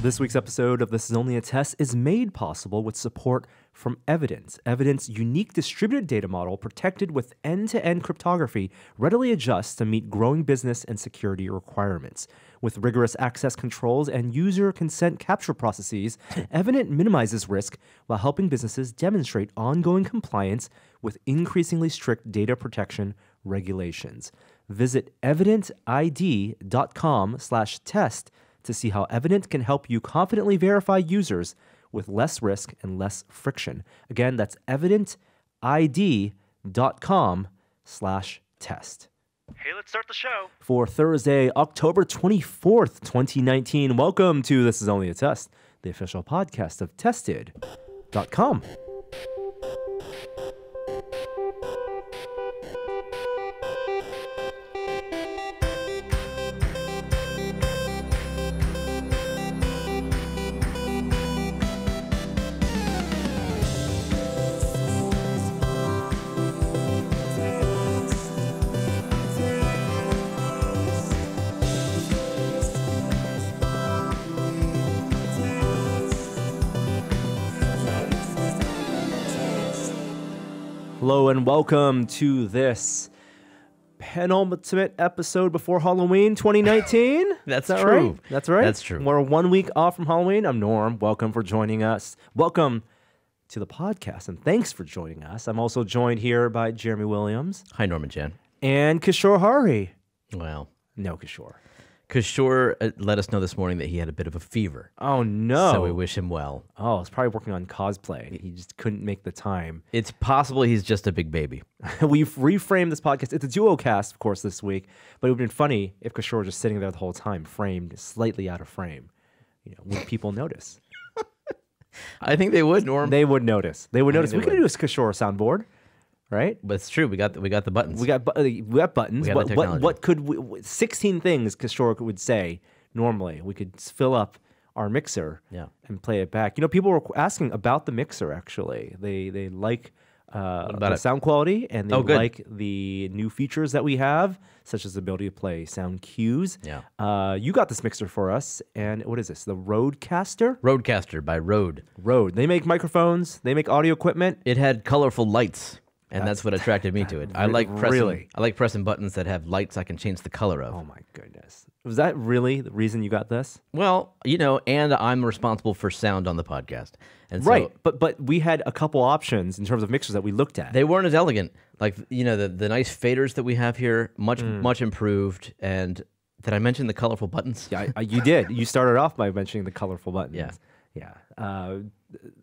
This week's episode of This Is Only a Test is made possible with support from Evidence. Evidence unique distributed data model protected with end-to-end cryptography readily adjusts to meet growing business and security requirements. With rigorous access controls and user consent capture processes, Evident minimizes risk while helping businesses demonstrate ongoing compliance with increasingly strict data protection regulations. Visit evidentid.com/test to see how Evident can help you confidently verify users with less risk and less friction. Again, that's evidentid.com/test. Hey, let's start the show. For Thursday, October 24th, 2019, welcome to This Is Only a Test, the official podcast of Tested.com. Hello and welcome to this penultimate episode before Halloween 2019. That's Is that true. Right? That's right. That's true. We're 1 week off from Halloween. I'm Norm. Welcome for joining us. Welcome to the podcast, and thanks for joining us. I'm also joined here by Jeremy Williams Hi, Norman Jan. and Kishore Hari. Well, No, Kishore. Kishore let us know this morning that he had a bit of a fever. Oh, no. So we wish him well. Oh, he's probably working on cosplay. He just couldn't make the time. It's possible he's just a big baby. We've reframed this podcast. It's a duo cast, of course, this week. But it would have been funny if Kishore was just sitting there the whole time, framed, slightly out of frame. You know, would people notice? I think they would, Norm. They would notice. They would notice. they We could do a Kishore soundboard, right? But it's true. We got the buttons. We got buttons. We got the What technology. could 16 things Kishore would say normally? We could fill up our mixer Yeah. and play it back. You know, people were asking about the mixer. Actually, they like about the it? sound quality, and they Oh, good. like the new features that we have, such as the ability to play sound cues. Yeah. You got this mixer for us, and what is this? The Rodecaster. Rodecaster by Rode. Rode. They make microphones. They make audio equipment. It had colorful lights, and that's what attracted me to it. I like pressing. Really? I like pressing buttons that have lights I can change the color of. Oh my goodness. Was that really the reason you got this? Well, you know, and I'm responsible for sound on the podcast, and so Right, but we had a couple options in terms of mixers that we looked at. they weren't as elegant. Like, you know, the nice faders that we have here, much improved. And did I mention the colorful buttons? Yeah, you did. You started off by mentioning the colorful buttons. Yeah.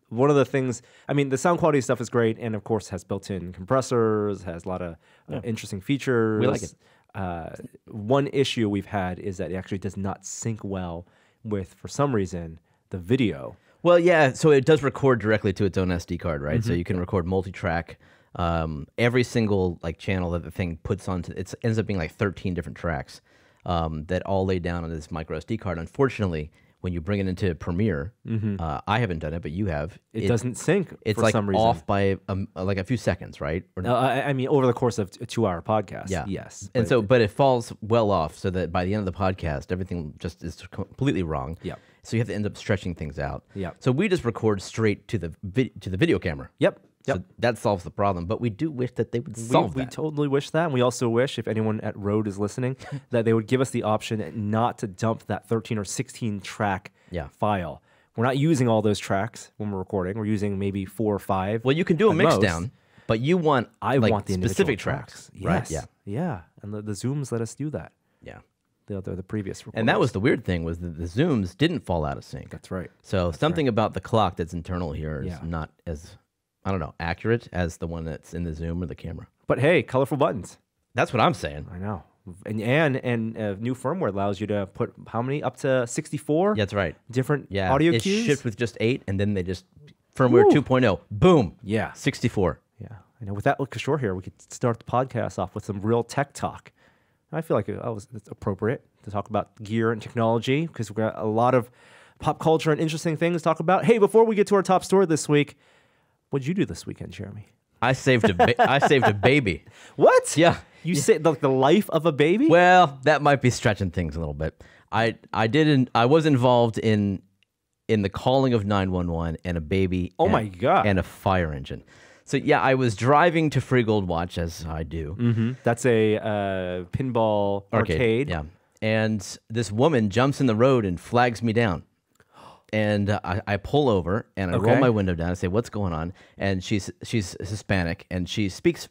One of the things, I mean, the sound quality stuff is great, and of course has built-in compressors, has a lot of interesting features. We like it. One issue we've had is that it actually does not sync well with, for some reason, the video. Well, yeah. So it does record directly to its own SD card, right? So you can record multi-track. Every single like channel that the thing puts onto it ends up being like 13 different tracks that all lay down on this micro SD card. Unfortunately, when you bring it into Premiere, I haven't done it, but you have. It doesn't sync It's for like some reason. off by like a few seconds, right? Or I mean, over the course of a 2-hour podcast. Yeah. Yes. And so, but it falls well off, so that by the end of the podcast, everything just is completely wrong. Yep. So you have to end up stretching things out. Yep. So we just record straight to the video camera. Yep. So that solves the problem. But we do wish that they would solve We that. totally wish that. And we also wish, if anyone at Rode is listening, that they would give us the option not to dump that 13 or 16 track file. We're not using all those tracks when we're recording. We're using maybe 4 or 5. Well, you can do a at mix most. down, but you want I like want the specific individual tracks, Yes. right? Yeah, Yeah. And the Zooms let us do that. yeah. The previous recordings. And that was the weird thing, was that the zooms didn't fall out of sync. That's right. So something about the clock that's internal here is Yeah. not as, I don't know, accurate as the one that's in the Zoom or the camera. But hey, colorful buttons. That's what I'm saying. I know. And new firmware allows you to put how many? Up to 64 Yeah, that's right. different Yeah, audio it's cues? shipped with just 8, and then they just firmware 2.0, boom, Yeah. 64. Yeah, I know. With that, Kishore here, we could start the podcast off with some real tech talk. I feel like it's appropriate to talk about gear and technology because we've got a lot of pop culture and interesting things to talk about. Hey, before we get to our top story this week, what'd you do this weekend, Jeremy? I saved a baby. What? Yeah. You saved the life of a baby? Well, that might be stretching things a little bit. I was involved in in the calling of 911 and a baby. Oh and, my God. And a fire engine. So yeah, I was driving to Free Gold Watch as I do. That's a pinball arcade. Yeah. And this woman jumps in the road and flags me down. And I pull over and I roll Okay. my window down and say, "What's going on?" And she's Hispanic and she speaks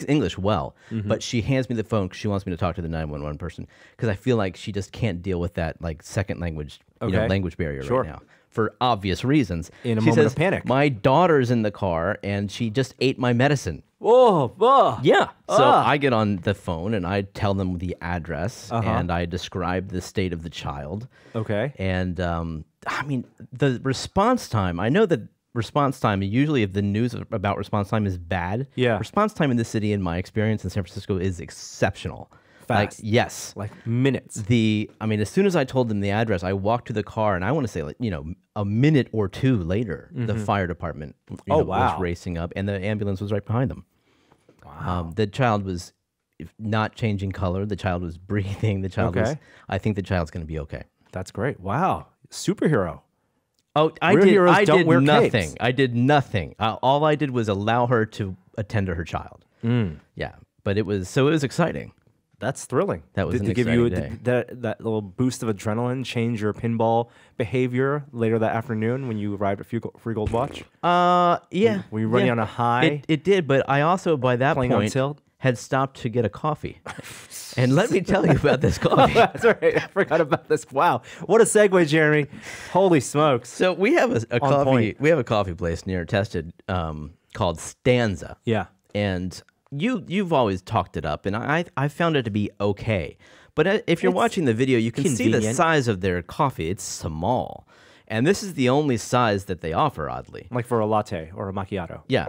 English well, but she hands me the phone because she wants me to talk to the 911 person because I feel like she just can't deal with that like second language, Okay. language barrier Sure. right now for obvious reasons. In a She moment of says, panic. "My daughter's in the car and she just ate my medicine." Whoa, whoa. Yeah. So Ah. I get on the phone and I tell them the address and I describe the state of the child. Okay. And I mean, the response time, I know that response time, usually if the news about response time is bad, Yeah. response time in this city, in my experience in San Francisco, is exceptional. Like, Fast. yes. Like minutes. I mean, as soon as I told them the address, I walked to the car, and I want to say, like, a minute or two later, the fire department Oh, was wow. racing up, and the ambulance was right behind them. Wow. The child was not changing color. The child was breathing. The child was. Okay. I think the child's going to be okay. That's great. Wow. Superhero. Oh, Real heroes I don't did wear nothing. capes. I did nothing. All I did was allow her to attend to her child. Yeah, but it was exciting. That's thrilling. That was did an they give you exciting that little boost of adrenaline, change your pinball behavior later that afternoon when you arrived at Free Gold Watch? Yeah. Were you running yeah. on a high? It did, but I also by that Playing on point tilt? had stopped to get a coffee. And let me tell you about this coffee. That's right. I forgot about this. Wow. What a segue, Jeremy. Holy smokes. So we have a coffee. point. We have a coffee place near Tested called Stanza. Yeah. And you've always talked it up, and I found it to be okay. But if you're watching the video, you can see the convenient. size of their coffee. It's small, and this is the only size that they offer. Oddly, Like for a latte or a macchiato. yeah.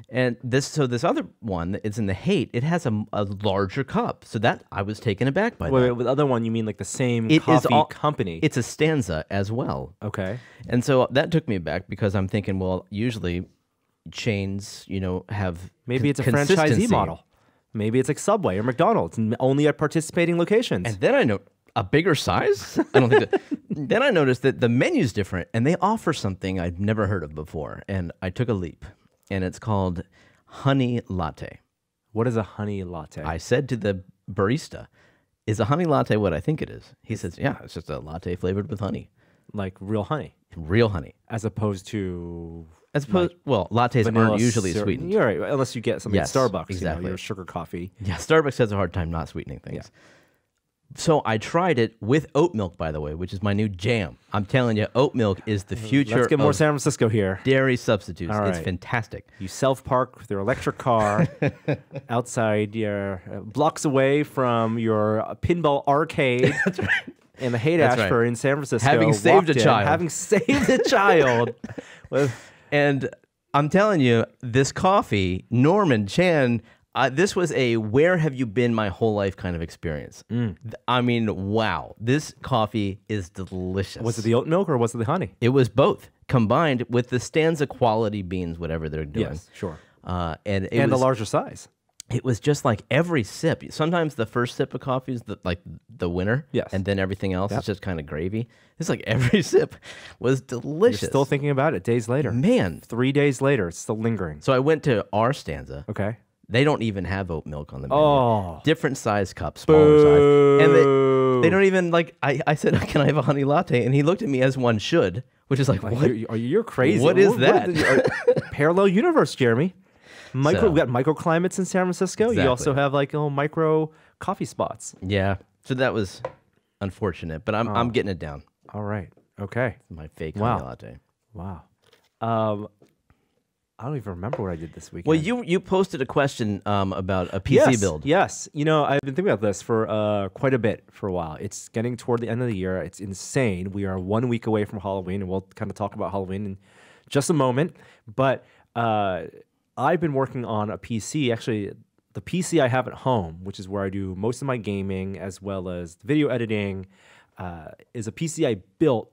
And this other one, it's in the Haight. It has a larger cup, so that I was taken aback by Wait, that. with the other one, you mean like the same It is coffee company? It's a Stanza as well. Okay. And so that took me back because I'm thinking, well, usually chains, have Maybe it's a consistency. franchisee model. Maybe it's like Subway or McDonald's, only at participating locations. And then I know a bigger size. I don't think that. Then I noticed that the menu's different, and they offer something I'd never heard of before, and I took a leap, and it's called honey latte. What is a honey latte? I said to the barista, "Is a honey latte what I think it is?" He says, "Yeah, it's just a latte flavored with honey, Like real honey, real honey." as opposed to As opposed, well, lattes vanilla aren't usually syrup. sweetened. You're right, unless you get something Yes, at Starbucks. exactly. Your sugar coffee. Yeah, Starbucks has a hard time not sweetening things. So I tried it with oat milk, by the way, which is my new jam. I'm telling you, oat milk is the future Let's get more of San Francisco here. dairy substitutes. All It's right. fantastic. You self-park with your electric car outside your blocks away from your pinball arcade. That's right. In the Haight That's Ashford right. in San Francisco. Having saved walked a in, child. Having saved a child. And I'm telling you, this coffee, Norman Chan, this was a where have you been my whole life kind of experience. I mean, wow. This coffee is delicious. Was it the oat milk or was it the honey? It was both combined with the Stanza quality beans, whatever they're doing. Yes, sure. And it And was, the larger size. it was just like every sip. Sometimes the first sip of coffee is the winner. Yes. And then everything else is just kind of gravy. It's like every sip was delicious. You're still thinking about it days later. Man. 3 days later, it's still lingering. So I went to our Stanza. Okay. They don't even have oat milk on the menu. Oh. Different size cup, smaller size. And they don't even like I said, "Can I have a honey latte?" And he looked at me as one should, which is like, what? You're crazy. What is that? Parallel universe, Jeremy. We got microclimates in San Francisco. Exactly. You also have like little micro coffee spots. Yeah. So that was unfortunate, but I'm getting it down. All right. Okay. My fake Wow. honey latte. Wow. I don't even remember what I did this weekend. Well, you posted a question about a PC yes, build. Yes. I've been thinking about this for quite a bit for a while. It's getting toward the end of the year. It's insane. We are 1 week away from Halloween, and we'll kind of talk about Halloween in just a moment. But I've been working on a PC. Actually, the PC I have at home, which is where I do most of my gaming as well as video editing, is a PC I built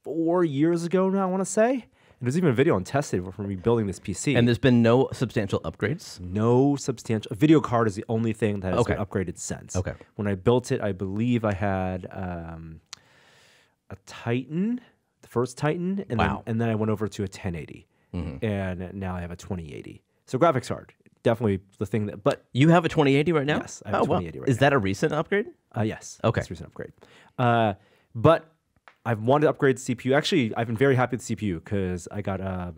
4 years ago now, I want to say. And there's even a video on Tested from me building this PC. And there's been no substantial upgrades. No substantial. A video card is the only thing that has Okay. been upgraded since. Okay. When I built it, I believe I had a Titan the first Titan, and Wow. then I went over to a 1080, and now I have a 2080. So graphics card, definitely the thing that. But You have a 2080 right now? Yes, I have a 2080 right Is that a recent upgrade? yes, Okay. it's a recent upgrade. But I've wanted to upgrade the CPU. Actually, I've been very happy with the CPU because I got a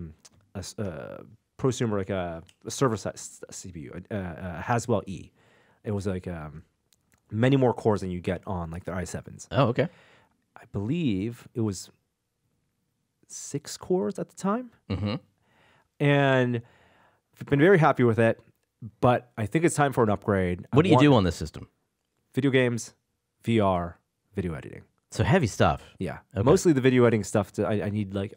prosumer, like a server size CPU, Haswell E. It was like many more cores than you get on like the i7s. Oh, okay. I believe it was 6 cores at the time. Mm-hmm. And I've been very happy with it, but I think it's time for an upgrade. What do you do on this system? Video games, VR, video editing. So heavy stuff. Yeah, Okay. mostly the video editing stuff. I need like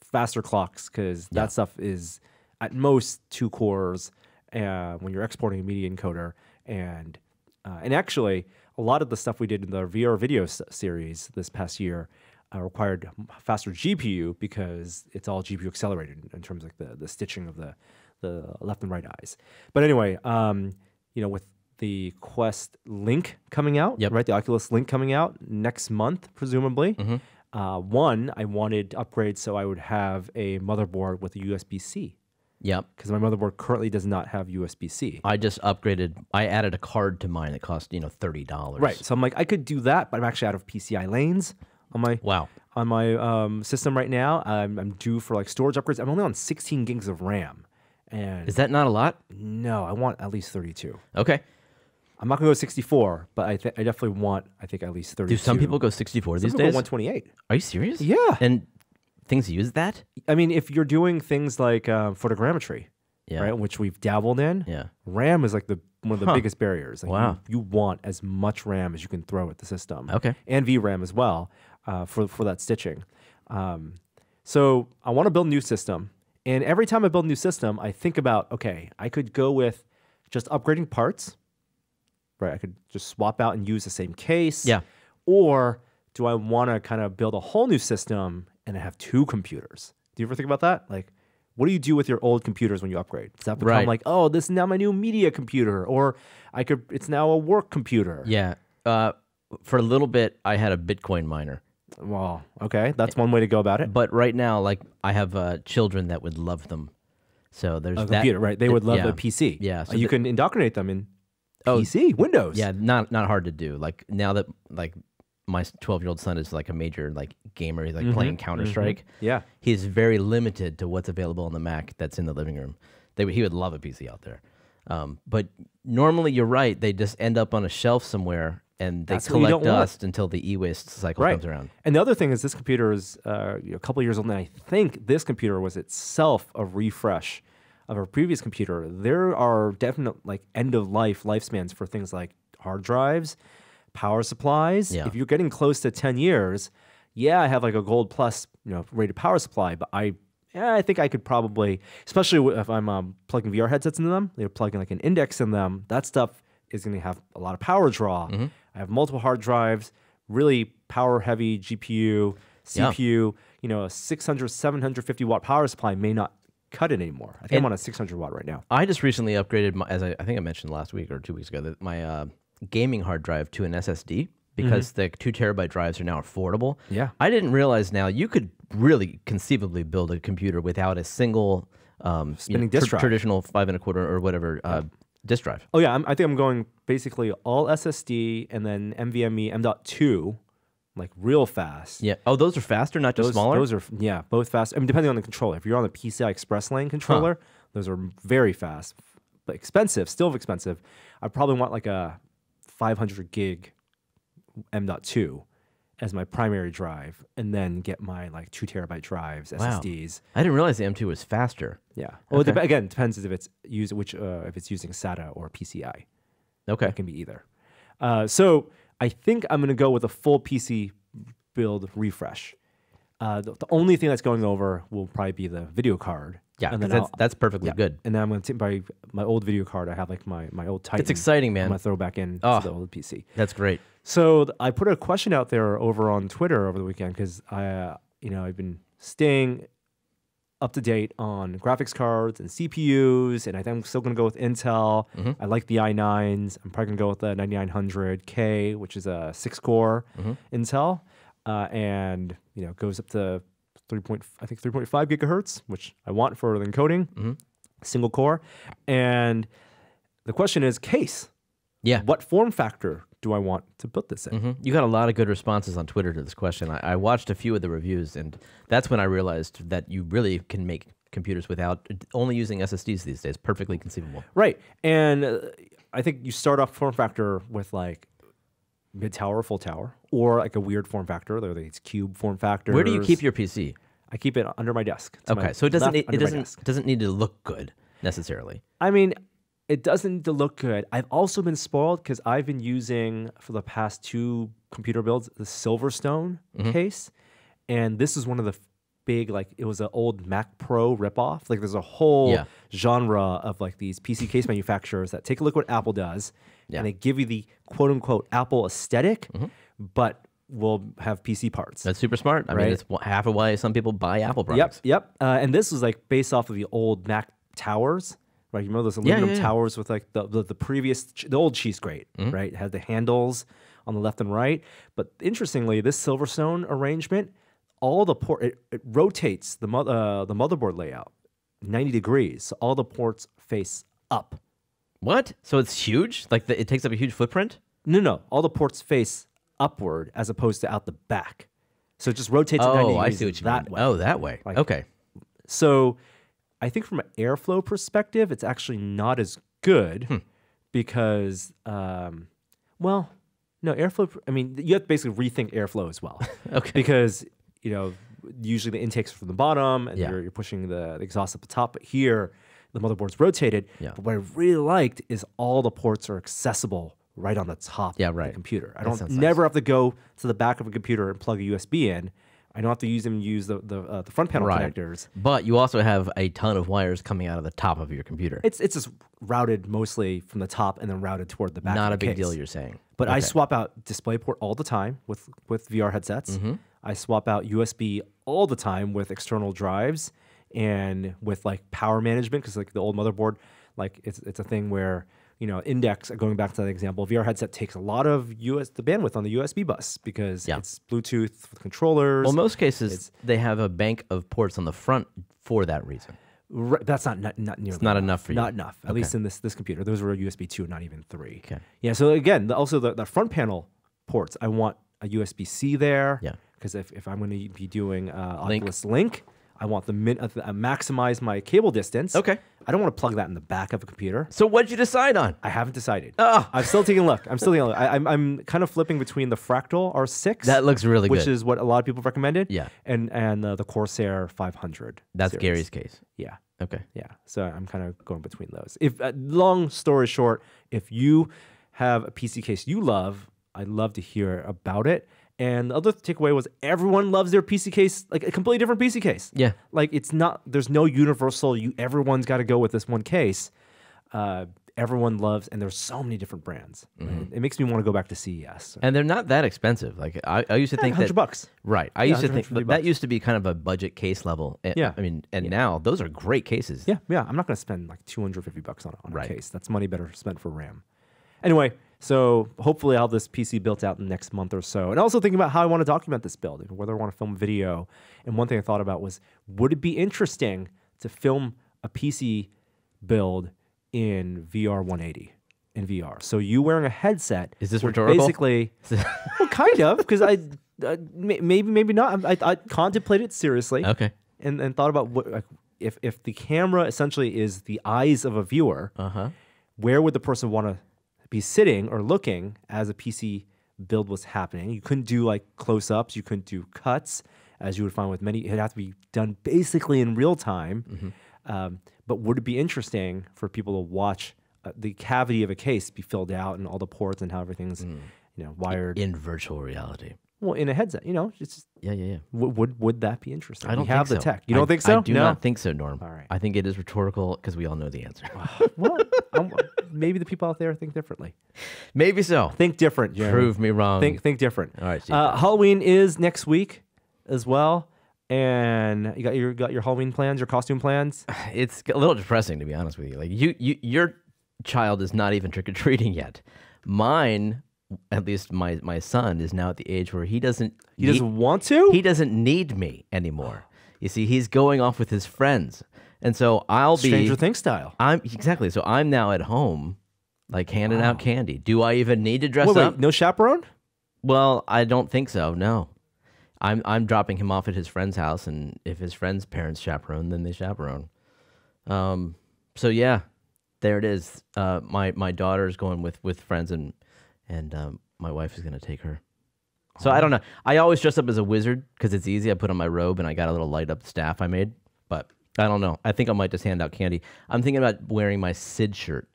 faster clocks because that stuff is at most 2 cores when you're exporting a media encoder. And actually, a lot of the stuff we did in the VR video series this past year required faster GPU because it's all GPU accelerated in terms of like the stitching of the left and right eyes. But anyway, with the Quest Link coming out, Yep. right? The Oculus Link coming out next month, presumably. One, I wanted to upgrade so I would have a motherboard with a USB-C Yep. because my motherboard currently does not have USB-C. I just upgraded. I added a card to mine that cost $30. Right. So I'm like, I could do that, but I'm actually out of PCI lanes on my Wow. system right now. I'm due for like storage upgrades. I'm only on 16 gigs of RAM, and Is that not a lot? no, I want at least 32. Okay. I'm not gonna go 64, but I definitely want at least 32. Do some people go 64 Some these people go days? 128. Are you serious? Yeah. And things use that? I mean, if you're doing things like photogrammetry, Yeah. right, which we've dabbled in, Yeah. RAM is like one of the biggest barriers. Like Wow. you want as much RAM as you can throw at the system. Okay. And VRAM as well for that stitching. So I want to build a new system. And every time I build a new system, I think about, okay, I could go with just upgrading parts, right? I could just swap out and use the same case. Yeah. Or do I want to kind of build a whole new system and I have 2 computers? Do you ever think about that? Like, what do you do with your old computers when you upgrade? Does that become Right. like, oh, this is now my new media computer, or it's now a work computer? Yeah. For a little bit, I had a Bitcoin miner. Well, okay, that's one way to go about it. But right now, like, I have children that would love them. So there's A that. computer, right? They would love yeah. a PC. Yeah, so you can indoctrinate them in Oh, PC, Windows. Yeah, not hard to do. Like, now that, like, my 12-year-old son is like a major like gamer, he's like playing Counter-Strike. Yeah. He's very limited to what's available on the Mac that's in the living room. He would love a PC out there. But normally, you're right. They just end up on a shelf somewhere and they That's what you collect don't want. dust until the e-waste cycle Right. comes around. And the other thing is this computer is a couple years old, and I think this computer was itself a refresh of a previous computer. There are definite like end-of-life lifespans for things like hard drives, power supplies. Yeah. If you're getting close to 10 years, yeah, I have like a Gold Plus, rated power supply, but I think I could probably, especially if I'm plugging VR headsets into them, they're plugging like an index in them. That stuff is going to have a lot of power draw. I have multiple hard drives, really power heavy GPU, CPU. A 600, 750 watt power supply may not cut it anymore. I think I'm on a 600 watt right now. I just recently upgraded, as I think I mentioned last week or 2 weeks ago, that my gaming hard drive to an SSD because the 2 terabyte drives are now affordable. Yeah. I didn't realize now you could really conceivably build a computer without a single Spinning disk drive. traditional 5 1/4 or whatever disk drive. Oh yeah, I think I'm going basically all SSD and then NVMe M.2, like real fast. Yeah. Oh, those are faster, not just smaller. Those are both fast. I mean, depending on the controller. If you're on the PCI Express lane controller, those are very fast, but expensive. Still expensive. I probably want like a 500 gig M.2 as my primary drive, and then get my like 2 terabyte drives, Wow. SSDs. I didn't realize the M2 was faster. Yeah. Well, Okay. again, it depends if it's if it's using SATA or PCI. Okay. It can be either. So I think I'm going to go with a full PC build refresh. The only thing that's going over will probably be the video card. Yeah, and 'cause then that's perfectly good. And then I'm going to take my old video card. I have like my old Titan. It's exciting, man. I'm going to throw back in Oh. to the old PC. That's great. So I put a question out there over on Twitter over the weekend because I've been staying up to date on graphics cards and CPUs, and I think I'm still going to go with Intel. I like the i9s. I'm probably going to go with the 9900K, which is a 6-core Intel. and it goes up to 3.5 gigahertz, which I want for the encoding, single core. And the question is case. Yeah. What form factor do I want to put this in? You got a lot of good responses on Twitter to this question. I watched a few of the reviews, and that's when I realized that you really can make computers without only using SSDs these days. Perfectly conceivable. Right. And I think you start off form factor with like mid tower, full tower, or like a weird form factor. There are these cube form factors. Where do you keep your PC? I keep it under my desk. It's Okay, my so it doesn't left it under my desk. doesn't need to look good necessarily. I mean, it doesn't need to look good. I've also been spoiled because I've been using for the past 2 computer builds the Silverstone case, and this is one of the big, like, it was an old Mac Pro ripoff. Like, there's a whole genre of like these PC case manufacturers that take a look at what Apple does, and they give you the quote unquote Apple aesthetic, but will have PC parts. That's super smart. I mean, it's half of why some people buy Apple products. Yep. And this was like based off of the old Mac towers. Right, you remember those aluminum towers with like the previous, the old cheese grate, right? It had the handles on the left and right. But interestingly, this Silverstone arrangement, all the it rotates the motherboard layout 90 degrees, so all the ports face up. What? So it's huge? Like it takes up a huge footprint? No, all the ports face upward as opposed to out the back. So it just rotates at 90 degrees. I see what you that mean. way. Oh, that way. Like, okay. So I think from an airflow perspective, it's actually not as good because, well, no, airflow, I mean, you have to basically rethink airflow as well. Okay. Because, usually the intake's from the bottom and you're pushing the exhaust at the top. But here, the motherboard's rotated. Yeah. But what I really liked is all the ports are accessible right on the top of right. the computer. I That don't sounds never have to go to the back of a computer and plug a USB in. I don't have to use the front panel connectors. But you also have a ton of wires coming out of the top of your computer. It's just routed mostly from the top and then routed toward the back. Not of a the big case. deal, you're saying. But I swap out DisplayPort all the time with VR headsets. I swap out USB all the time with external drives and with like power management because like the old motherboard, like it's a thing where Index, going back to that example, VR headset takes a lot of the bandwidth on the USB bus because it's Bluetooth with controllers. Well, most cases they have a bank of ports on the front for that reason. That's not nearly. It's not enough for you. Not enough. At least in this computer, those were USB 2, not even 3. Okay. Yeah. So again, also the front panel ports, I want a USB-C there. Yeah. Because if I'm going to be doing Oculus Link, I want maximize my cable distance. Okay. I don't want to plug that in the back of a computer. So what'd you decide on? I haven't decided. Oh. I'm still taking a look. I'm kind of flipping between the Fractal R6. That looks really good. Which is what a lot of people recommended. Yeah. And the Corsair 500. That's series. Gary's case. Yeah. Okay. Yeah. So I'm kind of going between those. If long story short, if you have a PC case you love, I'd love to hear about it. And the other takeaway was everyone loves their PC case, like a completely different PC case. Yeah. Like there's no universal, everyone's got to go with this one case. Everyone loves, and there's so many different brands. Right? It makes me want to go back to CES. And they're not that expensive. Like I used to think that $100. Right. I used to think $150. that used to be kind of a budget case level. Yeah. I mean, and now those are great cases. Yeah. I'm not going to spend like $250 on Right. a case. That's money better spent for RAM. Anyway, so hopefully I'll have this PC built out in the next month or so. And also thinking about how I want to document this build, whether I want to film video. And one thing I thought about was, would it be interesting to film a PC build in VR 180 in VR? So you wearing a headset. Is this which rhetorical? Basically, well, kind of, because maybe not. I contemplated it seriously. Okay. And thought about what if the camera essentially is the eyes of a viewer, where would the person want to be sitting or looking as a PC build was happening? You couldn't do like close-ups, you couldn't do cuts, as you would find with many. It'd have to be done basically in real time. But would it be interesting for people to watch the cavity of a case be filled out and all the ports and how everything's wired In virtual reality. well in a headset? It's just, Yeah. would that be interesting? I don't we have think the so. tech. You don't think so? I do not think so, Norm. All right. I think it is rhetorical because we all know the answer. Well, maybe the people out there think differently. Maybe so. Think different, Jeremy. Prove me wrong. Think different. All right, Steve. Halloween is next week as well, and you got your Halloween plans, your costume plans. It's a little depressing, to be honest with you. Like your child is not even trick or treating yet. Mine at least my son is now at the age where he doesn't want to. he doesn't need me anymore. You see, he's going off with his friends, and so I'll be Stranger Things style. I'm exactly. So I'm now at home, like handing out candy. Do I even need to dress Wait, up? no chaperone? Well, I don't think so. No, I'm dropping him off at his friend's house, and if his friend's parents chaperone, then they chaperone. So yeah, there it is. My daughter's going with friends, and my wife is gonna take her. So I don't know. I always dress up as a wizard because it's easy. I put on my robe and I got a little light up staff I made. But I don't know. I think I might just hand out candy. I'm thinking about wearing my Sid shirt.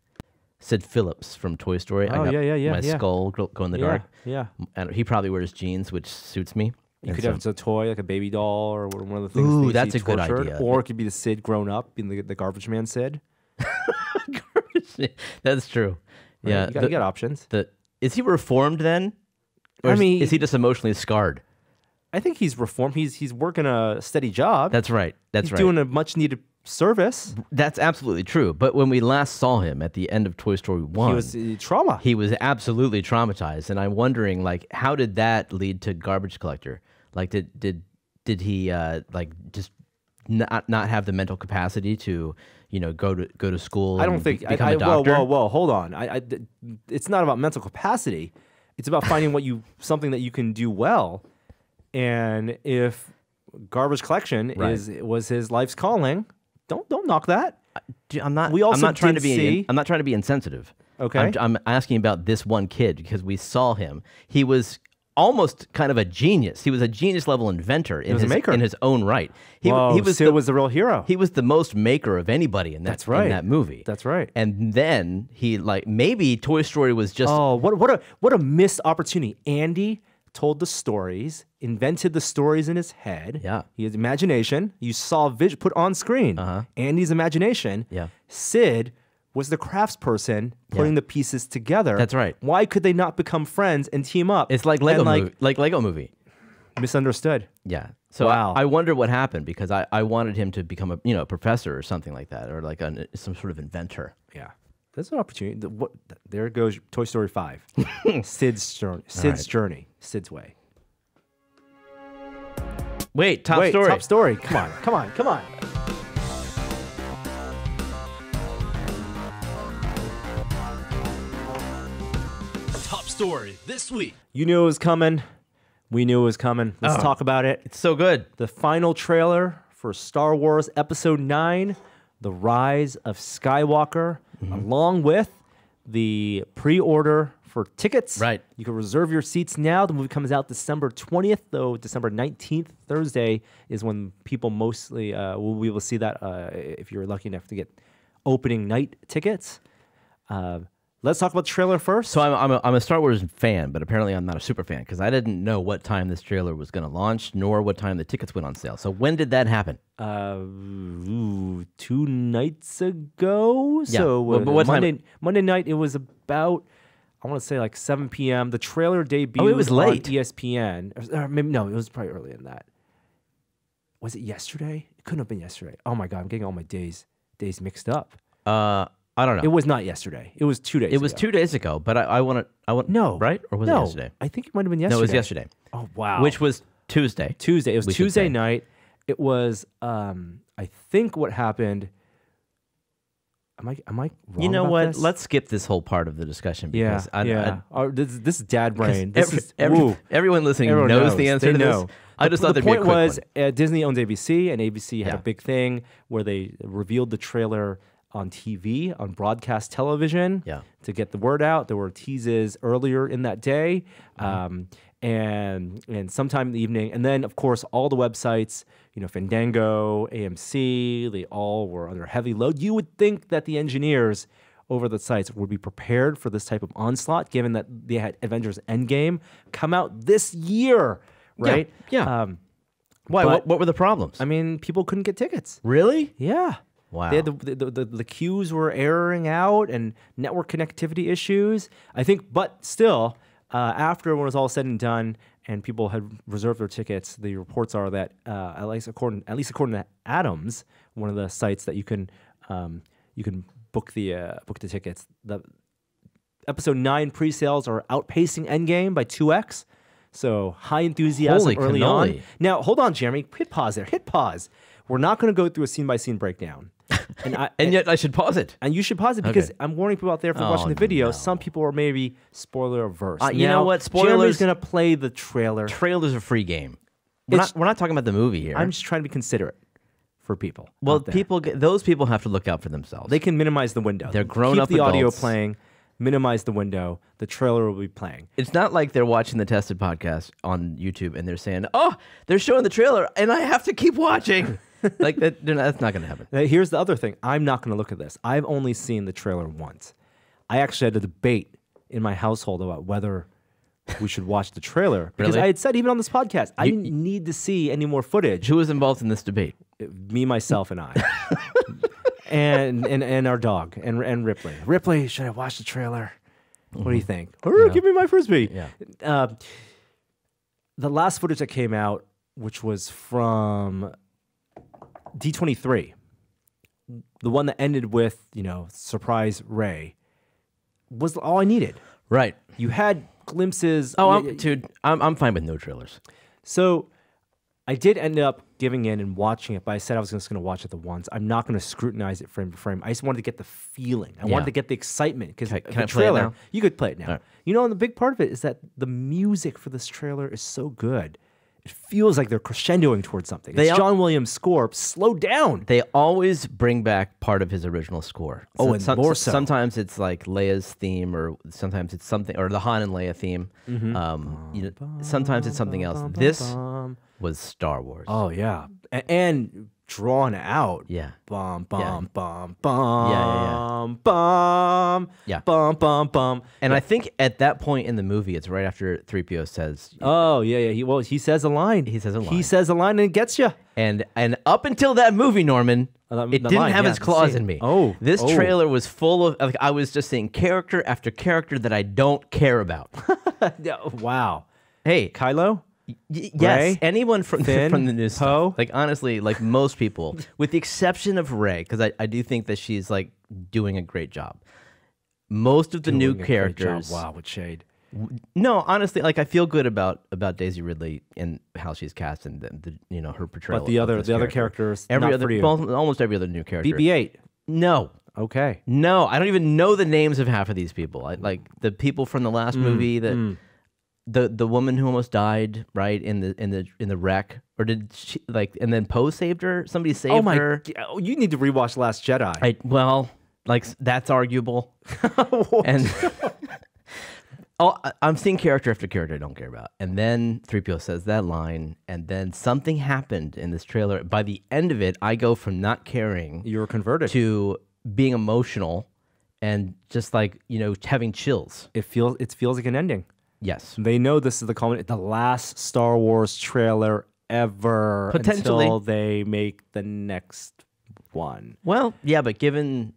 Sid Phillips from Toy Story. Oh, I got yeah. my skull glow in the dark. Yeah. And he probably wears jeans, which suits me. You And could so- have a toy, like a baby doll, or one of the things. Ooh, that you that's see a good tortured. idea. Or it could be the Sid grown up, being the garbage man Sid. That's true. Right? Yeah. You got options. Is he reformed then? Or I mean, is he just emotionally scarred? I think he's reformed. He's working a steady job. That's right. That's he's right. doing a much needed service. That's absolutely true. But when we last saw him at the end of Toy Story 1, He was trauma. he was absolutely traumatized. And I'm wondering, like, how did that lead to Garbage Collector? Like, did he like just not have the mental capacity to, go to school? I don't and think. become a doctor? Whoa! Hold on. It's not about mental capacity. It's about finding something that you can do well. And if garbage collection was his life's calling, don't knock that. I'm not. We also I'm not trying to did be. see- I'm not trying to be insensitive. Okay. I'm asking about this one kid because we saw him. He was almost kind of a genius. He was a genius level inventor in was a maker. in his own right. He was Sid was the real hero. He was the most maker of anybody in that. That's right. In that movie. That's right. And then he maybe Toy Story was just Oh, what a missed opportunity. Andy told the stories, invented the stories in his head. Yeah. He had imagination. You saw put on screen. Andy's imagination. Yeah. Sid was the craftsperson putting the pieces together. That's right. Why could they not become friends and team up? It's like Lego movie. Like Lego movie. Misunderstood. Yeah. So Wow. I wonder what happened because I wanted him to become a professor or something like that, or like some sort of inventor. Yeah. That's an opportunity. There goes Toy Story 5. Sid's journey. Sid's way. Wait, top story. Top story. Come on. Top story this week. You knew it was coming. We knew it was coming. Let's talk about it. It's so good. The final trailer for Star Wars Episode 9, The Rise of Skywalker, along with the pre-order for tickets. Right. You can reserve your seats now. The movie comes out December 20th, though December 19th, Thursday, is when people mostly will be able to see that if you're lucky enough to get opening night tickets. Let's talk about the trailer first. So I'm a Star Wars fan, but apparently I'm not a super fan because I didn't know what time this trailer was going to launch, nor what time the tickets went on sale. So when did that happen? 2 nights ago. Yeah. So But what time- Monday night, it was about, I want to say like 7 p.m. The trailer debuted Oh, it was late. on ESPN. Or maybe, no, it was probably earlier than that. Was it yesterday? It couldn't have been yesterday. Oh my God, I'm getting all my days mixed up. I don't know. It was not yesterday. It was 2 days It was ago. 2 days ago, but I want No. right? Or was no, it yesterday? I think it might have been yesterday. No, it was yesterday. Oh, wow. Which was Tuesday. Tuesday. It was we should Tuesday say. night. It was, I think what happened. Am I wrong You know about what? this? Let's skip this whole part of the discussion Yeah, because yeah. This is dad brain. This is everyone listening everyone knows the answer They to know. this. I just thought the there'd be a point quick was one. Disney owns ABC, and ABC had Yeah. a big thing where they revealed the trailer on TV, on broadcast television, Yeah. to get the word out. There were teases earlier in that day, Mm-hmm. and sometime in the evening, and then of course all the websites, Fandango, AMC, they all were under heavy load. You would think that the engineers over the sites would be prepared for this type of onslaught, given that they had Avengers Endgame come out this year, right? Yeah. Why? but- What were the problems? I mean, people couldn't get tickets. Really? Yeah. Wow. They had the queues were airing out and network connectivity issues. I think, but still, after when it was all said and done and people had reserved their tickets, the reports are that at least according to Adams, one of the sites that you can book the tickets, the Episode 9 pre-sales are outpacing Endgame by 2x. So high enthusiasm Holy early cannoli. on. Now, hold on, Jeremy. Hit pause there. Hit pause. We're not going to go through a scene-by-scene breakdown. And yet I should pause it. And you should pause it because Okay. I'm warning people out there from Oh, watching the video. no. Some people are maybe spoiler averse. You know what? Jeremy's Spoilers- going to play the trailer. Trailer's a free game. We're not talking about the movie here. I'm just trying to be considerate for people. well, out there. those people have to look out for themselves. They can minimize the window. They're grown-up Keep the audio adults. playing. Minimize the window. The trailer will be playing. It's not like they're watching the Tested podcast on YouTube and they're saying, "Oh, they're showing the trailer, and I have to keep watching." Like that, that's not going to happen. Now, here's the other thing. I'm not going to look at this. I've only seen the trailer once. I actually had a debate in my household about whether we should watch the trailer because Really? I had said even on this podcast I didn't need to see any more footage. Who was involved in this debate? Me, myself, and I, and our dog and Ripley. Ripley, should I watch the trailer? What do you think? Give me my frisbee. Yeah. The last footage that came out, which was from D23, the one that ended with surprise Ray, was all I needed. Right. You had glimpses. Dude, I'm fine with no trailers. So I did end up giving in and watching it, but I said I was just going to watch it the once. I'm not going to scrutinize it frame for frame. I just wanted to get the feeling. I wanted to get the excitement because the Can I play it trailer. now? You could play it now. All right. And the big part of it is that the music for this trailer is so good. It feels like they're crescendoing towards something. It's John Williams' score. Slow down. They always bring back part of his original score. Oh, and more so. Sometimes it's like Leia's theme, or sometimes it's something, or the Han and Leia theme. Sometimes it's something else. This was Star Wars. Oh yeah, and drawn out. Yeah. Bum Yeah. bum bum Yeah. bum Yeah. bum. And I think at that point in the movie, it's right after 3PO says, Oh yeah. He says a line. He says a line. He says a line and it gets you. and up until that movie, Norman, The it didn't line, have yeah, its the claws scene. in me. Oh, This oh. trailer was full of, like, I was just seeing character after character that I don't care about. Wow. Hey, Kylo. yes, Rey, anyone from Finn, from the new Poe. stuff. Like, honestly, like most people, with the exception of Rey, because I do think that she's like doing a great job. Most of the new Doing a great job. characters, Wow, with shade. no, honestly, like I feel good about Daisy Ridley and how she's cast and the her portrayal. But the of other this character, characters, every every other other, for you. well, almost every other new character. BB-8. No, Okay. no, I don't even know the names of half of these people. Like the people from the last movie that. The woman who almost died, right, in the wreck, or did she and then Poe saved her? Somebody saved Oh my! her. Oh, you need to rewatch Last Jedi. That's arguable. And I'm seeing character after character I don't care about. And then 3PO says that line, and then something happened in this trailer. By the end of it, I go from not caring You were converted. to being emotional and just having chills. It feels like an ending. Yes. They know this is the last Star Wars trailer ever. Potentially. Until they make the next one. Well, yeah, but given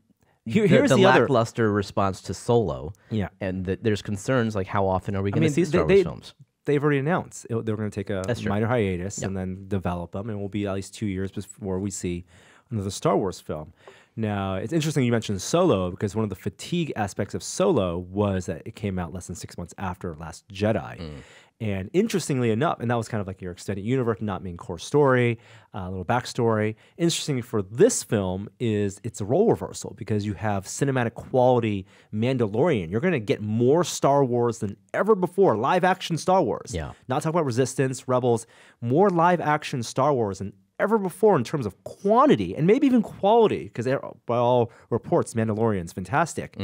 Here's the the other- lackluster response to Solo, Yeah. and there's concerns like how often are we going to see they- Star Wars they- films? They've already announced they were going to take a That's true. minor hiatus and then develop them, and it will be at least 2 years before we see another Star Wars film. Now, it's interesting you mentioned Solo because one of the fatigue aspects of Solo was that it came out less than 6 months after Last Jedi. And interestingly enough, and that was kind of like your extended universe, not main core story, a little backstory. Interesting for this film is it's a role reversal because you have cinematic quality Mandalorian. You're going to get more Star Wars than ever before, live action Star Wars. Yeah. Not talking about Resistance, Rebels, more live action Star Wars than ever before in terms of quantity and maybe even quality, because by all reports, Mandalorian's fantastic.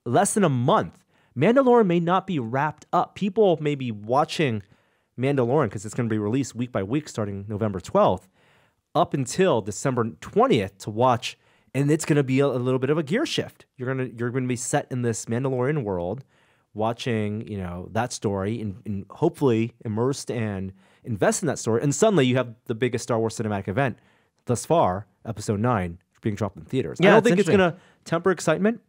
Less than a month. Mandalorian may not be wrapped up. People may be watching Mandalorian because it's going to be released week by week starting November 12th up until December 20th to watch, and it's going to be a little bit of a gear shift. You're going to be set in this Mandalorian world, watching that story and hopefully immersed and invest in that story. And suddenly you have the biggest Star Wars cinematic event thus far, Episode 9, being dropped in theaters. I Yeah, don't it's think it's going interesting. to temper excitement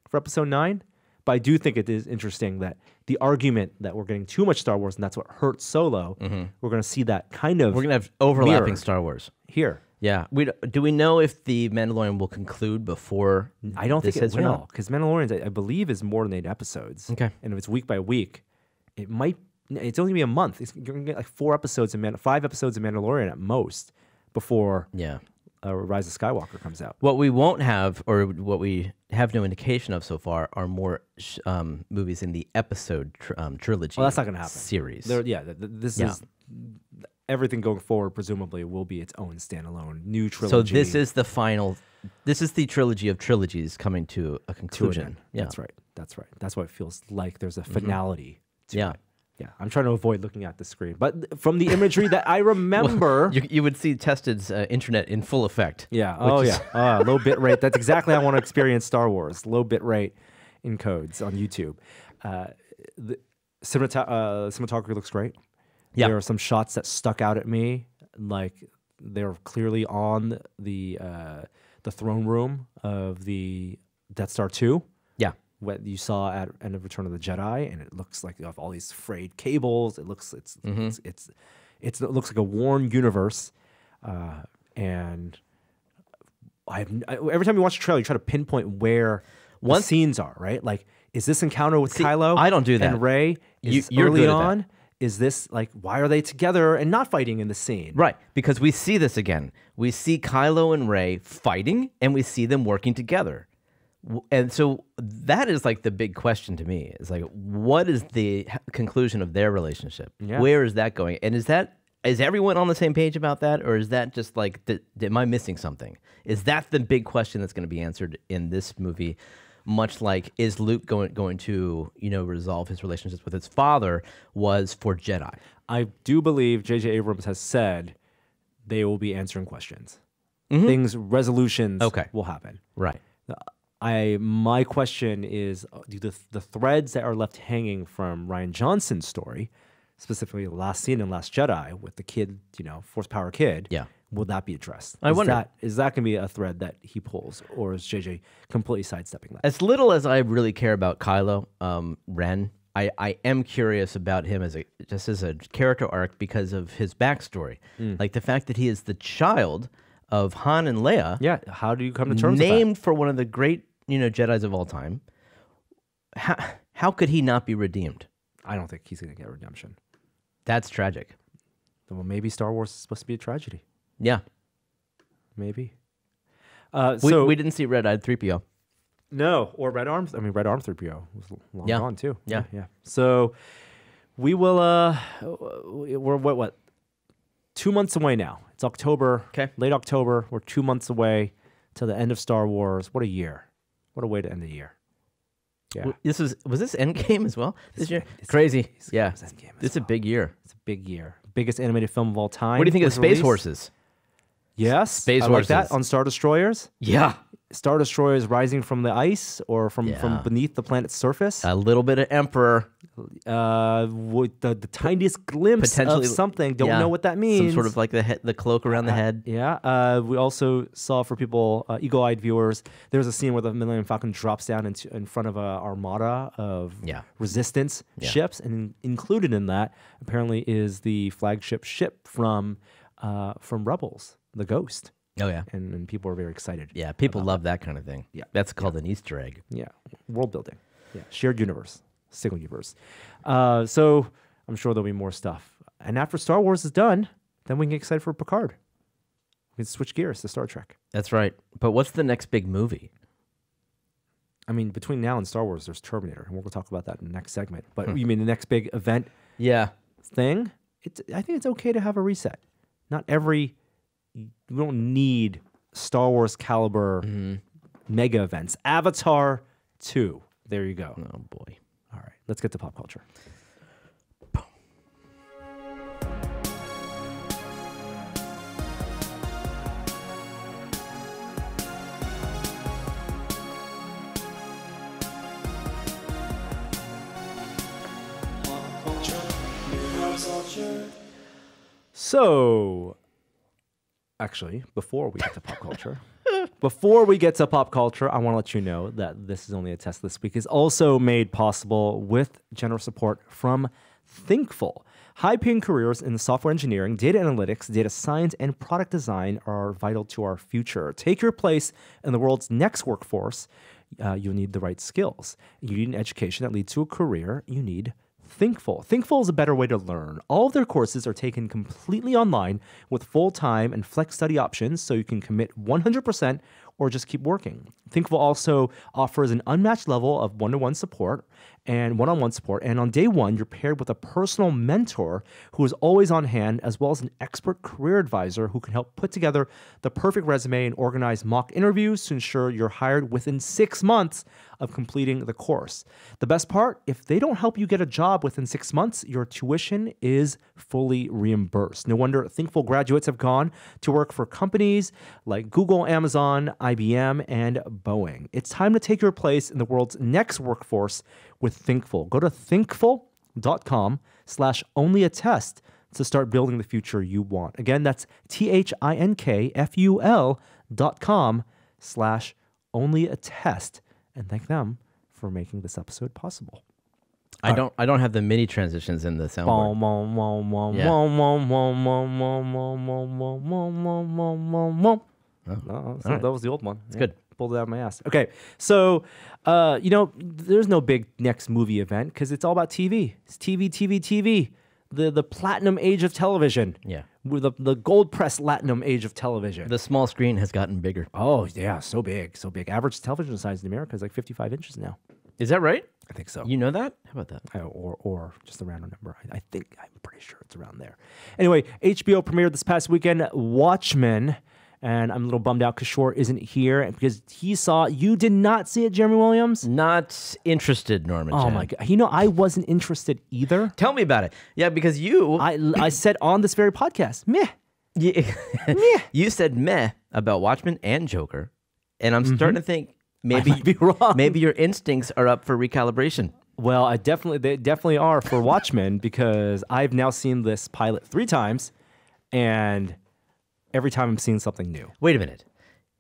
for Episode 9. But I do think it is interesting that the argument that we're getting too much Star Wars and that's what hurts Solo, we're going to see that kind of We're going to have overlapping mirrored Star Wars. here. Yeah. Do we know if the Mandalorian will conclude before? I don't think this it hits or not? will, because Mandalorian, I believe, is more than 8 episodes. Okay. And if it's week by week, it might. It's only gonna be a month. You're gonna get like 5 episodes of Mandalorian at most before Yeah. Rise of Skywalker comes out. What we won't have, or what we have no indication of so far, are more movies in the episode trilogy. Well, that's not gonna happen. Series. This Yeah. is everything going forward. Presumably, will be its own standalone new So trilogy. this is the final. This is the trilogy of trilogies coming to a to an conclusion. end. Yeah. That's right. That's right. That's what it feels like. There's a finality. To Yeah. it. Yeah. I'm trying to avoid looking at the screen, but from the imagery that I remember. You would see Tested's internet in full effect. Yeah. Oh, yeah. Low bit rate. That's exactly how I want to experience Star Wars. Low bit rate encodes on YouTube. The cinematography looks great. Yeah. There are some shots that stuck out at me, like they're clearly on the throne room of the Death Star 2. Yeah. What you saw at End of Return of the Jedi, and it looks like you have all these frayed cables. It looks it looks like a worn universe, and every time you watch a trailer, you try to pinpoint where the scenes are. Right, like is this encounter with Kylo? I don't do that. And Rey is You're early good at that. on. Is this like why are they together and not fighting in the scene? Right, because we see this again. We see Kylo and Rey fighting, and we see them working together. And so that is like the big question to me. Is like, what is the conclusion of their relationship? Yeah. Where is that going? And is everyone on the same page about that, or is that just like, am I missing something? Is that the big question that's going to be answered in this movie? Much like, is Luke going to resolve his relationships with his father was for Jedi? I do believe J.J. Abrams has said they will be answering questions. Resolutions will happen. Right. My question is, do the threads that are left hanging from Rian Johnson's story, specifically the last scene in Last Jedi with the kid, Force Power kid, Yeah. will that be addressed? I wonder. Is that going to be a thread that he pulls, or is JJ completely sidestepping that? As little as I really care about Kylo Ren, I am curious about him as a character arc because of his backstory, like the fact that he is the child of Han and Leia. Yeah, how do you come to terms with named for one of the great Jedis of all time? How could he not be redeemed? that? I don't think he's going to get redemption. That's tragic. Well, maybe Star Wars is supposed to be a tragedy. Yeah. Maybe. We didn't see Red-Eyed 3PO. No, or Red Arm. I mean, Red Arm 3PO was long Yeah. gone too. Yeah. yeah. So we will. We're what? 2 months away now. It's October. Okay. Late October. We're 2 months away till the end of Star Wars. What a year! What a way to end the year. Yeah. Was this Endgame as well this year? Crazy. Yeah. was Endgame as It's a big year. It's a big year. Biggest animated film of all time. What do you think of was Space released. Horses? Yes, Space I like that Horses. on Star Destroyers. Yeah. Star Destroyers rising from the ice or from Yeah. beneath the planet's surface. A little bit of Emperor. With the tiniest glimpse Potentially- of something. Don't Yeah. know what that means. Some sort of like the cloak around the head. Yeah. We also saw, for people, eagle-eyed viewers, there's a scene where the Millennium Falcon drops down in front of an armada of Yeah. resistance Yeah. ships, and included in that apparently is the flagship ship from Rebels, the Ghost, Oh, yeah. and people are very excited. Yeah, people love that kind of thing. Yeah. That's called an Easter egg. Yeah, world building. Yeah, shared universe, single universe. So I'm sure there'll be more stuff. And after Star Wars is done, then we can get excited for Picard. We can switch gears to Star Trek. That's right. But what's the next big movie? I mean, between now and Star Wars, there's Terminator, and we'll talk about that in the next segment. But you mean the next big event Yeah. thing? I think it's okay to have a reset. Not every. We don't need Star Wars caliber mega events. Avatar 2. There you go. Oh, boy. All right, let's get to pop culture. So, actually, before we get to pop culture, I want to let you know that This Is Only a Test this week is also made possible with generous support from Thinkful. High-paying careers in software engineering, data analytics, data science, and product design are vital to our future. Take your place in the world's next workforce. You'll need the right skills. You need an education that leads to a career. You need Thinkful. Thinkful is a better way to learn. All of their courses are taken completely online with full-time and flex study options, so you can commit 100% or just keep working. Thinkful also offers an unmatched level of one-to-one support and one-on-one support. And on day one, you're paired with a personal mentor who is always on hand, as well as an expert career advisor who can help put together the perfect resume and organize mock interviews to ensure you're hired within 6 months of completing the course. The best part, if they don't help you get a job within 6 months, your tuition is fully reimbursed. No wonder Thinkful graduates have gone to work for companies like Google, Amazon, IBM, and Boeing. It's time to take your place in the world's next workforce with Thinkful. Go to thinkful.com/onlyattest to start building the future you want. Again, that's thinkful.com/onlyattest. And thank them for making this episode possible. I don't have the mini transitions in the soundboard. That was the old one. It's good. Pulled it out of my ass. Okay, so there's no big next movie event because it's all about TV. It's TV. The platinum age of television. Yeah. The gold press platinum age of television. The small screen has gotten bigger. Oh yeah, so big. Average television size in America is like 55 inches now. Is that right? I think so. You know that? How about that? Or just a random number. I'm pretty sure it's around there. Anyway, HBO premiered this past weekend Watchmen. And I'm a little bummed out Kishore isn't here because you did not see it, Jeremy Williams? Not interested, Norman. Oh Chan. my God. I wasn't interested either. Tell me about it. Yeah, because I said on this very podcast, meh. You said meh about Watchmen and Joker. And I'm starting to think maybe I might be wrong. Maybe your instincts are up for recalibration. Well, they definitely are for Watchmen because I've now seen this pilot 3 times and every time I'm seeing something new. Wait a minute.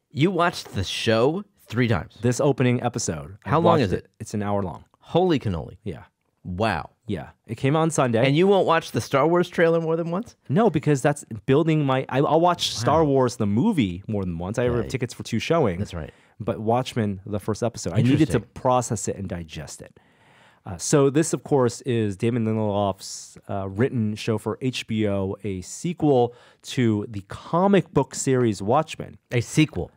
You watched the show 3 times. This opening episode. How long is it? It's an hour long. Holy cannoli. Yeah. Wow. Yeah. It came out on Sunday. And you won't watch the Star Wars trailer more than once? No, because that's building I'll watch Star Wars, the movie, more than once. I have tickets for 2 showings. That's right. But Watchmen, the first episode, I needed to process it and digest it. So this, of course, is Damon Lindelof's written show for HBO, a sequel to the comic book series Watchmen. A sequel.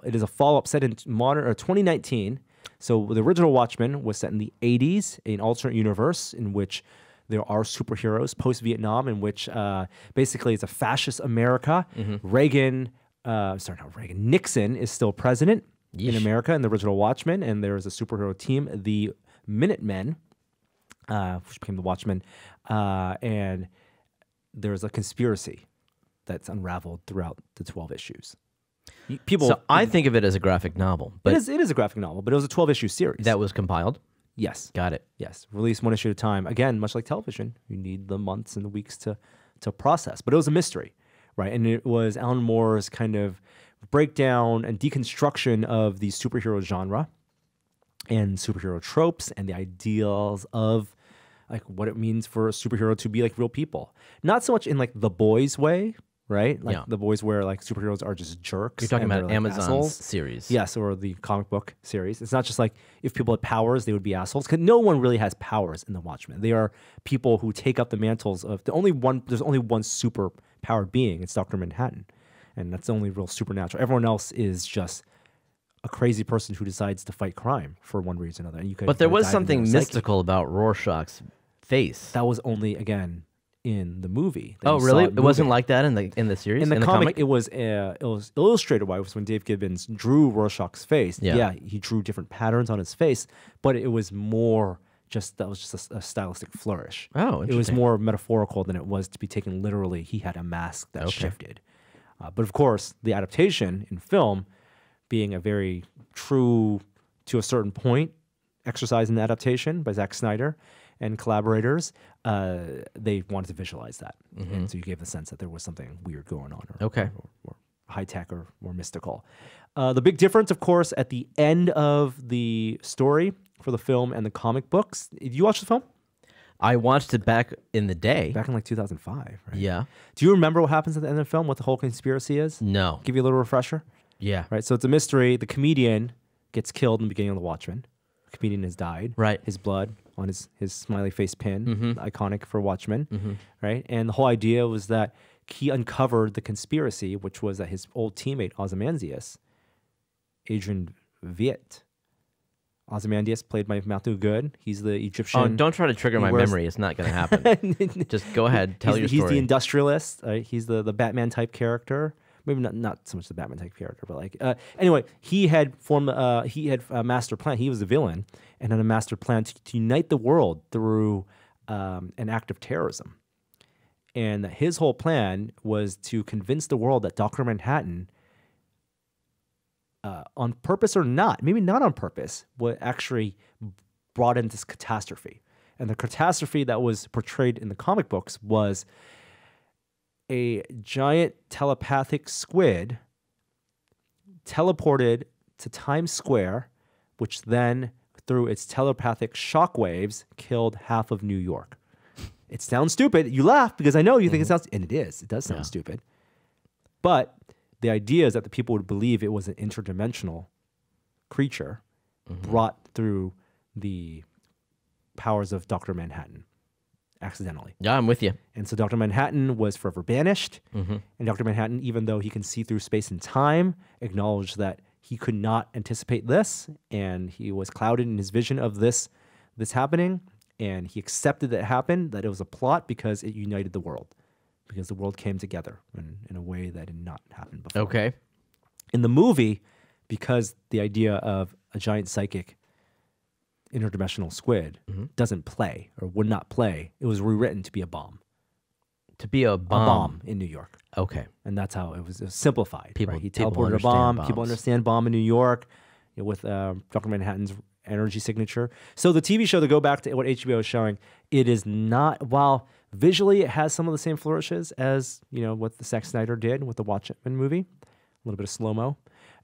It is a follow-up set in 2019. So the original Watchmen was set in the 80s, an alternate universe in which there are superheroes post-Vietnam, in which basically it's a fascist America. Nixon is still president in America in the original Watchmen, and there is a superhero team, the Minutemen, which became the Watchmen, and there's a conspiracy that's unraveled throughout the 12 issues. I think of it as a graphic novel. But it is a graphic novel, but it was a 12-issue series. That was compiled? Yes. Got it. Yes. Released 1 issue at a time. Again, much like television, you need the months and the weeks to process. But it was a mystery, right? And it was Alan Moore's kind of breakdown and deconstruction of the superhero genre and superhero tropes and the ideals of like what it means for a superhero to be like real people. Not so much in like the Boys way, right? Like the Boys where like superheroes are just jerks. You're talking about like Amazon's assholes. series. Yes, or the comic book series. It's not just like if people had powers, they would be assholes. Because no one really has powers in the Watchmen. They are people who take up the mantles of there's only one super powered being. It's Dr. Manhattan. And that's the only real supernatural. Everyone else is just a crazy person who decides to fight crime for one reason or another. And but there was something mystical about Rorschach's face. That was only, again, in the movie. Oh, really? It wasn't like that in the series? In the comic, it was illustrated wise when Dave Gibbons drew Rorschach's face. Yeah, he drew different patterns on his face, but it was more that was just a stylistic flourish. Oh, interesting. It was more metaphorical than it was to be taken literally. He had a mask that shifted. But of course, the adaptation in film, being a very true to a certain point exercise in adaptation by Zack Snyder and collaborators, they wanted to visualize that. And so you gave the sense that there was something weird going on or high tech or more mystical. The big difference, of course, at the end of the story for the film and the comic books. Did you watch the film? I watched it back in the day. back in like 2005. Right? Yeah. Do you remember what happens at the end of the film? What the whole conspiracy is? No. Give you a little refresher. Yeah. Right. So it's a mystery. The comedian gets killed in the beginning of The Watchmen. The comedian has died. Right. His blood on his smiley face pin, iconic for Watchmen. Right. And the whole idea was that he uncovered the conspiracy, which was that his old teammate Ozymandias, Adrian Veidt. Ozymandias, played by Matthew Good. He's the Egyptian. Oh, don't try to trigger my wears- memory. It's not going to happen. Just go ahead. Tell your He's story. the industrialist. He's the Batman type character. Maybe not so much the Batman type character, but like anyway, he had formed. He had a master plan. He was the villain and had a master plan to unite the world through an act of terrorism. And his whole plan was to convince the world that Dr. Manhattan, on purpose or not, maybe not on purpose, what actually brought in this catastrophe. And the catastrophe that was portrayed in the comic books was a giant telepathic squid teleported to Times Square, which then, through its telepathic shockwaves, killed half of New York. It sounds stupid. You laugh because I know you think it sounds, and it is. It does sound stupid. But the idea is that the people would believe it was an interdimensional creature brought through the powers of Dr. Manhattan accidentally. Yeah, I'm with you. And so Dr. Manhattan was forever banished. And Dr. Manhattan, even though he can see through space and time, acknowledged that he could not anticipate this. And he was clouded in his vision of this happening. And he accepted that it happened, that it was a plot because it united the world. Because the world came together in a way that did not happen before. Okay. In the movie, because the idea of a giant psychic interdimensional squid doesn't play or would not play, it was rewritten to be a bomb. To be a A bomb. bomb in New York. Okay. And that's how it was simplified. People- right? He people teleported a understand bomb. bombs. People understand bomb in New York with Dr. Manhattan's energy signature. So the TV show, to go back to what HBO is showing, it is not, while visually it has some of the same flourishes as, what the Zack Snyder did with the Watchmen movie, a little bit of slow-mo,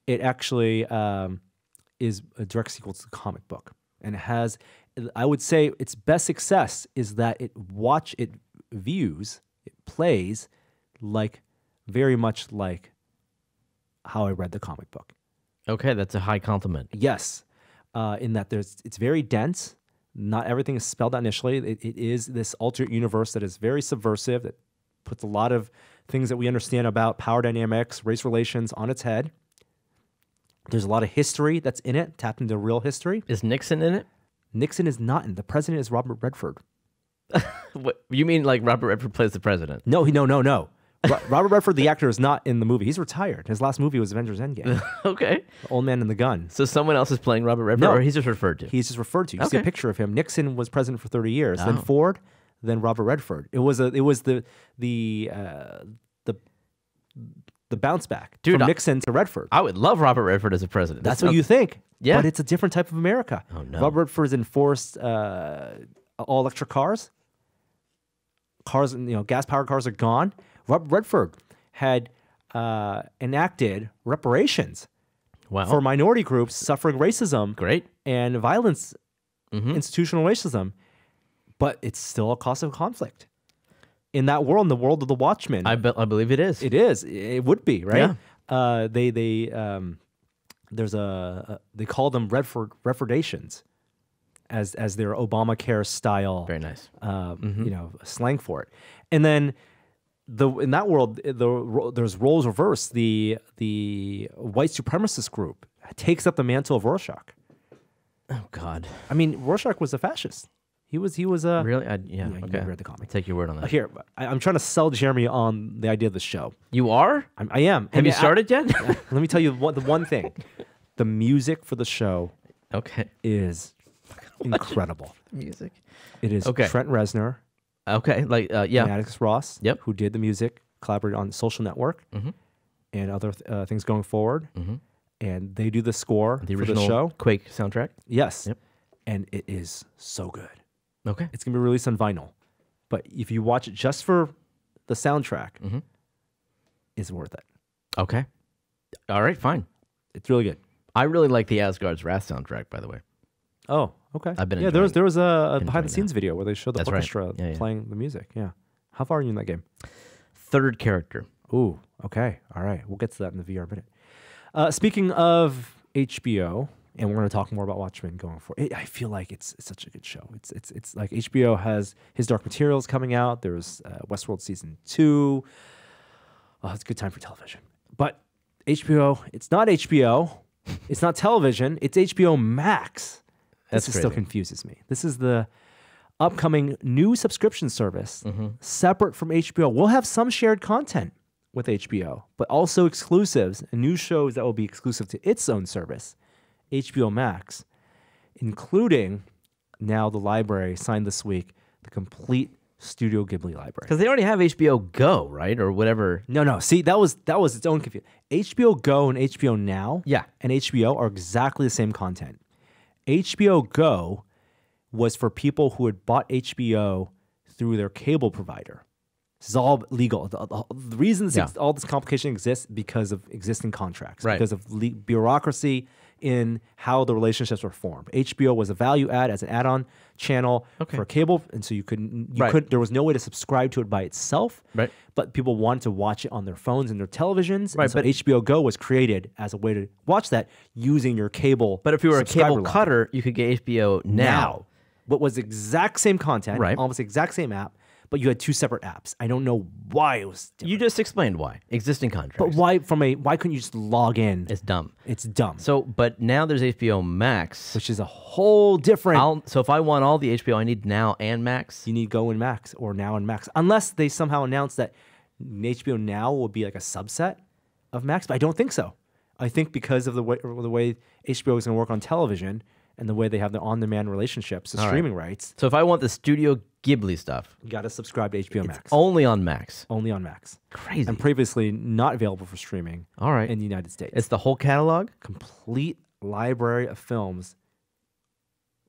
it actually is a direct sequel to the comic book. And it has, I would say its best success is that it plays very much like how I read the comic book. Okay, that's a high compliment. Yes, in that it's very dense. Not everything is spelled out initially. It is this alternate universe that is very subversive, that puts a lot of things that we understand about power dynamics, race relations on its head. There's a lot of history that's in it, tapped into real history. Is Nixon in it? Nixon is not in. The president is Robert Redford. What, you mean like Robert Redford plays the president? No. Robert Redford, the actor, is not in the movie. He's retired. His last movie was Avengers Endgame. Okay. The Old Man and the Gun. So someone else is playing Robert Redford, No. or he's just referred to? He's just referred to. You see a Okay. picture of him. Nixon was president for 30 years. Then Oh. Ford, then Robert Redford. It was the bounce back Dude, from Nixon to Redford. I would love Robert Redford as a president. That's what you think. Yeah. But it's a different type of America. Oh, no. Robert Redford's enforced all electric cars. Cars, gas-powered cars are gone. Robert Redford had enacted reparations Wow. for minority groups suffering racism Great. and violence, institutional racism, but it's still a cause of conflict. In that world, in the world of the Watchmen, I believe it is. it is. It would be, right? Yeah. There's they call them Redfordations as their Obamacare style. Very nice. Slang for it. And then in that world, there's roles reversed. The white supremacist group takes up the mantle of Rorschach. Oh God. I mean, Rorschach was a fascist. He was a Really? Yeah. you Okay. never read the comic. I'll take your word on that. Here. I'm trying to sell Jeremy on the idea of the show. You are? I am. Have you started yet? Let me tell you the one thing. The music for the show Okay. is incredible. Music. It is Okay. Trent Reznor Okay. Like yeah. and Atticus Ross, Yep. who did the music, collaborated on Social Network and other things going forward. And they do the score The for original the show. Quake soundtrack. Yes. Yep. And it is so good. Okay. It's going to be released on vinyl. But if you watch it just for the soundtrack, it's worth it. Okay. All right. Fine. It's really good. I really like the Asgard's Wrath soundtrack, by the way. Oh, Okay. I've been yeah. There was enjoying- a behind the scenes video where they showed the That's right. orchestra Yeah, yeah. playing the music. Yeah. How far are you in that game? Third character. Ooh. Okay. All right. We'll get to that in the VR minute. Speaking of HBO, and we're going to talk more about Watchmen going forward. I feel like it's such a good show. It's like HBO has His Dark Materials coming out. There's Westworld season 2. Oh, it's a good time for television. But HBO, it's not HBO. It's not television. It's HBO Max. That's This still crazy. confuses me. This is the upcoming new subscription service Mm-hmm. separate from HBO. We'll have some shared content with HBO, but also exclusives and new shows that will be exclusive to its own service, HBO Max, including now the library signed this week, the complete Studio Ghibli library. Because they already have HBO Go, right? Or whatever. No. See, that was its own confusion. HBO Go and HBO Now, Yeah. and HBO are exactly the same content. HBO Go was for people who had bought HBO through their cable provider. This is all legal. The reason all this complication exists because of existing contracts, Right. because of bureaucracy in how the relationships were formed. HBO was a value add as an add-on channel for cable, and so you couldn't. There was no way to subscribe to it by itself. Right. But people wanted to watch it on their phones and their televisions. Right, And so but- HBO Go was created as a way to watch that using your cable. But if you were a subscriber cable line. cutter, you could get HBO now. What was exact same content, Right. almost the exact same app, but you had two separate apps. I don't know why it was different. You just explained why. Existing contracts. But why couldn't you just log in? It's dumb. It's dumb. So, but now there's HBO Max. Which is a whole different. So if I want all the HBO, I need Now and Max. You need Go and Max or Now and Max, unless they somehow announce that HBO Now will be like a subset of Max. But I don't think so. I think because of the way HBO is going to work on television and the way they have the on-demand relationships, the All right. streaming rights, So if I want the Studio Ghibli stuff, you got to subscribe to HBO Max. only on Max. Only on Max. Crazy. And previously not available for streaming. All right. In the United States. It's the whole catalog. Complete library of films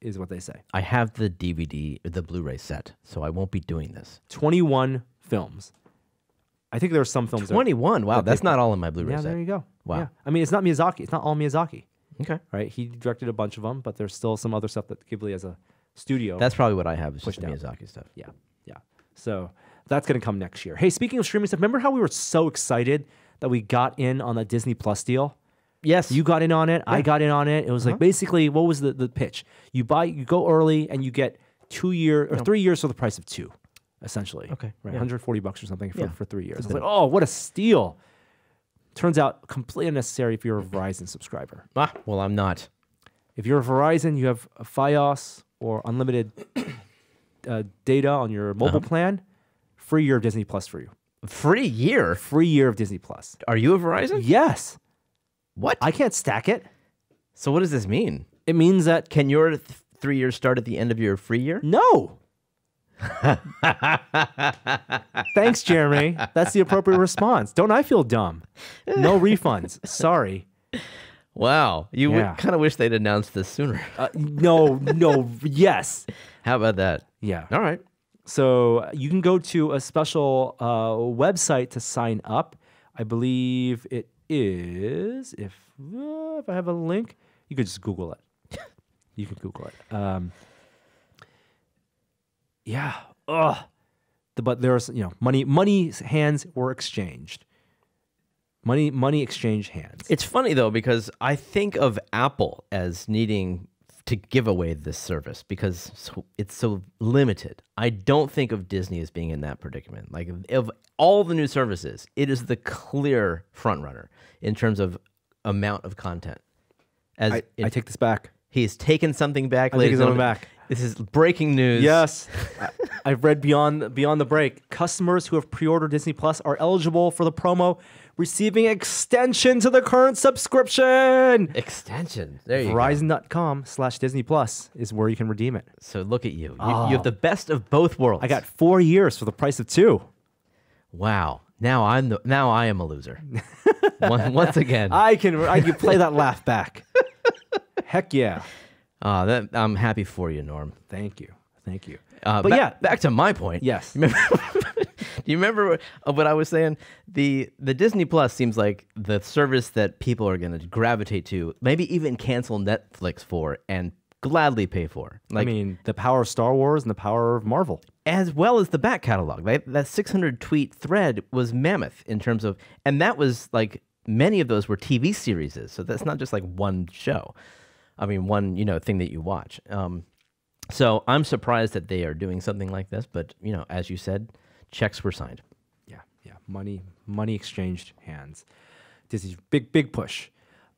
is what they say. I have the DVD, the Blu-ray set, so I won't be doing this. 21 films. I think there are some films. 21. Wow, that that's they- not all in my Blu-ray Yeah, set. there you go. Wow. Yeah. I mean, it's not Miyazaki. It's not all Miyazaki, Okay. right? He directed a bunch of them, but there's still some other stuff that Ghibli as a studio. That's probably what I have. Is just Pushed out. Miyazaki stuff. Yeah. So that's going to come next year. Hey, speaking of streaming stuff, remember how we were so excited that we got in on the Disney Plus deal? Yes. You got in on it. I got in on it. It was like basically, what was the pitch? You go early and you get 3 years for the price of 2, essentially. Okay, Right. yeah. $140 or something for 3 years. I was bit like, oh, what a steal. Turns out completely unnecessary if you're a Verizon subscriber. Well, I'm not. If you're a Verizon, you have a Fios or unlimited data on your mobile plan, free year of Disney Plus for you. Free year. Free year of Disney Plus. Are you a Verizon? Yes. What? I can't stack it. So what does this mean? It means that Can your 3 years start at the end of your free year? no. Thanks, Jeremy. That's the appropriate response. Don't I feel dumb? No refunds. Sorry. Wow. You Yeah. kind of wish they'd announced this sooner. No, yes. How about that? Yeah. All right. So you can go to a special website to sign up. I believe it is, if I have a link, you could just Google it. You can Google it. Yeah. Ugh. But there's, money hands were exchanged. Money exchanged hands. It's funny though because I think of Apple as needing to give away this service because it's so limited. I don't think of Disney as being in that predicament. Like of all the new services, it is the clear front runner in terms of amount of content. I take this back. He's taken something back. I take ladies and something gentlemen. back. This is breaking news. Yes. I've read beyond the break. Customers who have pre-ordered Disney Plus are eligible for the promo, receiving extension to the current subscription. Extension. There you go. Verizon.com/Disney Plus is where you can redeem it. So look at you. You have the best of both worlds. I got 4 years for the price of 2. Wow. Now I am a loser. Once again. I can play that laugh back. Heck yeah. I'm happy for you, Norm. Thank you. But back to my point. Yes. Do you remember what I was saying? The Disney Plus seems like the service that people are going to gravitate to, maybe even cancel Netflix for, and gladly pay for. I mean, the power of Star Wars and the power of Marvel. As well as the back catalog. That 600 tweet thread was mammoth in terms of, and that was like many of those were TV series, so that's not just like one show. I mean, one thing that you watch. So I'm surprised that they are doing something like this, but as you said, checks were signed. Yeah, money exchanged hands. Disney's big push.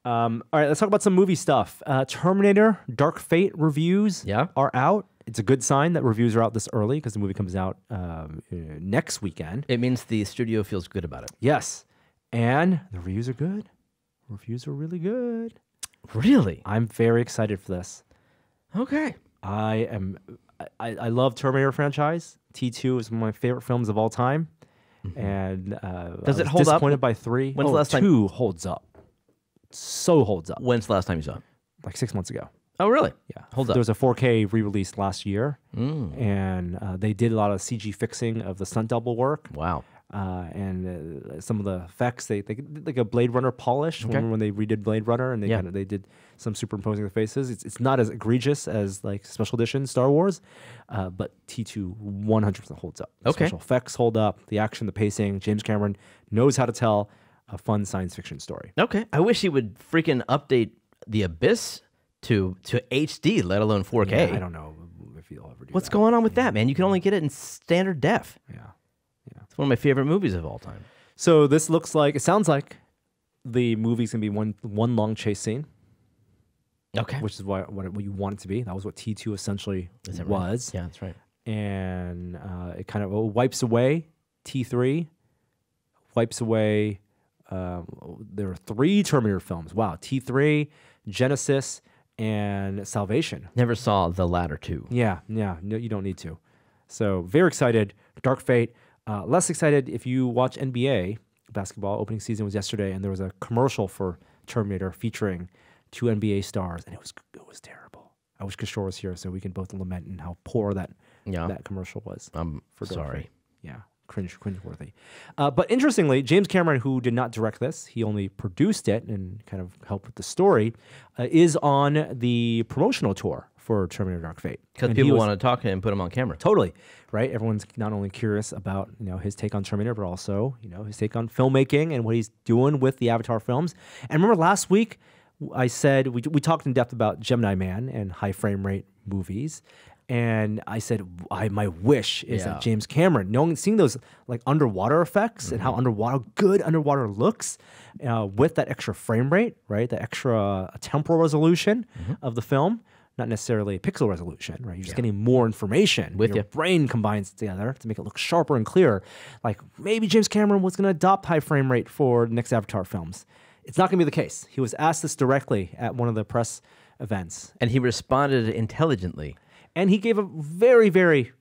All right, let's talk about some movie stuff. Terminator Dark Fate reviews are out. It's a good sign that reviews are out this early because the movie comes out next weekend. It means the studio feels good about it. Yes, and the reviews are good. Reviews are really good. Really? I'm very excited for this. Okay. I love Terminator franchise. T2 is one of my favorite films of all time. And does it I was hold up? disappointed by 3. When's the last time? 2 holds up. So holds up. When's the last time you saw it? Like 6 months ago. Oh, really? Yeah. Hold up. There was a 4K re-release last year, and they did a lot of CG fixing of the stunt double work. Wow. And some of the effects, they did like a Blade Runner polish when they redid Blade Runner, and they did some superimposing the faces. It's not as egregious as like special edition Star Wars, but T2 100% holds up. The special effects hold up, the action, the pacing. James Cameron knows how to tell a fun science fiction story. Okay. I wish he would freaking update The Abyss to HD, let alone 4K. Yeah, I don't know if he'll ever do What's that. going on with that, man? You can only get it in standard def. Yeah. It's one of my favorite movies of all time. So this sounds like the movie's gonna be one long chase scene. Okay. Which is what you want it to be. That was what T2 essentially Is that right? was. Yeah, that's right. And it kind of wipes away T3, wipes away. There are 3 Terminator films. Wow, T3, Genesis, and Salvation. Never saw the latter two. Yeah. No, you don't need to. So very excited. Dark Fate. Less excited if you watch NBA basketball. Opening season was yesterday, and there was a commercial for Terminator featuring 2 NBA stars, and it was terrible. I wish Kishore was here so we can both lament and how poor that commercial was. I'm for Dark sorry. Fate. Yeah, cringeworthy. But interestingly, James Cameron, who did not direct this, he only produced it and kind of helped with the story, is on the promotional tour for Terminator Dark Fate. Because people want to talk to him and put him on camera. Totally, right? Everyone's not only curious about his take on Terminator, but also his take on filmmaking and what he's doing with the Avatar films. And remember last week I said we talked in depth about Gemini Man and high frame rate movies. And I said, my wish is that James Cameron, seeing those like underwater effects and how good underwater looks with that extra frame rate, right? That extra temporal resolution of the film, not necessarily pixel resolution, right? You're just getting more information. Your brain combines together to make it look sharper and clearer. Like maybe James Cameron was going to adopt high frame rate for the next Avatar films. It's not going to be the case. He was asked this directly at one of the press events. And he responded intelligently. And he gave a very, very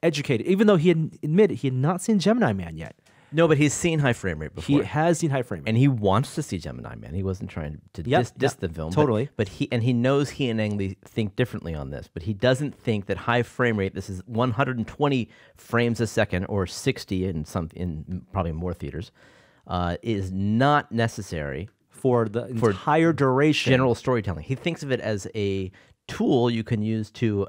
educated, even though he had admitted he had not seen Gemini Man yet. No, but he's seen high frame rate before. He has seen high frame rate. And he wants to see Gemini Man. He wasn't trying to diss the film. Totally. But he knows he and Ang Lee think differently on this. But he doesn't think that high frame rate, this is 120 frames a second or 60 in probably more theaters, is not necessary for the entire duration. General storytelling. He thinks of it as a tool you can use to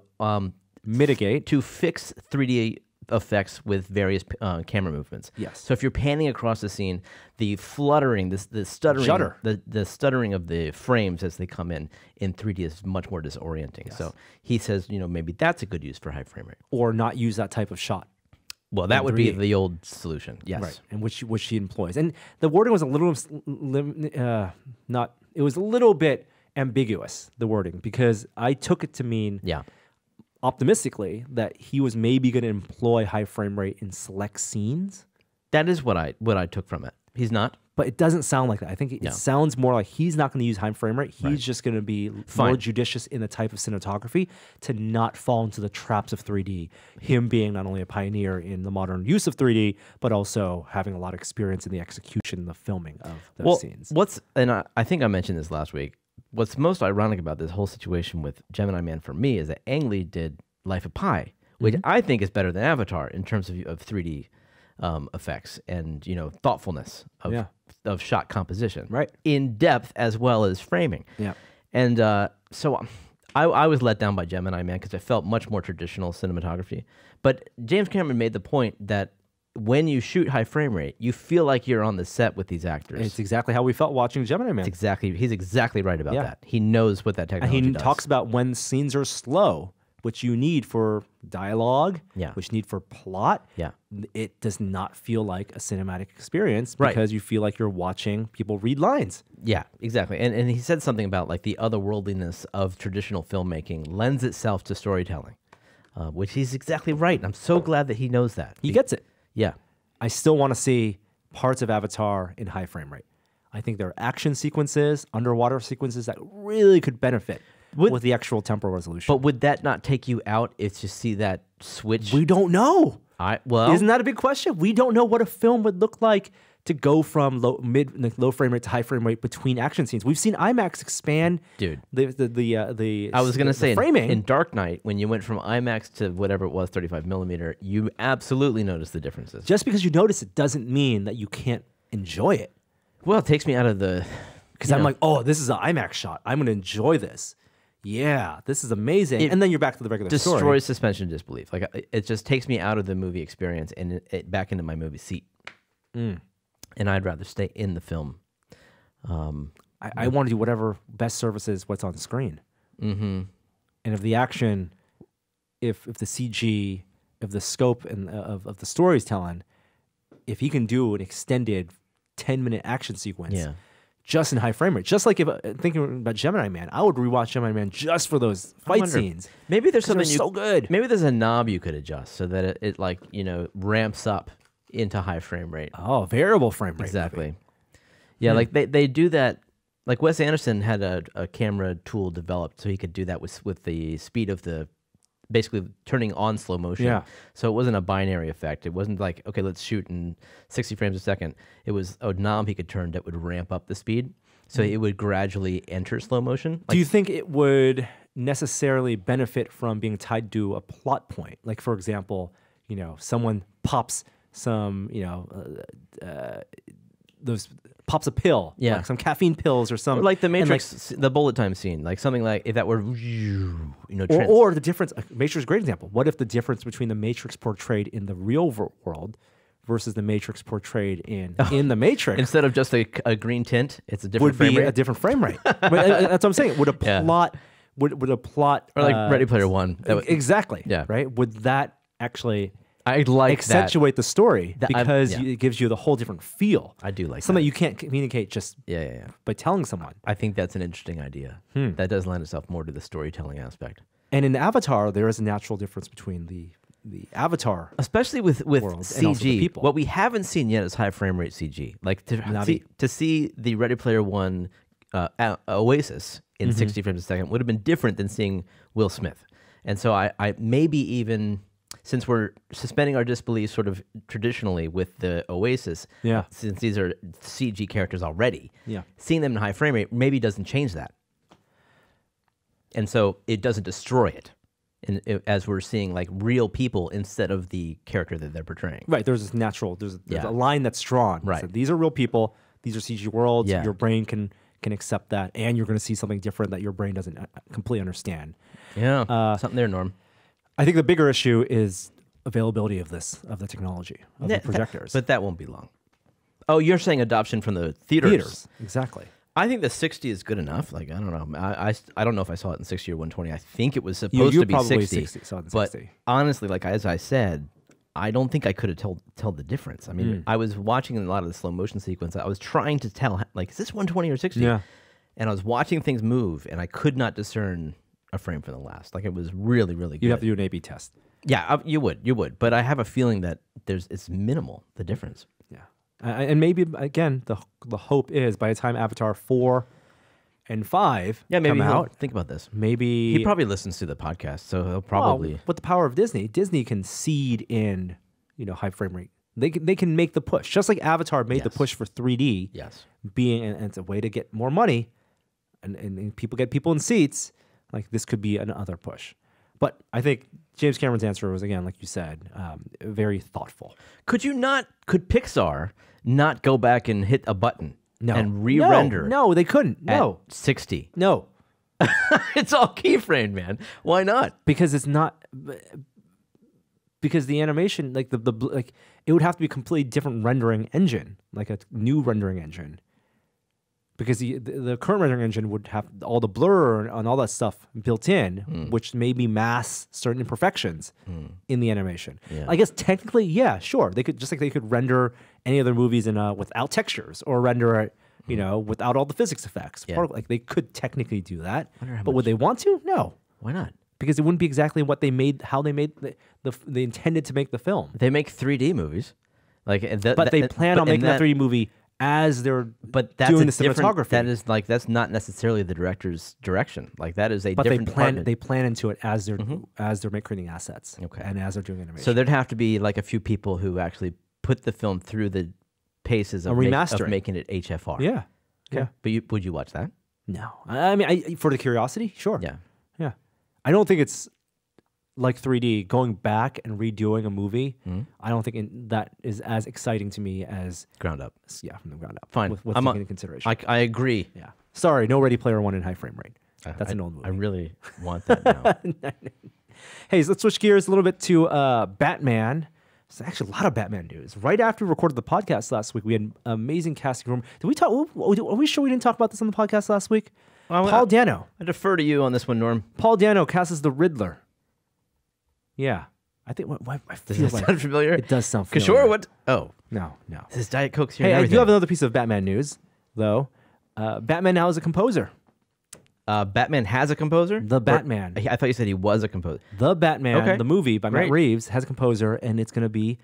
mitigate, to fix 3D effects with various camera movements. Yes. So if you're panning across the scene, the fluttering, the stuttering, the stuttering of the frames as they come in 3D is much more disorienting. Yes. So he says, maybe that's a good use for high frame rate, or not use that type of shot. Well, that would be the old solution. Yes. Right. And which he employs. And the wording was a little it was a little bit ambiguous, the wording, because I took it to mean optimistically that he was maybe going to employ high frame rate in select scenes. That is what I took from it. He's not. But it doesn't sound like that. I think it sounds more like he's not going to use high frame rate. He's just going to be more judicious in the type of cinematography to not fall into the traps of 3D. Him being not only a pioneer in the modern use of 3D, but also having a lot of experience in the execution, the filming of those scenes. I think I mentioned this last week. What's most ironic about this whole situation with Gemini Man for me is that Ang Lee did Life of Pi, which I think is better than Avatar in terms of 3D effects and thoughtfulness of shot composition, right? In depth as well as framing. Yeah, and so I was let down by Gemini Man because it felt much more traditional cinematography. But James Cameron made the point that when you shoot high frame rate, you feel like you're on the set with these actors. It's exactly how we felt watching Gemini Man. He's exactly right about Yeah. that. He knows what that And technology he does. talks about when scenes are slow, which you need for dialogue, Yeah. which you need for plot. Yeah. It does not feel like a cinematic experience Right. because you feel like you're watching people read lines. Yeah, exactly. And he said something about like the otherworldliness of traditional filmmaking lends itself to storytelling, which he's exactly right. And I'm so glad that he knows that. He gets it. Yeah. I still want to see parts of Avatar in high frame rate. I think there are action sequences, underwater sequences that really could benefit with the actual temporal resolution. But would that not take you out if you see that switch? we don't know. Well, Isn't that a big question? We don't know what a film would look like to go from low frame rate to high frame rate between action scenes. We've seen IMAX expand, Dude. The I was going to say framing. in Dark Knight, when you went from IMAX to whatever it was, 35 millimeter, you absolutely noticed the differences. Just because you notice it doesn't mean that you can't enjoy it. Well, it takes me out of the... Because I'm like, oh, this is an IMAX shot. I'm going to enjoy this. Yeah, this is and then you're back to the regular story. destroys suspension of disbelief. Like it just takes me out of the movie experience and it back into my movie seat. And I'd rather stay in the film. I want to do whatever best services what's on screen. Mm-hmm. And if the action, if the CG, if the scope and of the story's telling, if he can do an extended 10-minute action sequence, Yeah. just in high frame rate, just like if thinking about Gemini Man, I would rewatch Gemini Man just for those fight wonder, scenes. Maybe there's 'Cause they're something so good. Maybe there's a knob you could adjust so that it like ramps up into high frame rate. Oh, variable frame rate. Exactly. Yeah, like they do that. Like Wes Anderson had a camera tool developed so he could do that with the speed of the basically turning on slow motion. Yeah. So it wasn't a binary effect. It wasn't like, okay, let's shoot in 60 frames a second. It was a knob he could turn that would ramp up the speed. So it would gradually enter slow motion. Do you think it would necessarily benefit from being tied to a plot point? Like, for example, someone pops some, pops a pill, Yeah. like some caffeine pills or some, Or like the and Matrix, the bullet time scene, like something like if that were, or the difference. Matrix is a great example. What if the difference between the Matrix portrayed in the real world versus the Matrix portrayed in the Matrix instead of just a green tint, it's a different would frame be rate. a different frame rate? But that's what I'm saying. Would a Yeah. plot, would a plot, or like Ready Player One. That would, exactly, Yeah. right? Would that actually I like accentuate the story because yeah. it gives you the whole different feel? I do like something that. you can't communicate just Yeah. by telling someone. I think that's an interesting idea. That does lend itself more to the storytelling aspect. And in Avatar, there is a natural difference between the Avatar. Especially with World and also the CG. people. What we haven't seen yet is high frame rate CG. Like to see the Ready Player One Oasis in 60 frames a second would have been different than seeing Will Smith. And so I maybe even, since we're suspending our disbelief sort of traditionally with the Oasis, Yeah. since these are CG characters already, Yeah. seeing them in high frame rate maybe doesn't change that. And so it doesn't destroy it. As we're seeing like real people instead of the character that they're portraying. Right. There's this natural. There's Yeah. a line that's drawn. Right. So these are real people. These are CG worlds. Yeah. Your brain can accept that, and you're going to see something different that your brain doesn't completely understand. Yeah, something there, Norm. I think the bigger issue is availability of the technology of the projectors. But that won't be long. Oh, you're saying adoption from the theaters. Exactly. I think the 60 is good enough. Like, I don't know. I don't know if I saw it in 60 or 120. I think it was supposed to be probably 60. saw it in but 60. honestly, like as I said, I don't think I could have told the difference. I mean, I was watching a lot of the slow motion sequence. I was trying to tell, like, is this 120 or 60? Yeah. And I was watching things move, and I could not discern a frame from the last. Like, it was really, really good. You'd have to do an A/B test. Yeah, you would. But I have a feeling that it's minimal, the difference. Yeah. And maybe again, the hope is by the time Avatar 4 and 5 maybe come out, think about this. maybe He probably listens to the podcast, so he'll probably. Well, with the power of Disney can seed in, high frame rate. They can make the push, just like Avatar made the Yes. push for 3D. Yes. And it's a way to get more money, and people get people in seats. Like this could be another push. But I think James Cameron's answer was, again, like you said, very thoughtful. Could Pixar not go back and hit a button No. and re-render No, they couldn't. at No. 60? No. It's all keyframed, man. Why not? because it's not because the animation like like it would have to be a completely different rendering engine, like a new rendering engine. Because the current rendering engine would have all the blur and all that stuff built in, which maybe mask certain imperfections in the animation. Yeah. I guess technically, yeah, sure. They could just like they could render any other movies in without textures or render it, you know, without all the physics effects. Yeah. Like they could technically do that, Wonder how but would much- they want to? No, Why not? because it wouldn't be exactly what they made, how they made they intended to make the film. They make 3D movies, like, But they plan on making that 3D movie as they're But that's doing a the different- cinematography. That is like that's not necessarily the director's direction. Like that is a But they different plan department. they plan into it as they're creating assets, Okay. and as they're doing animation. So there'd have to be like a few people who actually put the film through the paces of, A of remastering. making it HFR. yeah, yeah. But would you watch that? No, I mean, for the curiosity, sure. Yeah. yeah. I don't think it's like 3D going back and redoing a movie. I don't think that is as exciting to me as Ground up. from the ground up. Fine. with I'm taking into consideration. I agree. yeah. Sorry, no Ready Player One in high frame rate. That's an old movie. I really want that now. Hey, so let's switch gears a little bit to Batman. There's actually a lot of Batman news. Right after we recorded the podcast last week, we had an amazing casting room. Did we talk? Are we sure we didn't talk about this on the podcast last week? Paul Dano. I defer to you on this one, Norm. Paul Dano casts as the Riddler. Yeah. I think I Does feel that like sound familiar? it does sound familiar. Kishore, what? Oh, No. this is Diet Coke's here. Hey, and I do everything. have another piece of Batman news, though. Batman now is a composer. Batman has a composer? The Or- Batman. I thought you said he was a composer. The Batman, Okay. the movie by Matt Great. Reeves, has a composer, and it's going to be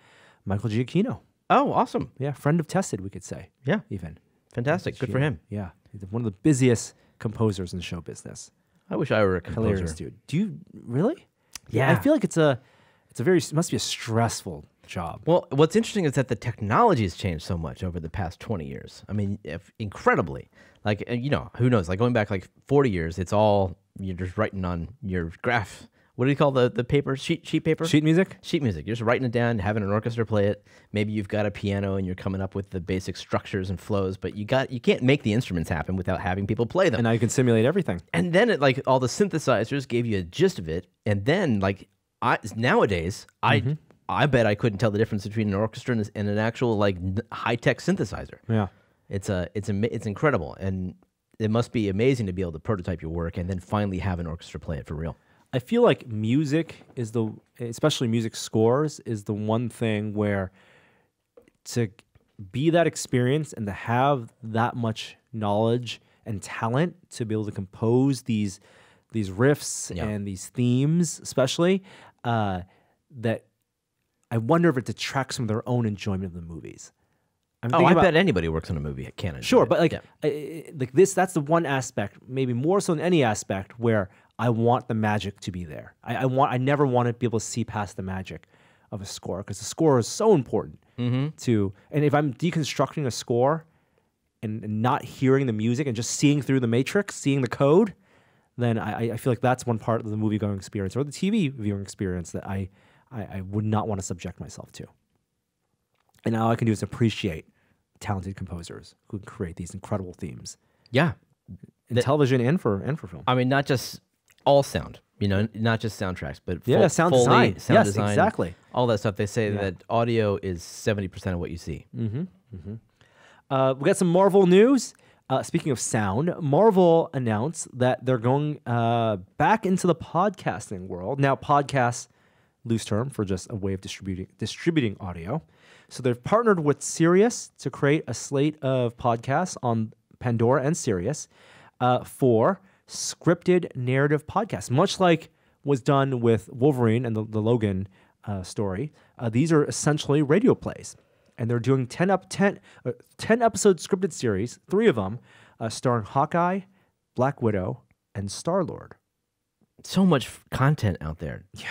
Michael Giacchino. Oh, awesome. Yeah, friend of Tested, we could say. Yeah. Even. Fantastic. Good for him. Yeah. He's one of the busiest composers in show business. I wish I were a composer. Hilarious dude. Do you really? Yeah. I feel like it's a it must be a stressful job. Well, what's interesting is that the technology has changed so much over the past 20 years. I mean, incredibly. Like, you know, who knows? Like going back like 40 years, it's all you're just writing on your graph. What do you call the paper? Sheet paper? Sheet music? Sheet music. You're just writing it down, having an orchestra play it. Maybe you've got a piano and you're coming up with the basic structures and flows, but you can't make the instruments happen without having people play them. And now you can simulate everything. And then it like all the synthesizers gave you a gist of it. And then like nowadays, I bet I couldn't tell the difference between an orchestra and an actual like high tech synthesizer. Yeah. It's incredible, and it must be amazing to be able to prototype your work and then finally have an orchestra play it for real. I feel like music is especially music scores, is the one thing where to be that experience and to have that much knowledge and talent to be able to compose these riffs Yeah. and these themes, especially, that I wonder if it detracts from their own enjoyment of the movies. I'm Oh, thinking I about- bet anybody who works on a movie can enjoy Sure, it. but like, Yeah. like this, that's the one aspect, maybe more so than any aspect, where I want the magic to be there. I never want to be able to see past the magic of a score, because the score is so important to. And if I'm deconstructing a score and not hearing the music and just seeing through the matrix, seeing the code, then I feel like that's one part of the movie going experience or the TV viewing experience that I would not want to subject myself to. And all I can do is appreciate talented composers who can create these incredible themes Yeah. in television and for film. I mean, not just all sound, you know, not just soundtracks, but Yeah, sound Foley, design. sound Yes, design, exactly. all that stuff. They say that audio is 70% of what you see. We got some Marvel news. Speaking of sound, Marvel announced that they're going back into the podcasting world. Now, podcasts, loose term for just a way of distributing audio. So they've partnered with Sirius to create a slate of podcasts on Pandora and Sirius for scripted narrative podcasts, much like was done with Wolverine and the Logan story. These are essentially radio plays. And they're doing 10 episode scripted series, 3 of them, starring Hawkeye, Black Widow, and Star-Lord. So much content out there. Yeah.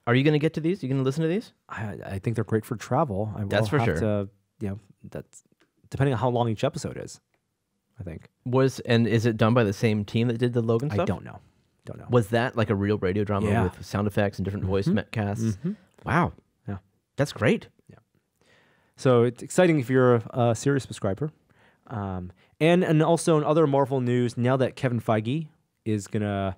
Are you going to get to these? You going to listen to these? I think they're great for travel. That's for sure. That's depending on how long each episode is, I think. And is it done by the same team that did the Logan stuff? I don't know. Was that like a real radio drama Yeah. with sound effects and different voice casts? Wow. Yeah. That's great. So it's exciting if you're a Sirius subscriber. And also in other Marvel news, now that Kevin Feige is going to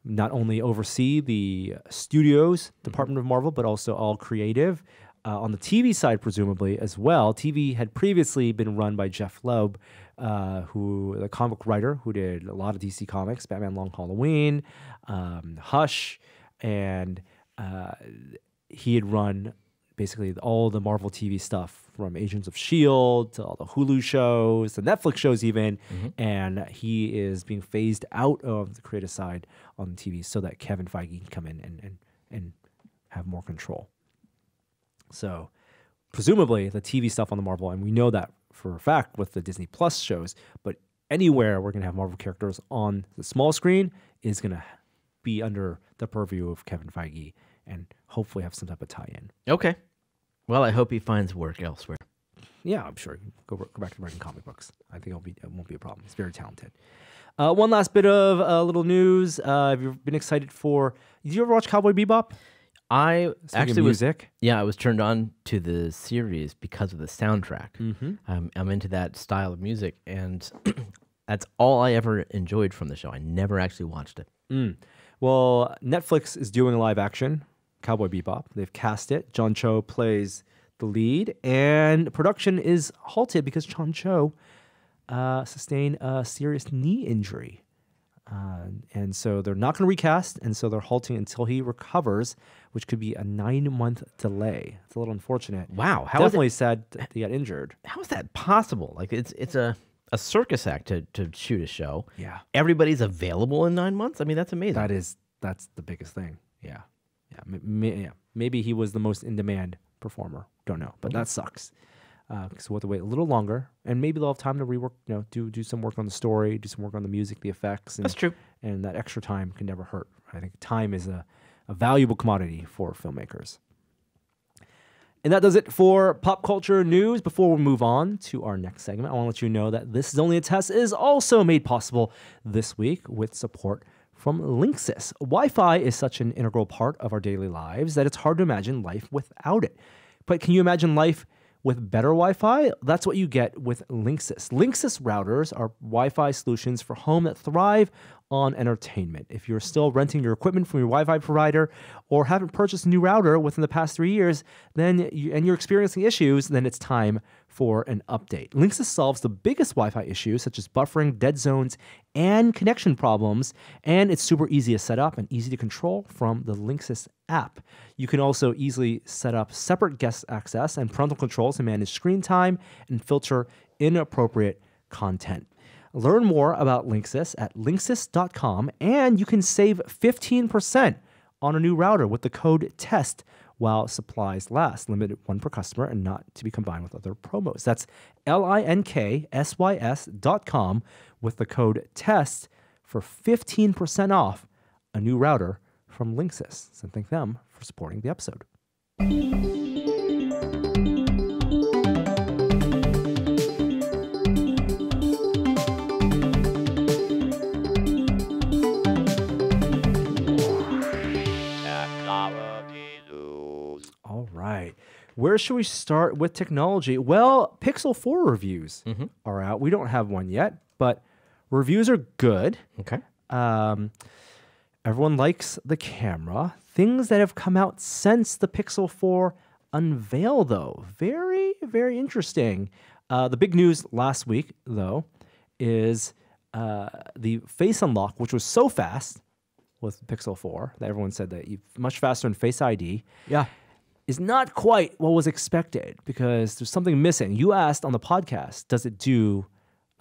not only oversee the studios department of Marvel, but also all creative. On the TV side, presumably, as well. TV had previously been run by Jeff Loeb, who the comic writer who did a lot of DC comics, Batman Long Halloween, Hush, and he had run basically all the Marvel TV stuff from Agents of S.H.I.E.L.D. to all the Hulu shows, the Netflix shows even, and he is being phased out of the creative side on TV so that Kevin Feige can come in and have more control. So presumably the TV stuff on the Marvel, and we know that for a fact with the Disney Plus shows, but anywhere we're going to have Marvel characters on the small screen is going to be under the purview of Kevin Feige and hopefully have some type of tie-in. Okay. Well, I hope he finds work elsewhere. Yeah, I'm sure. Go back to writing comic books. I think it won't be a problem. He's very talented. One last bit of little news. Have you been excited for... Did you ever watch Cowboy Bebop? I actually was... music. Yeah, I was turned on to the series because of the soundtrack. I'm into that style of music, and that's all I ever enjoyed from the show. I never actually watched it. Well, Netflix is doing a live action, Cowboy Bebop. They've cast it. John Cho plays the lead, and production is halted because John Cho sustained a serious knee injury. And so they're not going to recast, and so they're halting until he recovers, which could be a 9-month delay. It's a little unfortunate. Wow. Definitely sad that he got injured. How is that possible? Like, it's a circus act to shoot a show. Yeah. Everybody's available in 9 months? I mean, that's amazing. That's the biggest thing. Yeah. Yeah. Maybe he was the most in-demand performer. Don't know, but that sucks. So we'll have to wait a little longer, and maybe they'll have time to rework, do some work on the story, do some work on the music, the effects. And, that's true. And that extra time can never hurt. I think time is a valuable commodity for filmmakers. And that does it for pop culture news. Before we move on to our next segment, I want to let you know that This Is Only a Test is also made possible this week with support from Linksys. Wi-Fi is such an integral part of our daily lives that it's hard to imagine life without it. But can you imagine life with better Wi-Fi? That's what you get with Linksys. Linksys routers are Wi-Fi solutions for home that thrive on entertainment. If you're still renting your equipment from your Wi-Fi provider or haven't purchased a new router within the past 3 years, and you're experiencing issues, then it's time for an update. Linksys solves the biggest Wi-Fi issues such as buffering, dead zones, and connection problems, and it's super easy to set up and easy to control from the Linksys app. You can also easily set up separate guest access and parental controls to manage screen time and filter inappropriate content. Learn more about Linksys at linksys.com, and you can save 15% on a new router with the code TEST while supplies last. Limited one per customer and not to be combined with other promos. That's linksys.com with the code TEST for 15% off a new router from Linksys. So thank them for supporting the episode. All right. Where should we start with technology? Well, Pixel 4 reviews are out. We don't have one yet, but reviews are good. Okay. Everyone likes the camera. Things that have come out since the Pixel 4 unveil, though. Very, very interesting. The big news last week, though, is the Face Unlock, which was so fast with Pixel 4 that everyone said that much faster than Face ID. Yeah. Is not quite what was expected because there's something missing. You asked on the podcast, does it do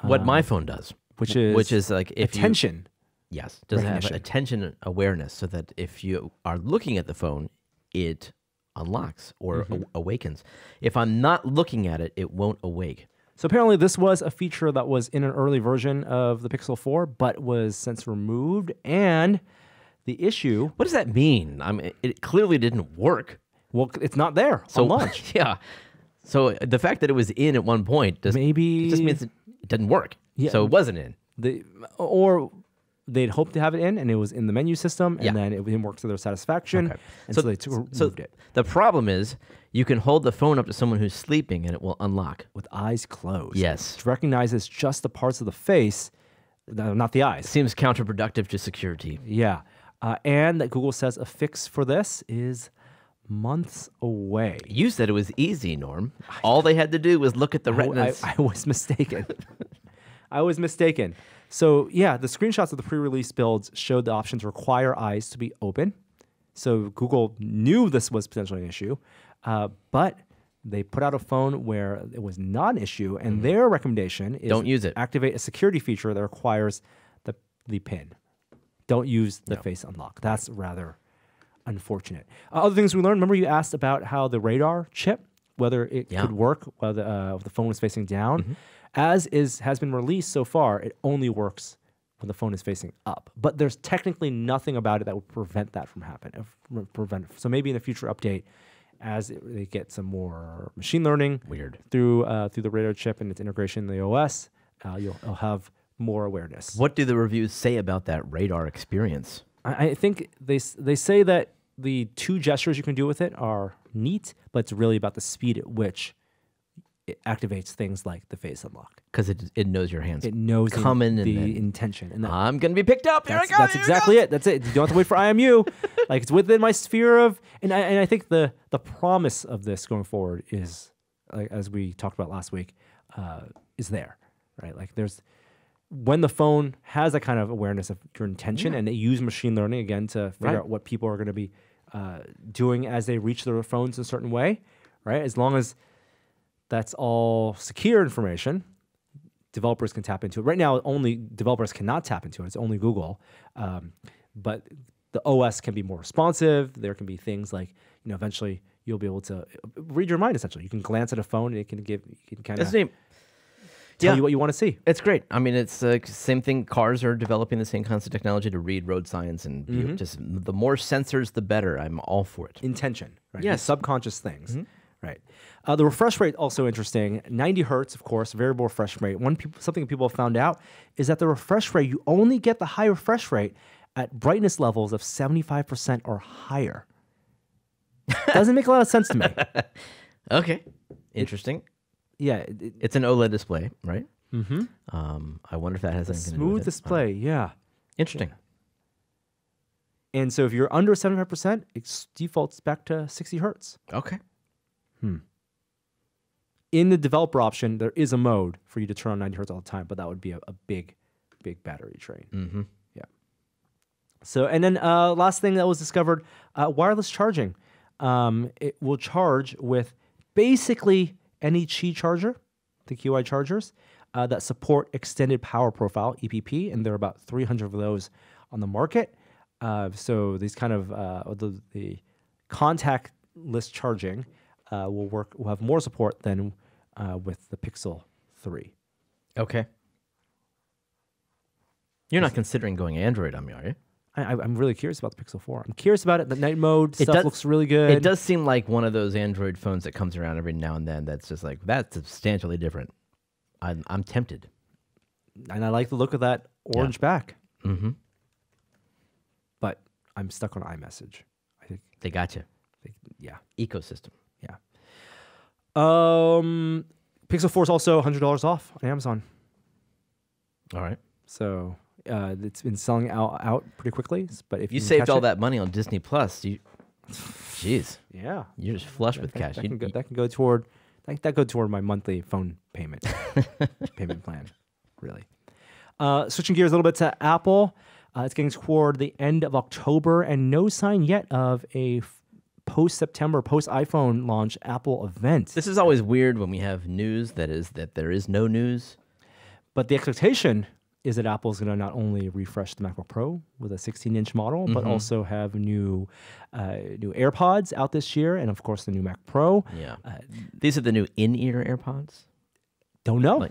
what my phone does? Which is like if attention. Yes. Does it have attention awareness so that if you are looking at the phone, it unlocks or awakens. If I'm not looking at it, it won't awake. So apparently this was a feature that was in an early version of the Pixel 4, but was since removed. And the issue... What does that mean? I mean, it clearly didn't work. Well, it's not there on launch. Yeah. So the fact that it was in at one point just means it didn't work. Yeah. So it wasn't in. Or they'd hoped to have it in, and it was in the menu system, and then it didn't work to their satisfaction, and so they removed it. The problem is you can hold the phone up to someone who's sleeping, and it will unlock. With eyes closed. Yes. It recognizes just the parts of the face No, not the eyes. Seems counterproductive to security. Yeah. And that Google says a fix for this is months away. You said it was easy, Norm. All they had to do was look at the retinas. I was mistaken. I was mistaken. So yeah, the screenshots of the pre-release builds showed the option to require eyes to be open. So Google knew this was potentially an issue, but they put out a phone where it was not an issue, and their recommendation is Don't use it. Activate a security feature that requires the PIN. Don't use the face unlock. That's rather unfortunate. Other things we learned, remember you asked about how the radar chip, whether it could work while the phone was facing down. Has been released so far, it only works when the phone is facing up. But there's technically nothing about it that would prevent that from happening. So maybe in a future update, as they get some more machine learning through the radar chip and its integration in the OS, you'll have more awareness. What do the reviews say about that radar experience? I think they say that the 2 gestures you can do with it are neat, but it's really about the speed at which it activates things like the face unlock. Because it knows your hands. It knows the intention. And I'm going to be picked up. That's exactly it. That's it. You don't have to wait for IMU. Like, it's within my sphere of... And I think the promise of this going forward is, like, as we talked about last week, is there, right? Like, there's... When the phone has that kind of awareness of your intention, and they use machine learning, again, to figure out what people are going to be doing as they reach their phones in a certain way, right? As long as that's all secure information, developers can tap into it. Right now, only developers cannot tap into it. It's only Google. But the OS can be more responsive. There can be things like, eventually you'll be able to read your mind, essentially. You can glance at a phone and it can kind of tell you what you want to see. It's great. I mean, it's the same thing. Cars are developing the same kinds of technology to read road signs, and just the more sensors, the better. I'm all for it. Intention, right? Yes. The subconscious things, right? The refresh rate also interesting. 90 hertz, of course, variable refresh rate. Something people have found out is that the refresh rate, you only get the high refresh rate at brightness levels of 75% or higher. Doesn't make a lot of sense to me. Okay, interesting. It's an OLED display, right? I wonder if that has anything to do with it. Smooth display, yeah. Interesting. And so if you're under 75%, it defaults back to 60 hertz. Okay. In the developer option, there is a mode for you to turn on 90 hertz all the time, but that would be a big battery drain. Yeah. So, and then last thing that was discovered, wireless charging. It will charge with basically any Qi charger, the QI chargers, that support extended power profile, EPP, and there are about 300 of those on the market. So these kind of, the contactless charging will have more support than with the Pixel 3. Okay. You're not considering going Android on me, are you? I'm really curious about the Pixel 4. I'm curious about it. The night mode stuff looks really good. It does seem like one of those Android phones that comes around every now and then that's just like, that's substantially different. I'm tempted. And I like the look of that orange back. But I'm stuck on iMessage. I think they got you. Ecosystem. Yeah. Pixel 4 is also $100 off on Amazon. All right. So it's been selling out pretty quickly. But if you saved all that money on Disney Plus, jeez, yeah, you're just flush with cash. That can go toward my monthly phone payment plan. Really. Switching gears a little bit to Apple, it's getting toward the end of October, and no sign yet of a post-September, post-iPhone launch Apple event. This is always weird when we have news that there is no news. But the expectation is that Apple's going to not only refresh the MacBook Pro with a 16-inch model, but also have new AirPods out this year, and of course the new Mac Pro. Yeah, these are the new in-ear AirPods. Don't know.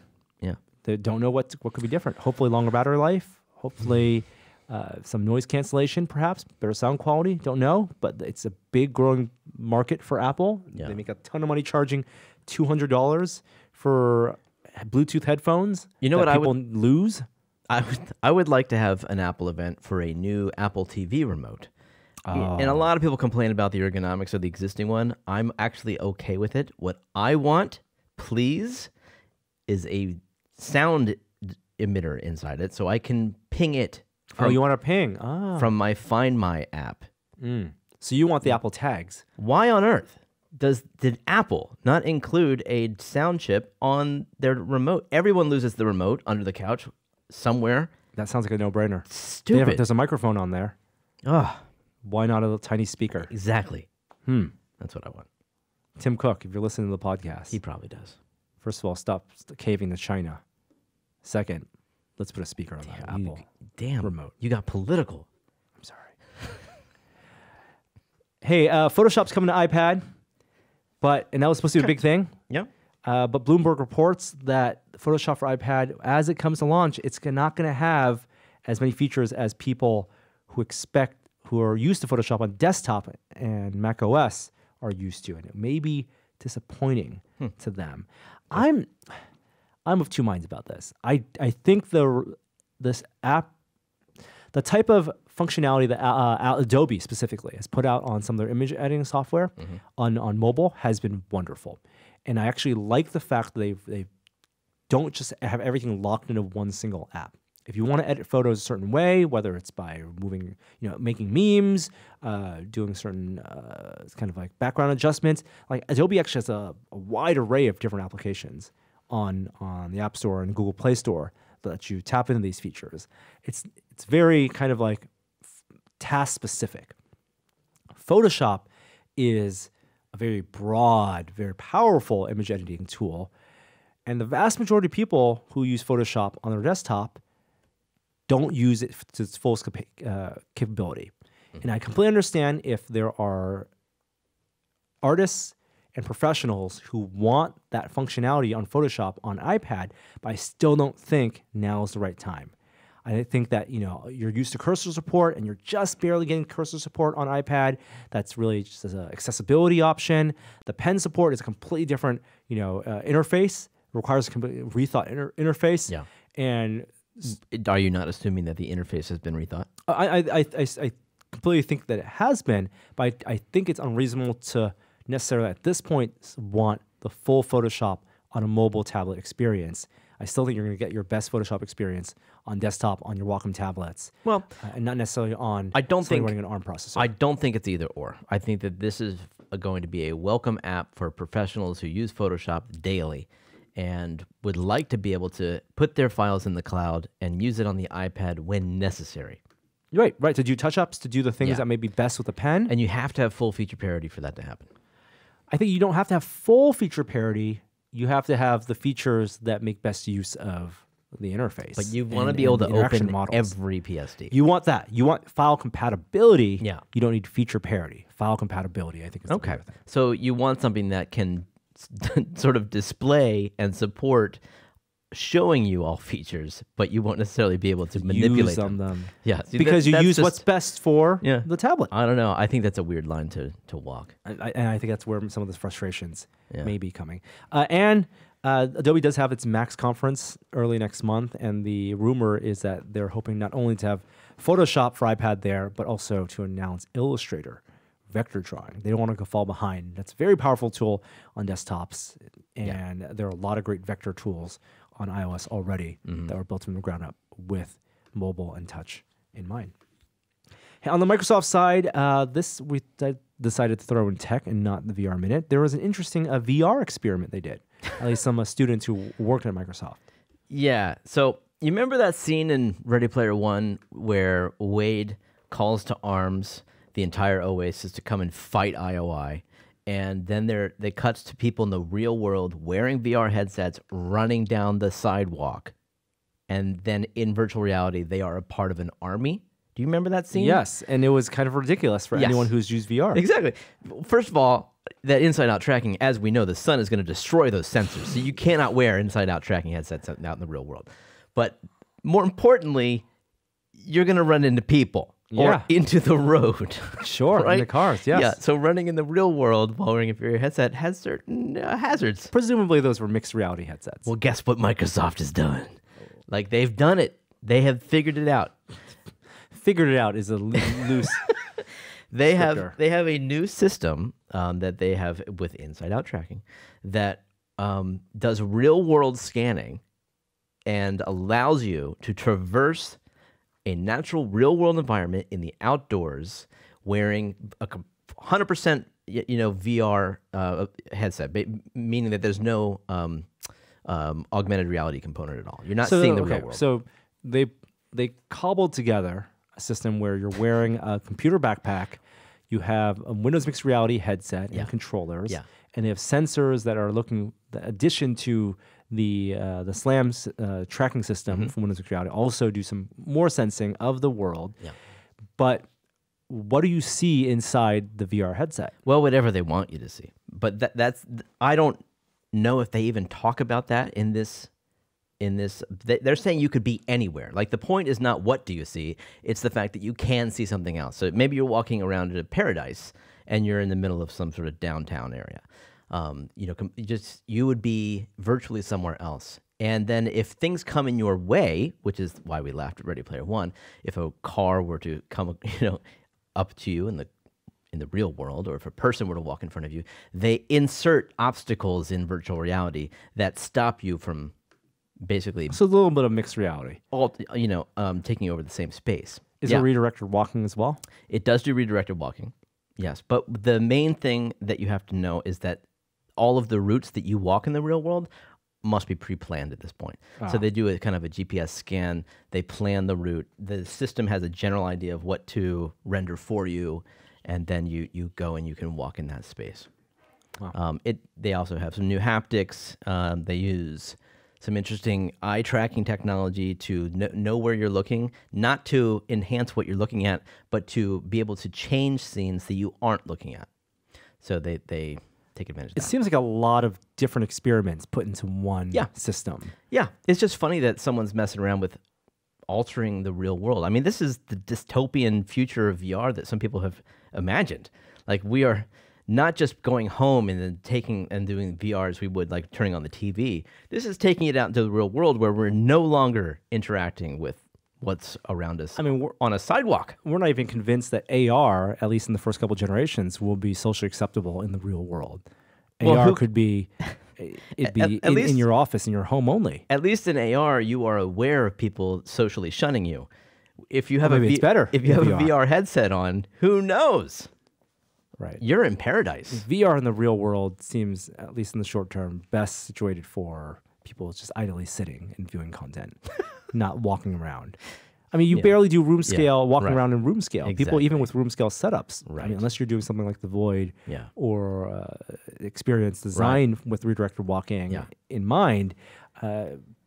They don't know what could be different. Hopefully longer battery life. Hopefully some noise cancellation, perhaps better sound quality. Don't know, but it's a big growing market for Apple. They make a ton of money charging $200 for Bluetooth headphones. You know what people lose? I would like to have an Apple event for a new Apple TV remote. And a lot of people complain about the ergonomics of the existing one. I'm actually okay with it. What I want, please, is a sound emitter inside it, so I can ping it Oh, you want to ping? Ah. from my Find My app. So you want the Apple tags. Why on earth did Apple not include a sound chip on their remote? Everyone loses the remote under the couch somewhere. That sounds like a no-brainer. Stupid. There's a microphone on there. Oh, Why not a little tiny speaker? exactly. That's what I want. Tim Cook, if you're listening to the podcast, He probably does. first of all, stop caving to China. Second, let's put a speaker on the Apple Damn. remote. You got political. I'm sorry. Hey, Photoshop's coming to iPad, and that was supposed to be a big thing. Yeah. But Bloomberg reports that Photoshop for iPad, as it comes to launch, it's not going to have as many features as people who are used to Photoshop on desktop and Mac OS are used to, and it may be disappointing to them. I'm of two minds about this. I think this app, the type of functionality that Adobe specifically has put out on some of their image editing software on mobile has been wonderful. And I actually like the fact that they don't just have everything locked into one single app. If you want to edit photos a certain way, whether it's by moving, making memes, doing certain kind of like background adjustments, like Adobe actually has a wide array of different applications on the App Store and Google Play Store that lets you tap into these features. It's very kind of like task specific. Photoshop is a very broad, very powerful image editing tool. And the vast majority of people who use Photoshop on their desktop don't use it to its full capability. And I completely understand if there are artists and professionals who want that functionality on Photoshop on iPad, but I still don't think now is the right time. I think that you're used to cursor support and you're just barely getting cursor support on iPad. That's really just as an accessibility option. The pen support is a completely different interface. It requires a completely rethought interface. Yeah. And Are you not assuming that the interface has been rethought? I completely think that it has been, but I think it's unreasonable to necessarily at this point want the full Photoshop on a mobile tablet experience. I still think you're going to get your best Photoshop experience on desktop on your Wacom tablets. Well, and not necessarily on don't something think- running an ARM processor. I don't think it's either or. I think that this is going to be a welcome app for professionals who use Photoshop daily and would like to be able to put their files in the cloud and use it on the iPad when necessary. Right. To do touch-ups, to do the things Yeah. that may be best with a pen. And you have to have full feature parity for that to happen. I think you don't have to have full feature parity. You have to have the features that make best use of the interface. But you want to and- be able and to the interaction open models. every PSD. You want that. You want file compatibility. Yeah. You don't need feature parity. File compatibility, I think, is the Okay. way with it. So you want something that can sort of display and support showing you all features, but you won't necessarily be able to manipulate Use them. Yeah, see, Because you that's use just- what's best for Yeah. the tablet. I don't know. I think that's a weird line to walk. And I think that's where some of the frustrations Yeah. may be coming. And Adobe does have its Max conference early next month, and the rumor is that they're hoping not only to have Photoshop for iPad there, but also to announce Illustrator, vector drawing. They don't want to fall behind. That's a very powerful tool on desktops, and there are a lot of great vector tools on iOS already that were built from the ground up with mobile and touch in mind. Hey, on the Microsoft side, we decided to throw in tech and not the VR Minute. There was an interesting VR experiment they did. At least some students who worked at Microsoft. Yeah. So you remember that scene in Ready Player One where Wade calls to arms the entire Oasis to come and fight IOI, and then they cuts to people in the real world wearing VR headsets, running down the sidewalk, and then in virtual reality they are a part of an army. Do you remember that scene? Yes, and it was kind of ridiculous for Yes. anyone who's used VR. Exactly. First of all, that inside-out tracking, as we know, the sun is going to destroy those sensors, so you cannot wear inside-out tracking headsets out in the real world. But more importantly, you're going to run into people or Yeah. into the road. Sure, in right? the cars, yes. Yeah, so running in the real world while wearing a VR headset has certain hazards. Presumably those were mixed reality headsets. Well, guess what Microsoft has done? Like, they've done it. They have figured it out. Figured it out is a loose. They descriptor. have a new system that they have with inside out tracking that does real world scanning and allows you to traverse a natural real-world environment in the outdoors wearing a 100% VR headset, meaning that there's no augmented reality component at all. You're not seeing the real world. So they cobbled together a system where you're wearing a computer backpack, you have a Windows Mixed Reality headset and controllers, and they have sensors that are looking, in addition to the SLAM tracking system from Windows Mixed Reality, also do some more sensing of the world. Yeah. But what do you see inside the VR headset? Well, whatever they want you to see. But that's I don't know if they even talk about that in this. They're saying you could be anywhere. Like, the point is not what do you see, it's the fact that you can see something else. So maybe you're walking around in a paradise and you're in the middle of some sort of downtown area. You would be virtually somewhere else. And then if things come in your way, which is why we laughed at Ready Player One, if a car were to come, up to you in the real world, or if a person were to walk in front of you, they insert obstacles in virtual reality that stop you from basically, so a little bit of mixed reality. Taking over the same space. Is it redirected walking as well? It does do redirected walking, yes. But the main thing that you have to know is that all of the routes that you walk in the real world must be pre-planned at this point. So they do a kind of a GPS scan. They plan the route. The system has a general idea of what to render for you, and then you go and you can walk in that space. Wow. They also have some new haptics. They use some interesting eye tracking technology to know where you're looking, not to enhance what you're looking at, but to be able to change scenes that you aren't looking at. So they take advantage of that. It seems like a lot of different experiments put into one system. Yeah, it's just funny that someone's messing around with altering the real world. I mean, this is the dystopian future of VR that some people have imagined. Like, we are not just going home and then taking and doing VR as we would, like turning on the TV. This is taking it out into the real world where we're no longer interacting with what's around us. I mean, we're on a sidewalk. We're not even convinced that AR, at least in the first couple generations, will be socially acceptable in the real world. AR could be, it'd be in your office, in your home only. At least in AR, you are aware of people socially shunning you. If you have a VR headset on, who knows? Right. You're in paradise. VR in the real world seems, at least in the short term, best situated for people just idly sitting and viewing content, not walking around. I mean, you barely do room scale, walking around in room scale. Exactly. People, even with room scale setups, I mean, unless you're doing something like The Void or experience design with redirected walking in mind,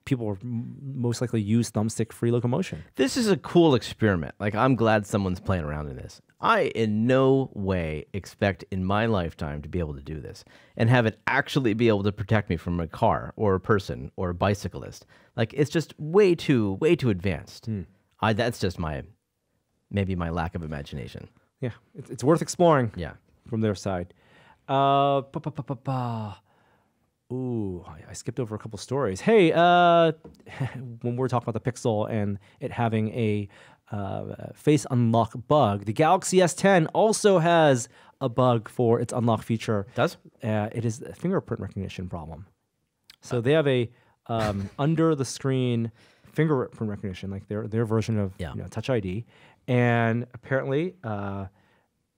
people will most likely use thumbstick-free locomotion. This is a cool experiment. Like, I'm glad someone's playing around in this. I in no way expect in my lifetime to be able to do this and have it actually be able to protect me from a car or a person or a bicyclist. Like, it's just way too advanced. That's just maybe my lack of imagination. Yeah, it's worth exploring. Yeah, from their side. Ooh, I skipped over a couple stories. Hey, when we're talking about the Pixel and it having a face unlock bug, the Galaxy S10 also has a bug for its unlock feature. Does? It is a fingerprint recognition problem. So they have a under the screen fingerprint recognition, like their version of Touch ID, and apparently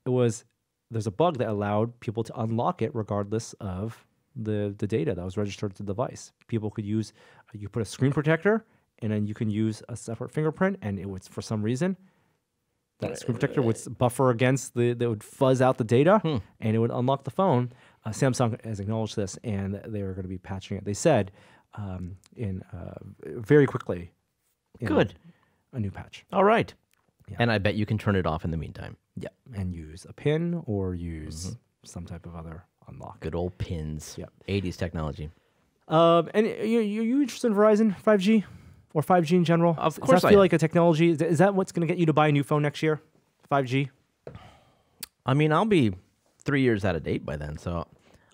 there's a bug that allowed people to unlock it regardless of the data that was registered to the device. People could use, you put a screen protector, and then you can use a separate fingerprint, and it would, for some reason, that screen protector would buffer against that would fuzz out the data, and it would unlock the phone. Samsung has acknowledged this, and they are going to be patching it. They said very quickly. Good. A new patch. All right. Yeah. And I bet you can turn it off in the meantime. Yeah, and use a pin or use some type of other unlock. Good old pins. Yeah. 80s technology. And you interested in Verizon 5G or 5G in general? Of course, does that feel like a technology? Is that what's going to get you to buy a new phone next year? 5G. I mean, I'll be 3 years out of date by then. So,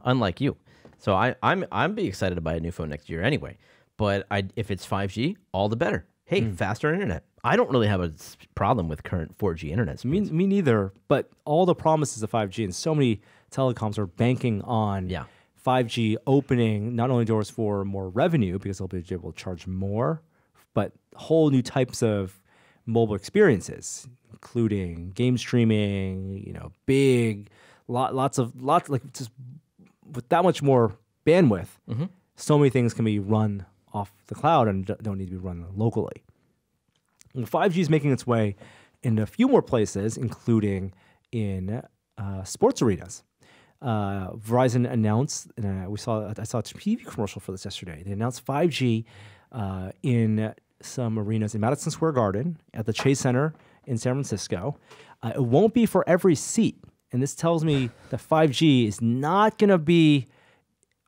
unlike you, so I'm be excited to buy a new phone next year anyway. But if it's 5G, all the better. Hey, faster internet. I don't really have a problem with current 4G internet speeds. Me neither. But all the promises of 5G and so many telecoms are banking on 5G opening not only doors for more revenue because they'll be able to charge more, but whole new types of mobile experiences, including game streaming. Lots like just with that much more bandwidth. So many things can be run off the cloud and don't need to be run locally. And 5G is making its way in a few more places, including in sports arenas. Verizon announced, and I saw a TV commercial for this yesterday. They announced 5G in some arenas in Madison Square Garden, at the Chase Center in San Francisco. It won't be for every seat, and this tells me that 5G is not going to be.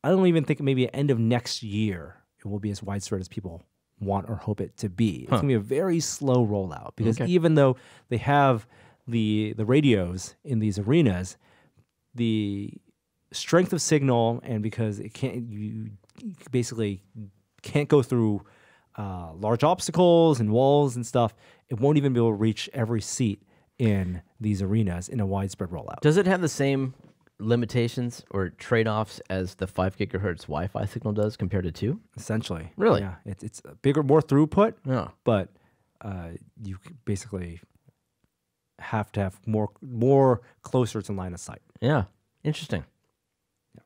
I don't even think maybe end of next year it will be as widespread as people want or hope it to be. It's going to be a very slow rollout because even though they have the radios in these arenas, the strength of signal, and because you basically can't go through large obstacles and walls and stuff, it won't even be able to reach every seat in these arenas in a widespread rollout. Does it have the same limitations or trade-offs as the 5 gigahertz Wi-Fi signal does compared to 2? Essentially. Really? Yeah. It's a bigger, more throughput, but you basically have to have more closer to line of sight. Yeah. Interesting. Yeah.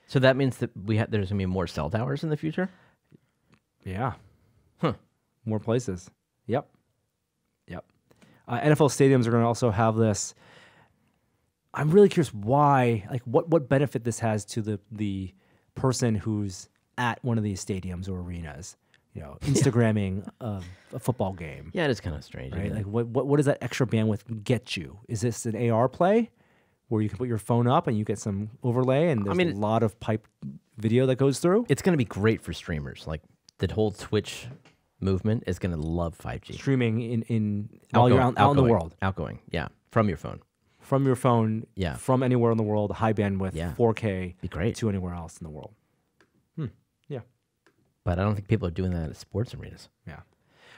So that means that there's going to be more cell towers in the future? Yeah. More places. Yep. NFL stadiums are going to also have this. I'm really curious why, like what benefit this has to the person who's at one of these stadiums or arenas, Instagramming a football game. Yeah, it is kind of strange, right? Like what does that extra bandwidth get you? Is this an AR play where you can put your phone up and you get some overlay and there's a lot of pipe video that goes through? It's going to be great for streamers. Like the whole Twitch movement is going to love 5G. Streaming in while you're out in the world. Outgoing, yeah, from your phone. From your phone, from anywhere in the world, high bandwidth, 4K, be great to anywhere else in the world. Yeah. But I don't think people are doing that at sports arenas. Yeah.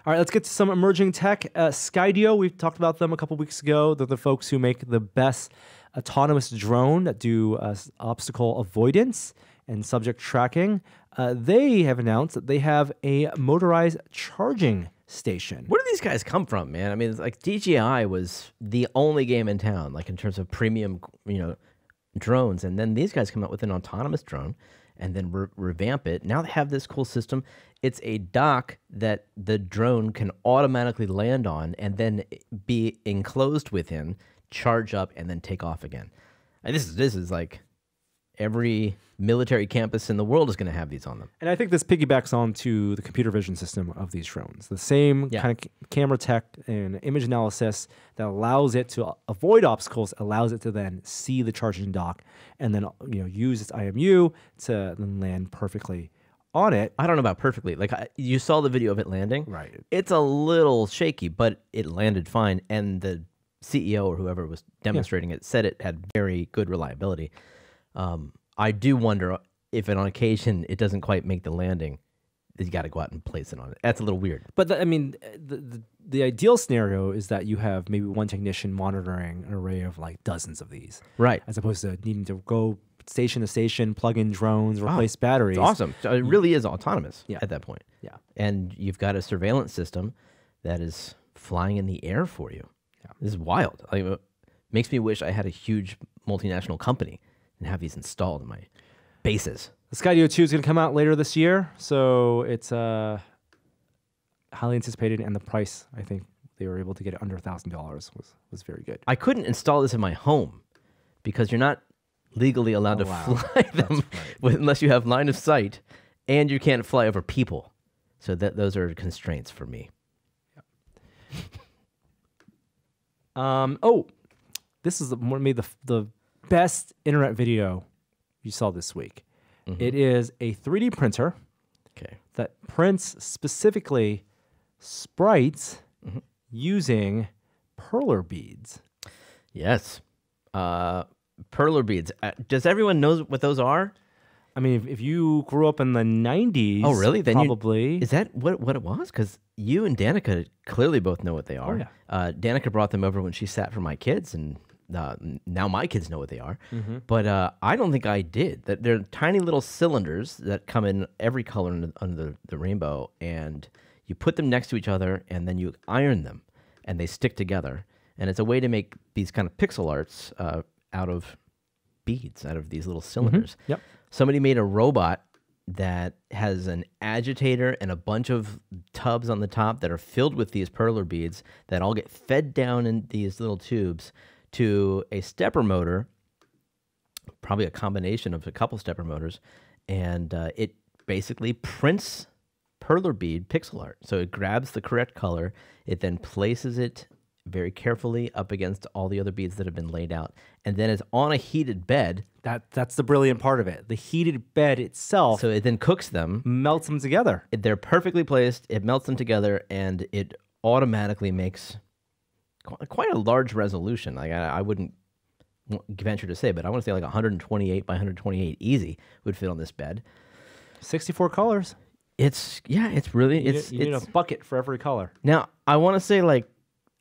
All right, let's get to some emerging tech. Skydio, we talked about them a couple weeks ago. They're the folks who make the best autonomous drone that do obstacle avoidance and subject tracking. They have announced that they have a motorized charging station. Where do these guys come from, man? I mean, it's like DJI was the only game in town, like in terms of premium, drones, and then these guys come out with an autonomous drone, and then revamp it. Now they have this cool system. It's a dock that the drone can automatically land on, and then be enclosed within, charge up, and then take off again. And this is like every military campus in the world is going to have these on them. And I think this piggybacks onto the computer vision system of these drones. The same kind of camera tech and image analysis that allows it to avoid obstacles, allows it to then see the charging dock and then use its IMU to then land perfectly on it. I don't know about perfectly. Like you saw the video of it landing. Right. It's a little shaky, but it landed fine. And the CEO or whoever was demonstrating it said it had very good reliability. I do wonder if on occasion it doesn't quite make the landing, you got to go out and place it on it. That's a little weird. But the ideal scenario is that you have maybe one technician monitoring an array of like dozens of these. Right. As opposed to needing to go station to station, plug in drones, replace batteries. It's awesome. So it really is autonomous at that point. Yeah. And you've got a surveillance system that is flying in the air for you. Yeah. This is wild. Like, it makes me wish I had a huge multinational company and have these installed in my bases. The Skydio 2 is going to come out later this year, so it's highly anticipated, and the price, I think they were able to get it under $1,000 was very good. I couldn't install this in my home because you're not legally allowed to fly them unless you have line of sight, and you can't fly over people. So those are constraints for me. This is maybe the best internet video you saw this week. Mm-hmm. It is a 3D printer that prints specifically sprites using perler beads. Yes. Perler beads. Does everyone know what those are? I mean, if you grew up in the 90s, oh, really? Then probably. Is that what it was? Because you and Danica clearly both know what they are. Oh, yeah. Danica brought them over when she sat for my kids, and Now my kids know what they are, but I don't think I did. That they're tiny little cylinders that come in every color under the rainbow, and you put them next to each other, and then you iron them, and they stick together. And it's a way to make these kind of pixel arts out of beads, out of these little cylinders. Yep. Somebody made a robot that has an agitator and a bunch of tubs on the top that are filled with these perler beads that all get fed down in these little tubes to a stepper motor, probably a combination of a couple stepper motors, and it basically prints perler bead pixel art. So it grabs the correct color, it then places it very carefully up against all the other beads that have been laid out, and then it's on a heated bed. That's the brilliant part of it. The heated bed itself So it then cooks them. melts them together. They're perfectly placed. It melts them together, and it automatically makes quite a large resolution. Like I wouldn't venture to say, but I want to say like 128 by 128 easy would fit on this bed. 64 colors. It's really You need a bucket for every color. Now I want to say, like,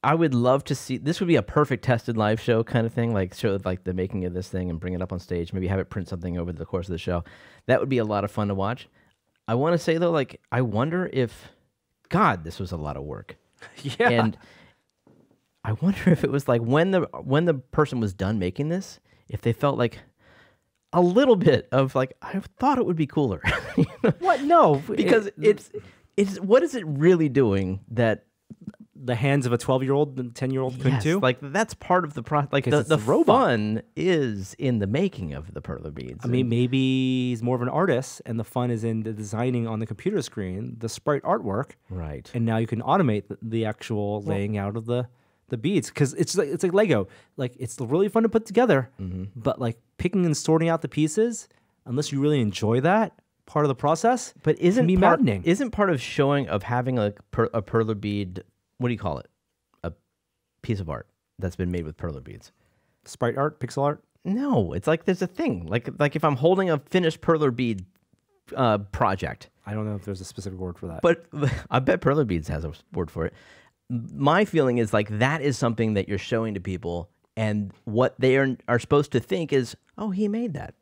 I would love to see, this would be a perfect tested live show kind of thing, like show like the making of this thing and bring it up on stage, maybe have it print something over the course of the show. That would be a lot of fun to watch. I want to say though, like, I wonder if, God, this was a lot of work. Yeah. And I wonder if it was like when the person was done making this, if they felt like a little bit of like, I thought it would be cooler. You know? What? No. Because it's what is it really doing that the hands of a 12-year-old and 10-year-old couldn't yes, do? like that's part of the process. Like Because the it's a robot. fun is in the making of the perler beads. I mean, maybe he's more of an artist, and the fun is in the designing on the computer screen, the sprite artwork, right. and now you can automate the actual laying out of the beads, because it's like Lego. Like, it's really fun to put together, but like picking and sorting out the pieces, unless you really enjoy that part of the process, But can be maddening. Isn't part of showing of having a perler bead? What do you call it? A piece of art that's been made with perler beads. Sprite art, pixel art. No, it's like there's a thing. Like if I'm holding a finished perler bead project, I don't know if there's a specific word for that. but I bet perler beads has a word for it. My feeling is like that is something that you're showing to people, and what they are supposed to think is, oh, he made that.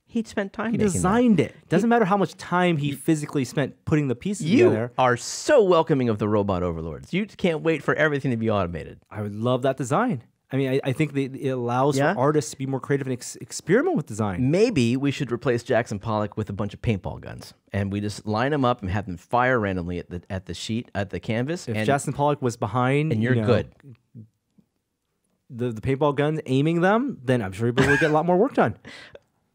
He spent time he making designed it. Doesn't matter how much time he physically spent putting the pieces that. You together. are so welcoming of the robot overlords. You can't wait for everything to be automated. I would love that design. I mean, I think it allows Yeah? for artists to be more creative and experiment with design. Maybe we should replace Jackson Pollock with a bunch of paintball guns, and we just line them up and have them fire randomly at the canvas. If and Jackson Pollock was behind, and you're good. The paintball guns, aiming them, then I'm sure people would get a lot more work done.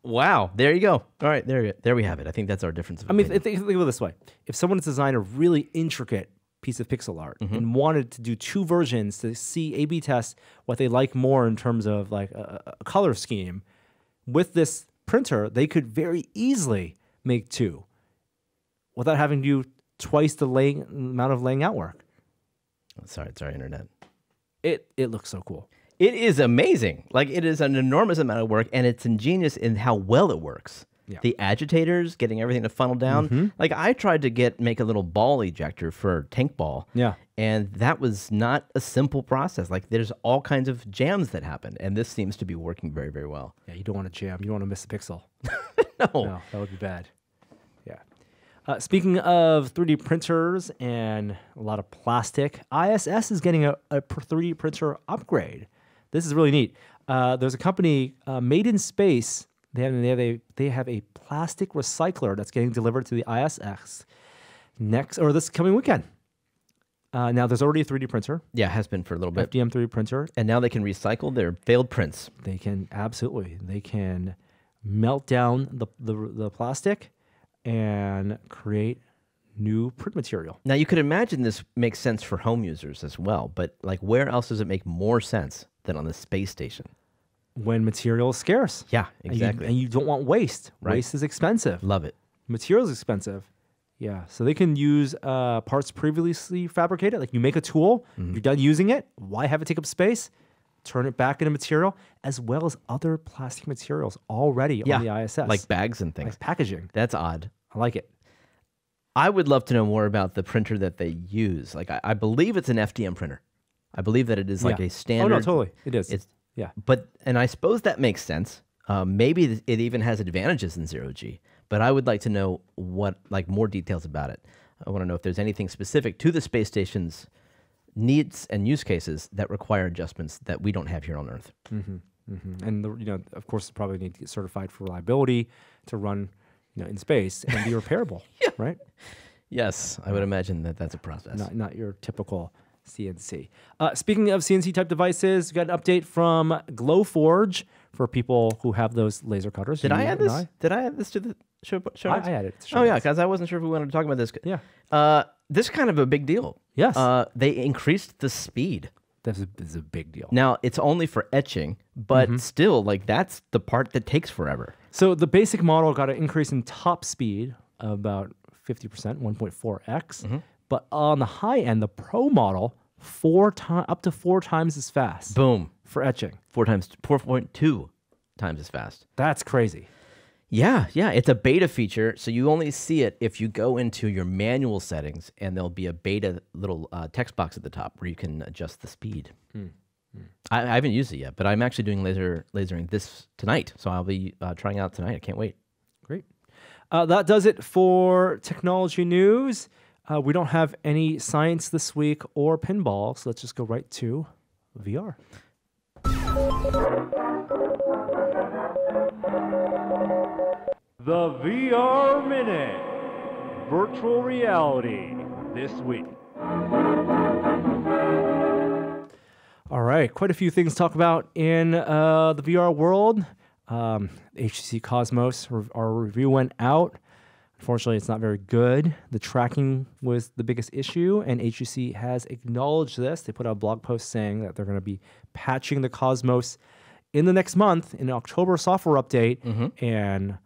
Wow, there you go. All right, there we have it. I think that's our difference. Of I mean, opinion. think of it this way: if someone designed a really intricate piece of pixel art and wanted to do two versions to see A/B test what they like more in terms of like a color scheme, with this printer, they could very easily make two without having to do twice the amount of laying out work. Sorry, it's our internet. It looks so cool. It is amazing. Like, it is an enormous amount of work, and it's ingenious in how well it works. Yeah. The agitators, getting everything to funnel down. Like, I tried to make a little ball ejector for tank ball. Yeah. And that was not a simple process. Like, there's all kinds of jams that happen, and this seems to be working very, very well. Yeah, you don't want to jam. You don't want to miss a pixel. No. No, that would be bad. Yeah. Speaking of 3D printers and a lot of plastic, ISS is getting a 3D printer upgrade. This is really neat. There's a company, Made in Space. They have a plastic recycler that's getting delivered to the ISS this coming weekend. Now, there's already a 3D printer, Yeah, it has been for a little bit. FDM 3D printer. And now they can recycle their failed prints. They can melt down the plastic and create new print material. Now, you could imagine this makes sense for home users as well, but like, where else does it make more sense than on the space station? When material is scarce. Yeah, And exactly. you don't want waste. Right. Waste is expensive. Love it. Material is expensive. Yeah. So they can use parts previously fabricated. Like, you make a tool, you're done using it. Why have it take up space? Turn it back into material, as well as other plastic materials already on the ISS. Like bags and things. Like packaging. That's odd. I like it. I would love to know more about the printer that they use. Like, I believe it's an FDM printer. I believe that it is like Yeah. a standard. Oh, no, totally. It is. It's Yeah. And I suppose that makes sense. Maybe it even has advantages in zero G. But I would like to know more details about it. I want to know if there's anything specific to the space station's needs and use cases that require adjustments that we don't have here on Earth. And of course, probably need to get certified for reliability to run, in space and be repairable, right? Yes, I would imagine that that's a process. Not your typical CNC. Speaking of CNC type devices, we got an update from Glowforge for people who have those laser cutters. Did I add this? Did I add this to the show? I added it. Oh yeah, because I wasn't sure if we wanted to talk about this. Yeah. This is kind of a big deal. Yes. They increased the speed. This is a big deal. Now it's only for etching, but still, that's the part that takes forever. So the basic model got an increase in top speed of about 50%, 1.4x. But on the high end, the Pro model, up to 4 times as fast. Boom. For etching. 4.2 times as fast. That's crazy. Yeah. It's a beta feature, so you only see it if you go into your manual settings, and there'll be a beta little text box at the top where you can adjust the speed. I haven't used it yet, but I'm actually doing lasering this tonight, so I'll be trying out tonight. I can't wait. Great. That does it for technology news. We don't have any science this week or pinball, so let's just go right to VR. The VR Minute. Virtual reality this week. All right, quite a few things to talk about in the VR world. HTC Cosmos, our review went out. Unfortunately, it's not very good. The tracking was the biggest issue, and HTC has acknowledged this. They put out a blog post saying that they're going to be patching the Cosmos in the next month, in an October software update, and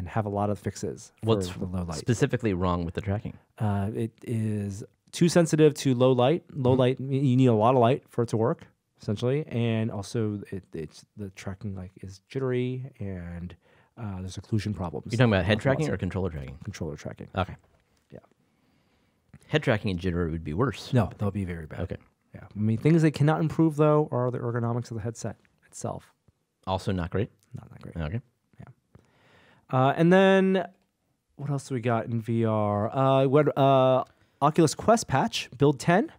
have a lot of fixes for the low light. Specifically wrong with the tracking? It is too sensitive to low light. Low light, you need a lot of light for it to work, essentially, and also it's the tracking is jittery, and there's occlusion problems. You're talking about head tracking or controller tracking? Controller tracking. Okay. Yeah. Head tracking and jitter would be worse. No, they'll be very bad. Okay. Yeah. I mean, things they cannot improve, though, are the ergonomics of the headset itself. Also not great? Not that great. Okay. And then what else do we got in VR? We had Oculus Quest patch, build 10.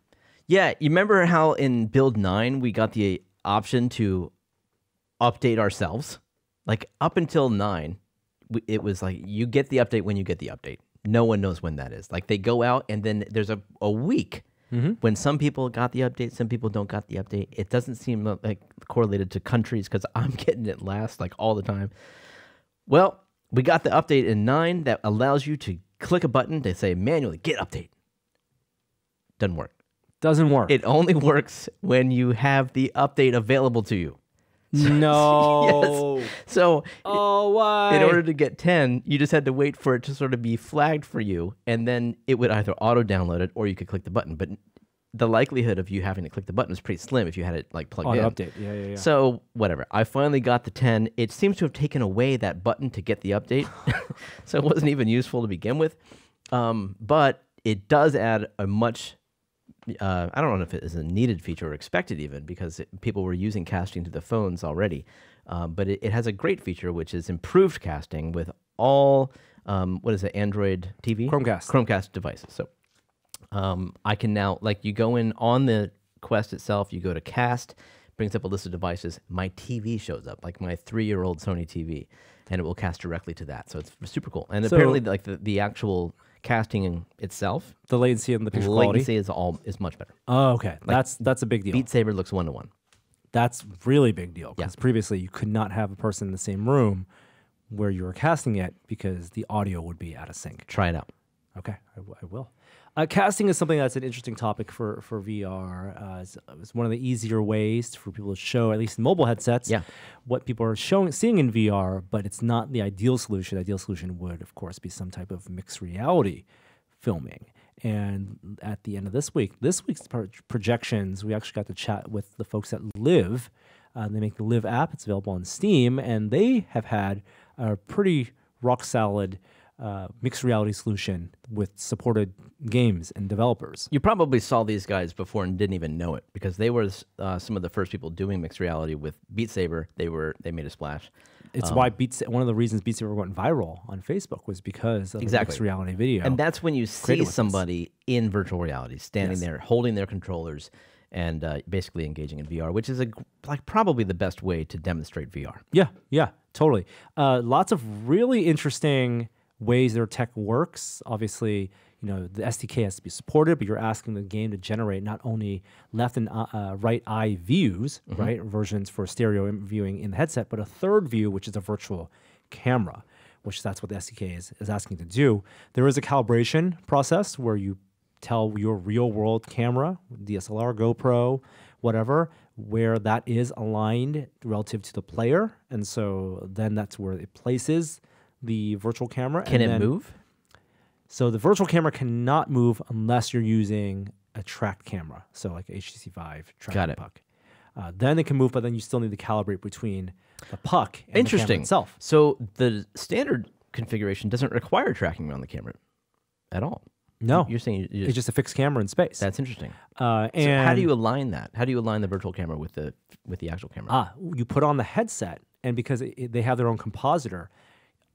Yeah, you remember how in build 9 we got the option to update ourselves? Up until 9, it was you get the update when you get the update. No one knows when that is. They go out, and then there's a week when some people got the update, some people don't got the update. It doesn't seem correlated to countries, because I'm getting it last all the time. Well, we got the update in 9 that allows you to click a button to say manually, get update. Doesn't work. Doesn't work. It only works when you have the update available to you. No. Yes. So, why? in order to get 10, you just had to wait for it to sort of be flagged for you, and then it would either auto-download it or you could click the button. But the likelihood of you having to click the button is pretty slim if you had it plugged in. Update. Yeah. So whatever. I finally got the 10. It seems to have taken away that button to get the update, so it wasn't even useful to begin with. But it does add a much. I don't know if it is a needed feature or expected even, because people were using casting to the phones already. But it has a great feature, which is improved casting with all Android TV, Chromecast devices. So. I can now, you go in on the Quest itself, you go to cast, brings up a list of devices. My TV shows up, my 3-year-old Sony TV, and it will cast directly to that. So it's super cool. And apparently, the actual casting itself, the latency and the picture quality is much better. Oh, okay. That's a big deal. Beat Saber looks 1-to-1. That's really big deal, because previously you could not have a person in the same room where you were casting it, because the audio would be out of sync. Try it out. Okay, I will. Casting is something that's an interesting topic for VR. It's one of the easier ways for people to show, at least in mobile headsets, what people are seeing in VR, but it's not the ideal solution. The ideal solution would, of course, be some type of mixed reality filming. And at the end of this week's projections, we actually got to chat with the folks at Live. They make the Live app. It's available on Steam, and they have had a pretty rock-solid mixed reality solution with supported games and developers. You probably saw these guys before and didn't even know it because they were some of the first people doing mixed reality with Beat Saber. They made a splash. It's why one of the reasons Beat Saber went viral on Facebook was because of the mixed reality video. And that's when you see somebody in virtual reality standing there holding their controllers and basically engaging in VR, which is probably the best way to demonstrate VR. Yeah, totally. Lots of really interesting ways their tech works. Obviously, the SDK has to be supported, but you're asking the game to generate not only left and right eye views, right, versions for stereo viewing in the headset, but a third view, which is a virtual camera, which that's what the SDK is asking to do. There is a calibration process where you tell your real world camera, DSLR, GoPro, whatever, where that is aligned relative to the player. And so then that's where it places the virtual camera. Can it move? So the virtual camera cannot move unless you're using a tracked camera. So like HTC Vive tracked puck. Then it can move, but then you still need to calibrate between the puck and the camera itself. So the standard configuration doesn't require tracking on the camera at all. No, you're saying it's just a fixed camera in space. That's interesting. And so how do you align that? How do you align the virtual camera with the actual camera? You put on the headset, and because they have their own compositor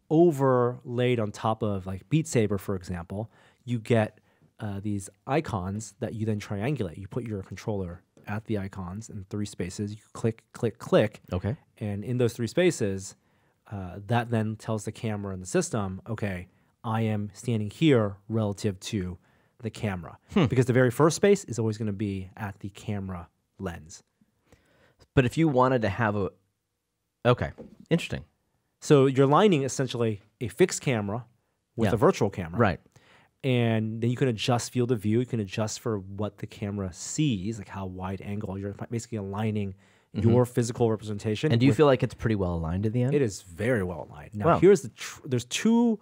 overlaid on top of like Beat Saber, for example, you get these icons that you then triangulate. You put your controller at the icons in 3 spaces. You click, click, click. Okay. And in those 3 spaces, that then tells the camera and the system, okay, I am standing here relative to the camera. Because the very first space is always going to be at the camera lens. But if you wanted to have a... Okay, interesting. So you're lining essentially a fixed camera with a virtual camera. Right. And then you can adjust field of view. You can adjust for what the camera sees, like how wide angle. You're basically aligning your physical representation. And do you feel like it's pretty well aligned at the end? It is very well aligned. Now, here's there's 2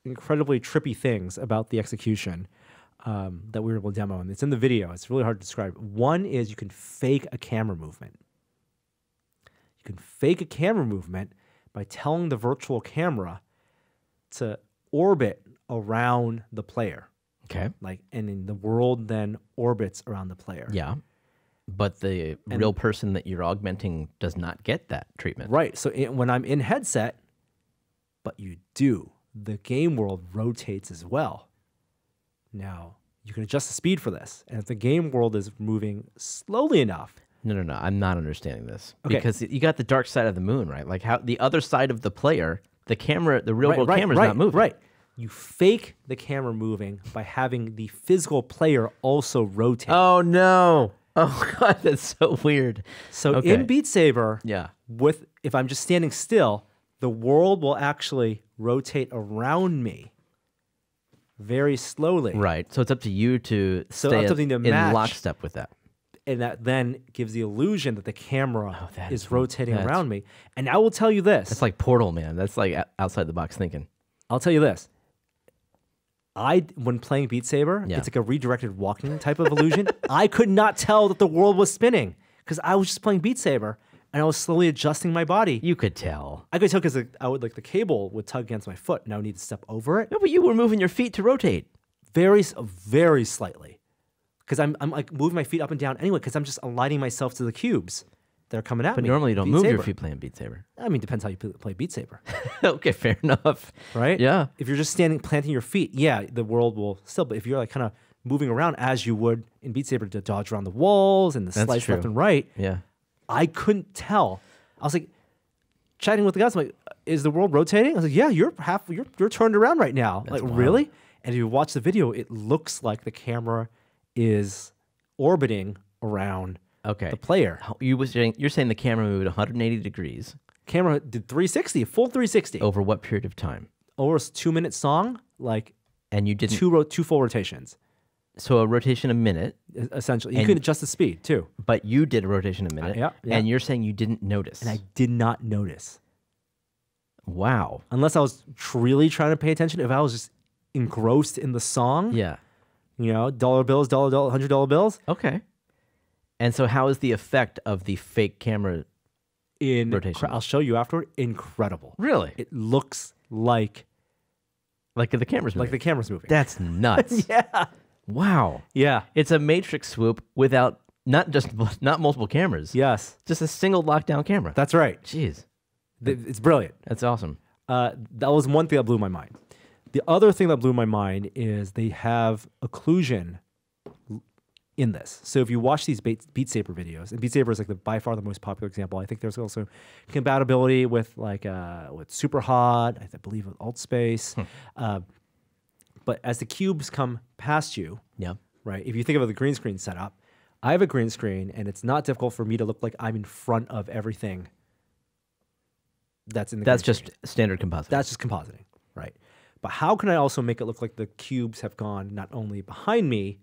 incredibly trippy things about the execution that we were able to demo, and it's in the video. It's really hard to describe. One is you can fake a camera movement. You can fake a camera movement by telling the virtual camera to orbit around the player. Okay. And then the world then orbits around the player. Yeah. But the real person that you're augmenting does not get that treatment. Right. So when I'm in headset, but you do, the game world rotates as well. Now, you can adjust the speed for this. And if the game world is moving slowly enough... No. I'm not understanding this. Okay. Because you got the dark side of the moon, right? Like how the other side of the player, the camera, the real world camera is not moving. Right. You fake the camera moving by having the physical player also rotate. Oh, no. Oh, God, that's so weird. So in Beat Saber, yeah, if I'm just standing still, the world will actually rotate around me very slowly. Right. So it's up to you to stay in lockstep with that. And that then gives the illusion that the camera is rotating around me. And I will tell you this. That's like Portal, man. That's like outside the box thinking. I'll tell you this. When playing Beat Saber, it's like a redirected walking type of illusion. I could not tell that the world was spinning because I was just playing Beat Saber and I was slowly adjusting my body. You could tell. I could tell because the cable would tug against my foot and I would need to step over it. No, but you were moving your feet to rotate. Very, very slightly. Because I'm like moving my feet up and down anyway because I'm just aligning myself to the cubes that are coming at me. But normally you don't move your feet playing Beat Saber. I mean, depends how you play Beat Saber. Okay, fair enough. Right? Yeah. If you're just planting your feet, the world will still. But if you're like kind of moving around as you would in Beat Saber to dodge around the walls and the slice left and right, I couldn't tell. I was like chatting with the guys. I'm like, "Is the world rotating?" I was like, "Yeah, you're turned around right now." That's like, really? And if you watch the video, it looks like the camera is orbiting around the player. You're saying the camera moved 180 degrees. Camera did 360, a full 360. Over what period of time? Over a 2-minute song, and you did two full rotations. So a rotation a minute, essentially. You can adjust the speed too. But you did a rotation a minute, and you're saying you didn't notice. And I did not notice. Wow. Unless I was really trying to pay attention. If I was just engrossed in the song, dollar bills, $100 bills. Okay. And so how is the effect of the fake camera rotation? I'll show you afterward. Incredible. Really? It looks like Like the camera's moving. like the camera's moving. That's nuts. yeah. Wow. Yeah. It's a matrix swoop without not multiple cameras. Yes. Just a single lockdown camera. That's right. Jeez. It's brilliant. That's awesome. That was one thing that blew my mind. The other thing that blew my mind is they have occlusion in this. So if you watch these Beat Saber videos, and Beat Saber is like by far the most popular example. I think there's also compatibility with with Superhot, I believe with AltSpace. But as the cubes come past you, Yeah. right? If you think of the green screen setup, I have a green screen, and it's not difficult for me to look like I'm in front of everything that's in the That's green just screen. standard compositing. That's just compositing, right? But how can I also make it look like the cubes have gone not only behind me,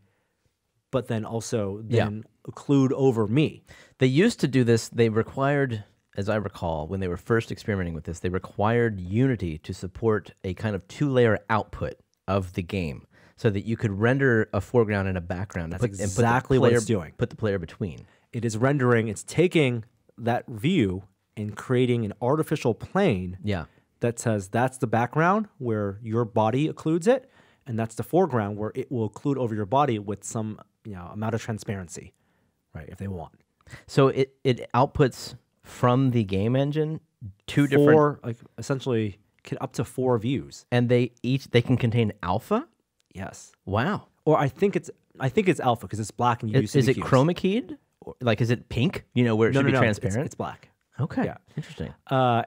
but then also then occlude over me? They used to do this. They required, as I recall, when they were first experimenting with this, they required Unity to support a kind of 2-layer output of the game so that you could render a foreground and a background. That's and put exactly what it's doing. Put the player between. It is rendering, it's taking that view and creating an artificial plane Yeah. that says that's the background where your body occludes it, and that's the foreground where it will occlude over your body with some amount of transparency, right, if they want. So it outputs from the game engine two different, Like essentially up to 4 views. and they can contain alpha. Yes. Wow. Or I think it's alpha because it's black and you use Is it cubes. chroma keyed? Like, is it pink? Where it should be transparent? It's black. Okay. Yeah. Interesting.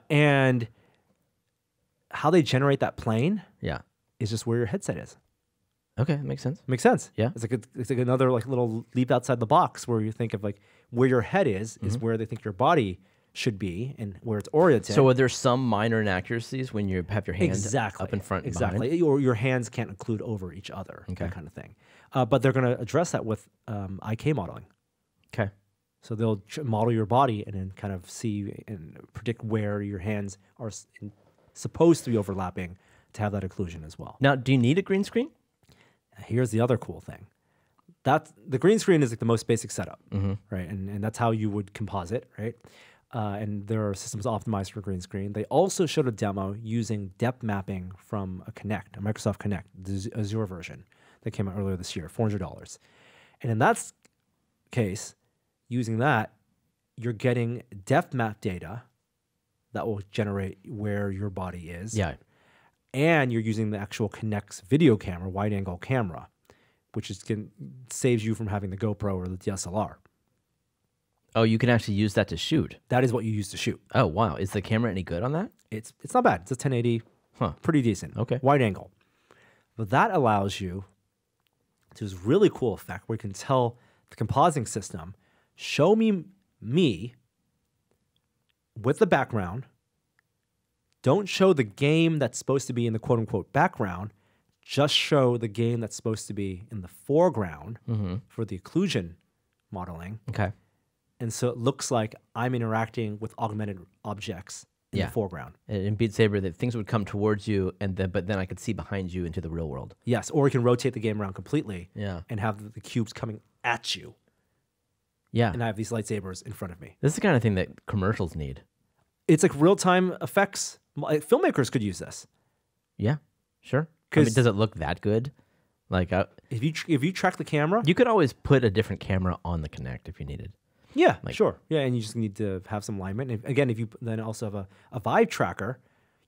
And how they generate that plane Yeah. is just where your headset is. Okay. Makes sense. Makes sense. Yeah. It's like another like little leap outside the box where you think of like where your head is where they think your body should be and where it's oriented. So are there some minor inaccuracies when you have your hands up in front and behind? exactly, or your hands can't occlude over each other, that kind of thing. But they're going to address that with IK modeling. Okay. So they'll model your body and then kind of see and predict where your hands are supposed to be overlapping to have that occlusion as well. Now, do you need a green screen? Here's the other cool thing. The green screen is like the most basic setup, right? And that's how you would composite, right? And there are systems optimized for green screen. They also showed a demo using depth mapping from a Microsoft Kinect, the Azure version that came out earlier this year, $400. And in that case, using that, you're getting depth map data that will generate where your body is. Yeah. And you're using the actual Kinect's video camera, wide angle camera, which saves you from having the GoPro or the DSLR. Oh, you can actually use that to shoot. That is what you use to shoot. Oh, wow. Is the camera any good on that? It's not bad. It's a 1080, pretty decent. Okay. Wide angle. But that allows you to this really cool effect where you can tell the compositing system, show me with the background. Don't show the game that's supposed to be in the quote unquote background. Just show the game that's supposed to be in the foreground for the occlusion modeling. Okay. And so it looks like I'm interacting with augmented objects in the foreground. In Beat Saber, that things would come towards you, but then I could see behind you into the real world. Yes, or you can rotate the game around completely Yeah. and have the cubes coming at you. Yeah. And I have these lightsabers in front of me. This is the kind of thing that commercials need. It's like real-time effects. Filmmakers could use this. Yeah. Sure. I mean, 'Cause- does it look that good? Like, If you track the camera, you could always put a different camera on the Kinect if you needed. yeah, sure. Yeah, and you just need to have some alignment. And again, if you then also have a Vive tracker,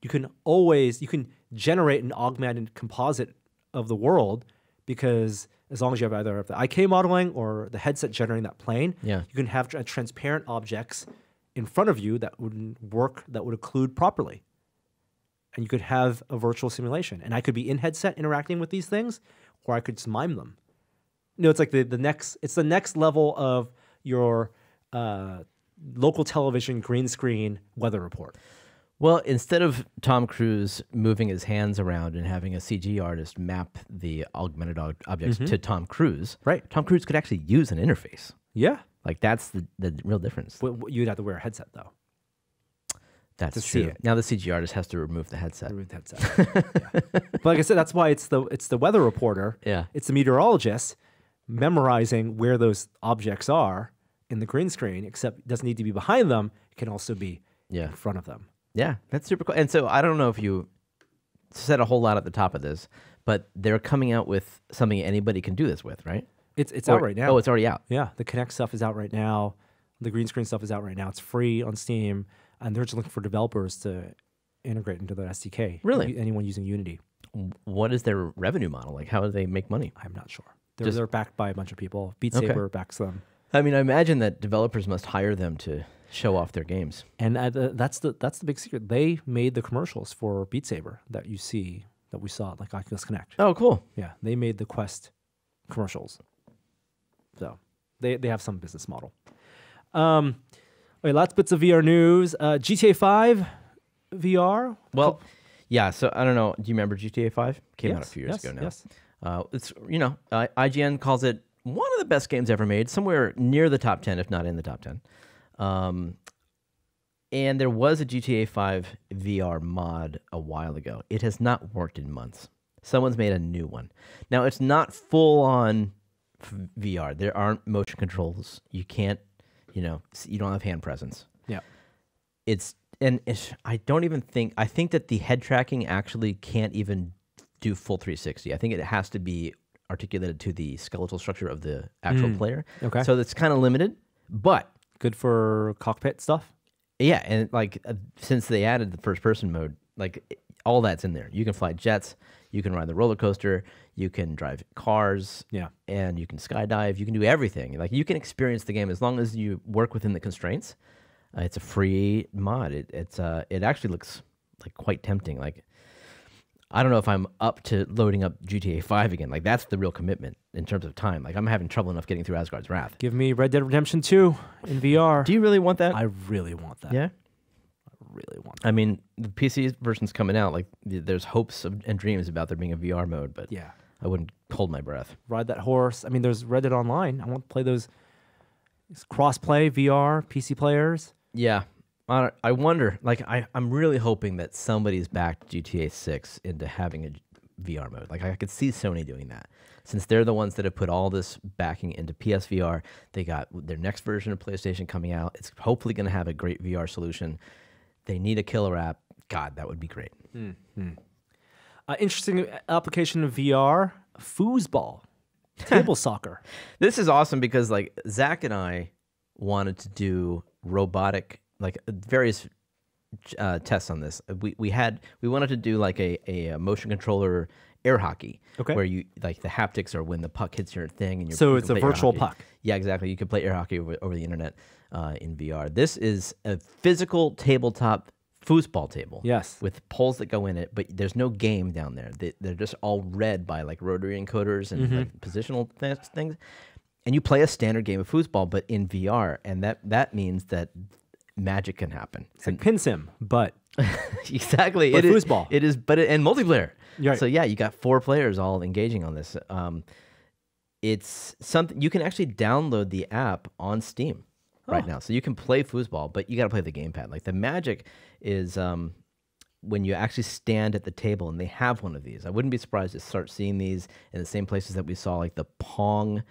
you can generate an augmented composite of the world because as long as you have either the IK modeling or the headset generating that plane, Yeah. you can have transparent objects in front of you that would work, that would occlude properly. And you could have a virtual simulation. And I could be in headset interacting with these things, or I could just mime them. It's like the next level of your local television green screen weather report. Well, instead of Tom Cruise moving his hands around and having a CG artist map the augmented objects to Tom Cruise, Right. Tom Cruise could actually use an interface. Yeah. Like, that's the real difference. But you'd have to wear a headset, though. That's to see true. it. Now the CG artist has to remove the headset. Remove the headset. Yeah. But like I said, that's why it's the weather reporter. Yeah. It's the meteorologist memorizing where those objects are in the green screen, except it doesn't need to be behind them. It can also be Yeah. in front of them. Yeah, that's super cool. And so I don't know if said a whole lot at the top of this, but they're coming out with something anybody can do this with, right? It's out right now. Oh, it's already out. Yeah, the Kinect stuff is out right now. The green screen stuff is out right now. It's free on Steam, and they're just looking for developers to integrate into their SDK. Really? Anyone using Unity. What is their revenue model? Like, how do they make money? I'm not sure. They're backed by a bunch of people. Beat Saber backs them. I mean, I imagine that developers must hire them to show off their games. And that's the big secret. They made the commercials for Beat Saber that we saw at like Oculus Connect. Oh, cool. Yeah, they made the Quest commercials. So they have some business model. Okay, lots of bits of VR news. GTA 5 VR. Well, yeah. So I don't know. Do you remember GTA 5? Came out a few years ago now. Yes. It's IGN calls it one of the best games ever made, somewhere near the top 10, if not in the top 10. And there was a GTA 5 VR mod a while ago. It has not worked in months. Someone's made a new one. Now, it's not full on VR. There aren't motion controls. You can't, you don't have hand presence. Yeah. I don't even think, I think that the head tracking actually can't even do full 360. I think it has to be articulated to the skeletal structure of the actual player. Okay. So it's kind of limited, but Good for cockpit stuff. yeah, and like since they added the first person mode, like all that's in there. You can fly jets, you can ride the roller coaster, you can drive cars, Yeah. and you can skydive. You can do everything. Like you can experience the game as long as you work within the constraints. It's a free mod. It actually looks like quite tempting. Like I don't know if I'm up to loading up GTA 5 again. Like that's the real commitment in terms of time. Like I'm having trouble enough getting through Asgard's Wrath. Give me Red Dead Redemption 2 in VR. Do you really want that? I really want that. Yeah. I really want that. I mean, the PC version's coming out. Like there's hopes and dreams about there being a VR mode, but Yeah. I wouldn't hold my breath. Ride that horse. I mean, there's Red Dead Online. I want to play those cross-play VR, PC players. Yeah. I wonder, like, I'm really hoping that somebody's backed GTA 6 into having a VR mode. Like, I could see Sony doing that. Since they're the ones that have put all this backing into PSVR, they got their next version of PlayStation coming out. It's hopefully going to have a great VR solution. They need a killer app. God, that would be great. Interesting application of VR, foosball, table soccer. This is awesome because, like, Zach and I wanted to do robotic, like, various tests on this. We wanted to do like a motion controller air hockey, Okay. where you like the haptics are when the puck hits your thing, and So you it's can a play air virtual hockey. puck. Yeah, exactly. You can play air hockey over the internet in VR. This is a physical tabletop foosball table. Yes. with poles that go in it, but there's no game down there. They're just all read by like rotary encoders and like positional things. And you play a standard game of foosball, but in VR, and that means that magic can happen. It's like pin sim, but Exactly. But It is foosball. It is, and multiplayer. Right. So yeah, you got 4 players all engaging on this. It's something you can actually download the app on Steam right now, so you can play foosball, but you got to play the gamepad. Like the magic is when you actually stand at the table, and they have one of these. I wouldn't be surprised to start seeing these in the same places that we saw, like the Pong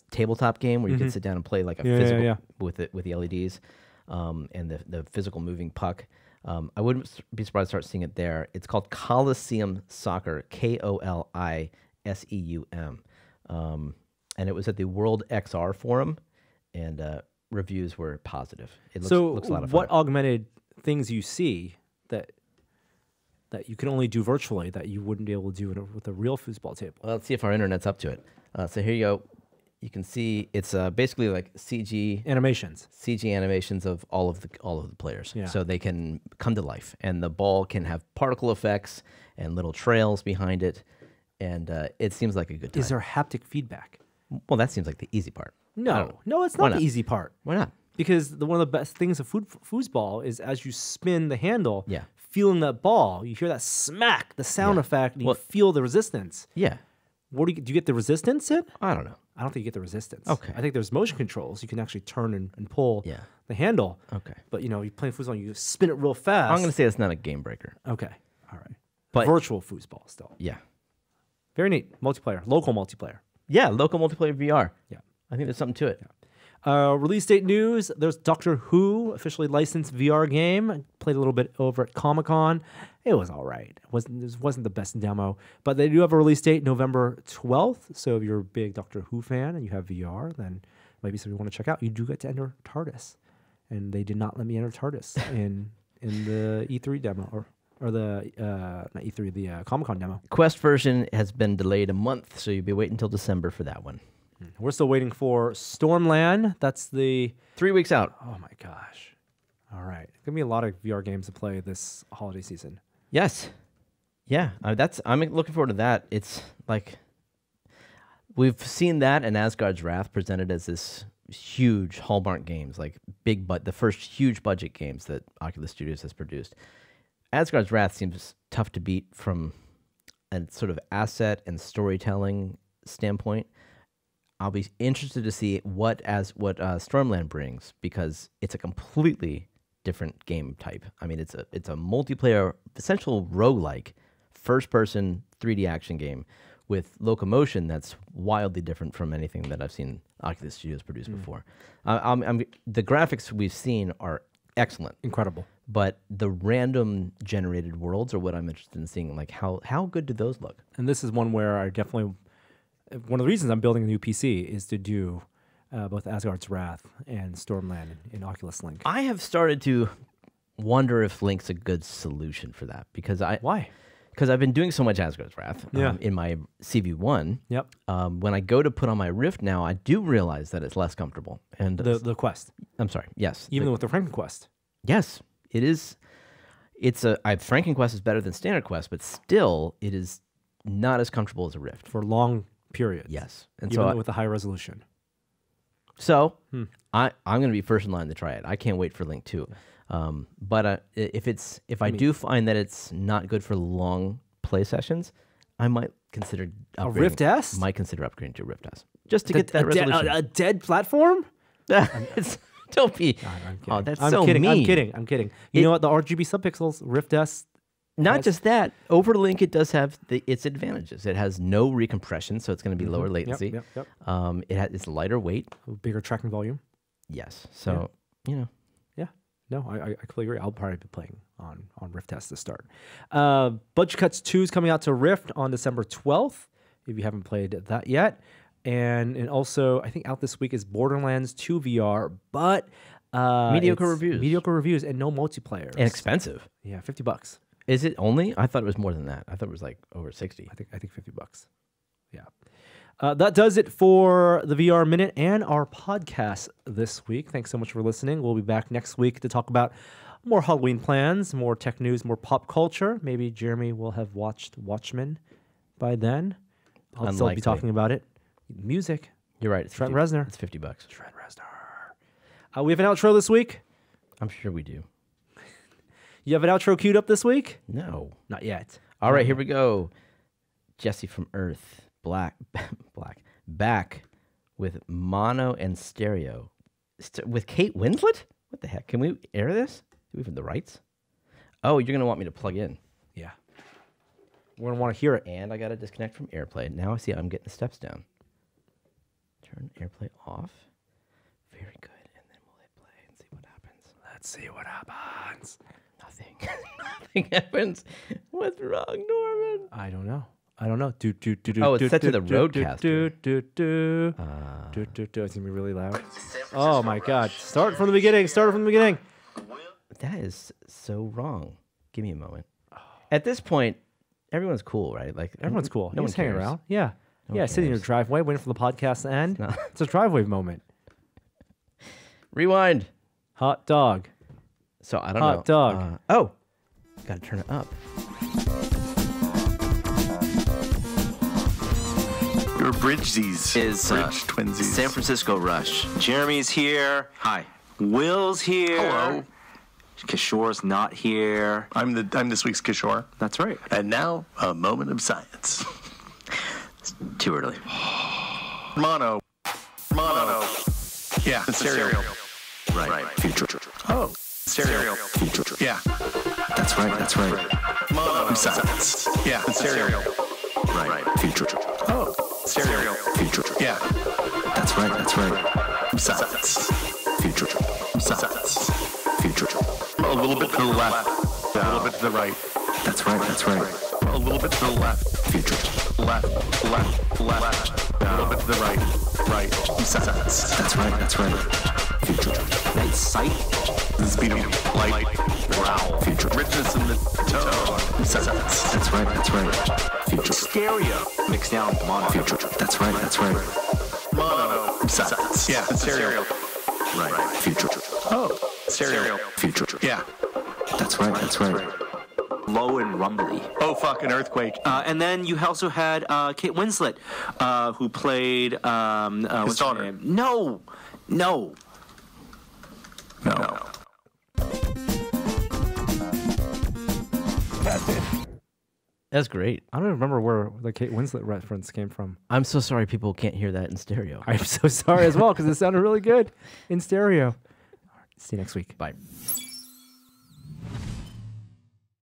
tabletop game, where you can sit down and play like a physical with the LEDs. And the physical moving puck. I wouldn't be surprised to start seeing it there. It's called Coliseum Soccer, Koliseum. And it was at the World XR Forum, and reviews were positive. It looks a lot of fun. What augmented things you see that you can only do virtually that you wouldn't be able to do with a real foosball table? Well, let's see if our internet's up to it. So here you go. You can see it's basically like CG Animations. animations of all of the players, Yeah. so they can come to life, and the ball can have particle effects and little trails behind it, and it seems like a good time. Is there haptic feedback? Well, that seems like the easy part. I don't No, know. no, it's Why not the not? easy part. Why not? Because one of the best things of foosball is as you spin the handle, Yeah. feeling that ball, you hear that smack, the sound effect, and Well- you feel the resistance. Yeah, Do you get the resistance in? I don't know. I don't think you get the resistance. Okay. I think there's motion controls. You can actually turn and pull Yeah. the handle. Okay. But you're playing foosball, you spin it real fast. I'm gonna say it's not a game breaker. Okay. All right. But- virtual foosball still. Yeah, Very neat. Multiplayer. Local multiplayer. yeah. Local multiplayer VR. Yeah. I think there's something to it. Release date news. There's Doctor Who, officially licensed VR game. I played a little bit over at Comic-Con. It was all right. It wasn't the best demo, but they do have a release date, November 12th. So if you're a big Doctor Who fan and you have VR, then maybe something you want to check out. You do get to enter TARDIS, and they did not let me enter TARDIS in the E3 demo or the not E3, the Comic-Con demo. Quest version has been delayed a month, so you'll be waiting until December for that one. We're still waiting for Stormland. That's the 3 weeks out. Oh my gosh! All right, gonna be a lot of VR games to play this holiday season. Yes. Yeah, I'm looking forward to that. It's like we've seen that and Asgard's Wrath presented as this huge Hallmark games, like the first huge budget games that Oculus Studios has produced. Asgard's Wrath seems tough to beat from a sort of asset and storytelling standpoint. I'll be interested to see what Stormland brings, because it's a completely different game type. I mean, it's a multiplayer, essential roguelike, first-person 3D action game with locomotion that's wildly different from anything that I've seen Oculus Studios produce before. The graphics we've seen are excellent, Incredible. but the random generated worlds are what I'm interested in seeing. Like how good do those look? And this is one where I definitely, one of the reasons I'm building a new PC is to do both Asgard's Wrath and Stormland in Oculus Link. I have started to wonder if Link's a good solution for that, because Why? Because I've been doing so much Asgard's Wrath Yeah. in my CV1. Yep. When I go to put on my Rift now, I do realize that it's less comfortable. And The Quest, I'm sorry, yes, even with the Franken Quest. yes, it is. Franken Quest is better than Standard Quest, but still, it is not as comfortable as a Rift. For long periods. Yes, and Even so with the high resolution. I'm going to be first in line to try it. I can't wait for Link 2. But if I do find that it's not good for long play sessions, I might consider A Rift S? Might consider upgrading to a Rift S just to get that resolution. A dead platform? Don't be. I'm kidding. Oh, that's I'm so kidding. mean. I'm kidding. You know what? The RGB subpixels, Rift S. Not just that. Overlink, it does have its advantages. It has no recompression, so it's going to be lower latency. Yep. It's lighter weight. Bigger tracking volume. Yes. So Yeah. No, I completely agree. I'll probably be playing on Rift S to start. Budget Cuts 2 is coming out to Rift on December 12th, if you haven't played that yet. And also, I think out this week is Borderlands 2 VR, but Mediocre it's reviews. Mediocre reviews and no multiplayer. and expensive. Yeah, $50. Is it only? I thought it was more than that. I thought it was like over 60. I think $50. Yeah. That does it for the VR Minute and our podcast this week. Thanks so much for listening. We'll be back next week to talk about more Halloween plans, more tech news, more pop culture. Maybe Jeremy will have watched Watchmen by then. I'll still be Unlikely. talking about it. Music. You're right. It's Trent 50 Reznor. It's $50. Trent Reznor. We have an outro this week. I'm sure we do. You have an outro queued up this week? No. Not yet. All right, here we go. Jesse from Earth, back with mono and stereo. With Kate Winslet? What the heck? Can we air this? Do we have the rights? Oh, you're going to want me to plug in. Yeah. We're going to want to hear it. And I got to disconnect from AirPlay. Now I see I'm getting the steps down. Turn AirPlay off. Very good. And then we'll hit play and see what happens. Let's see what happens. Nothing. Nothing happens. What's wrong, Norman? I don't know. Oh, it's set to the Rodecaster. It's gonna be really loud. Oh my God! Start from the beginning. That is so wrong. Give me a moment. At this point, everyone's cool, right? Like Everyone's cool. No one Just hanging cares. around. Yeah. one Yeah, sitting in your cares. driveway waiting for the podcast to end. not. It's a driveway moment. Rewind. Hot dog. So I don't know. Hot dog. Got to turn it up. Your Bridgesies. Is Bridge twinsies. San Francisco Rush. Jeremy's here. Hi. Will's here. Hello. Kishore's not here. I'm this week's Kishore. That's right. And now, a moment of science. Too early. Mono. Yeah, stereo. Right. Future. Oh, stereo. Future. Yeah, That's right. mono of science. Yeah, stereo. Right. Future. Oh, stereo. Future. Yeah, That's right. Silence. Future. Silence. Future. A little bit to the left. A little bit to the right. That's right. That's right. A little bit to the left. Future. Left. Left. Left. A little bit to the right. Right. Silence. That's right. That's right. Future. Nice sight. The speed of light. Growl. Future. Richness in the tone. Silence. That's right. That's right. Future. Stereo. Mixed down mono. Future. That's right. That's right. Mono. Silence. Yeah. Stereo. Right. Future. Oh. Stereo. Future. Yeah. That's right. That's right. Low and rumbly. Oh, fuck, an earthquake. And then you also had Kate Winslet, who played what's her daughter. name? No. No. That's great. I don't even remember where the Kate Winslet reference came from. I'm so sorry people can't hear that in stereo. I'm so sorry as well because it sounded really good in stereo. All right, see you next week. Bye.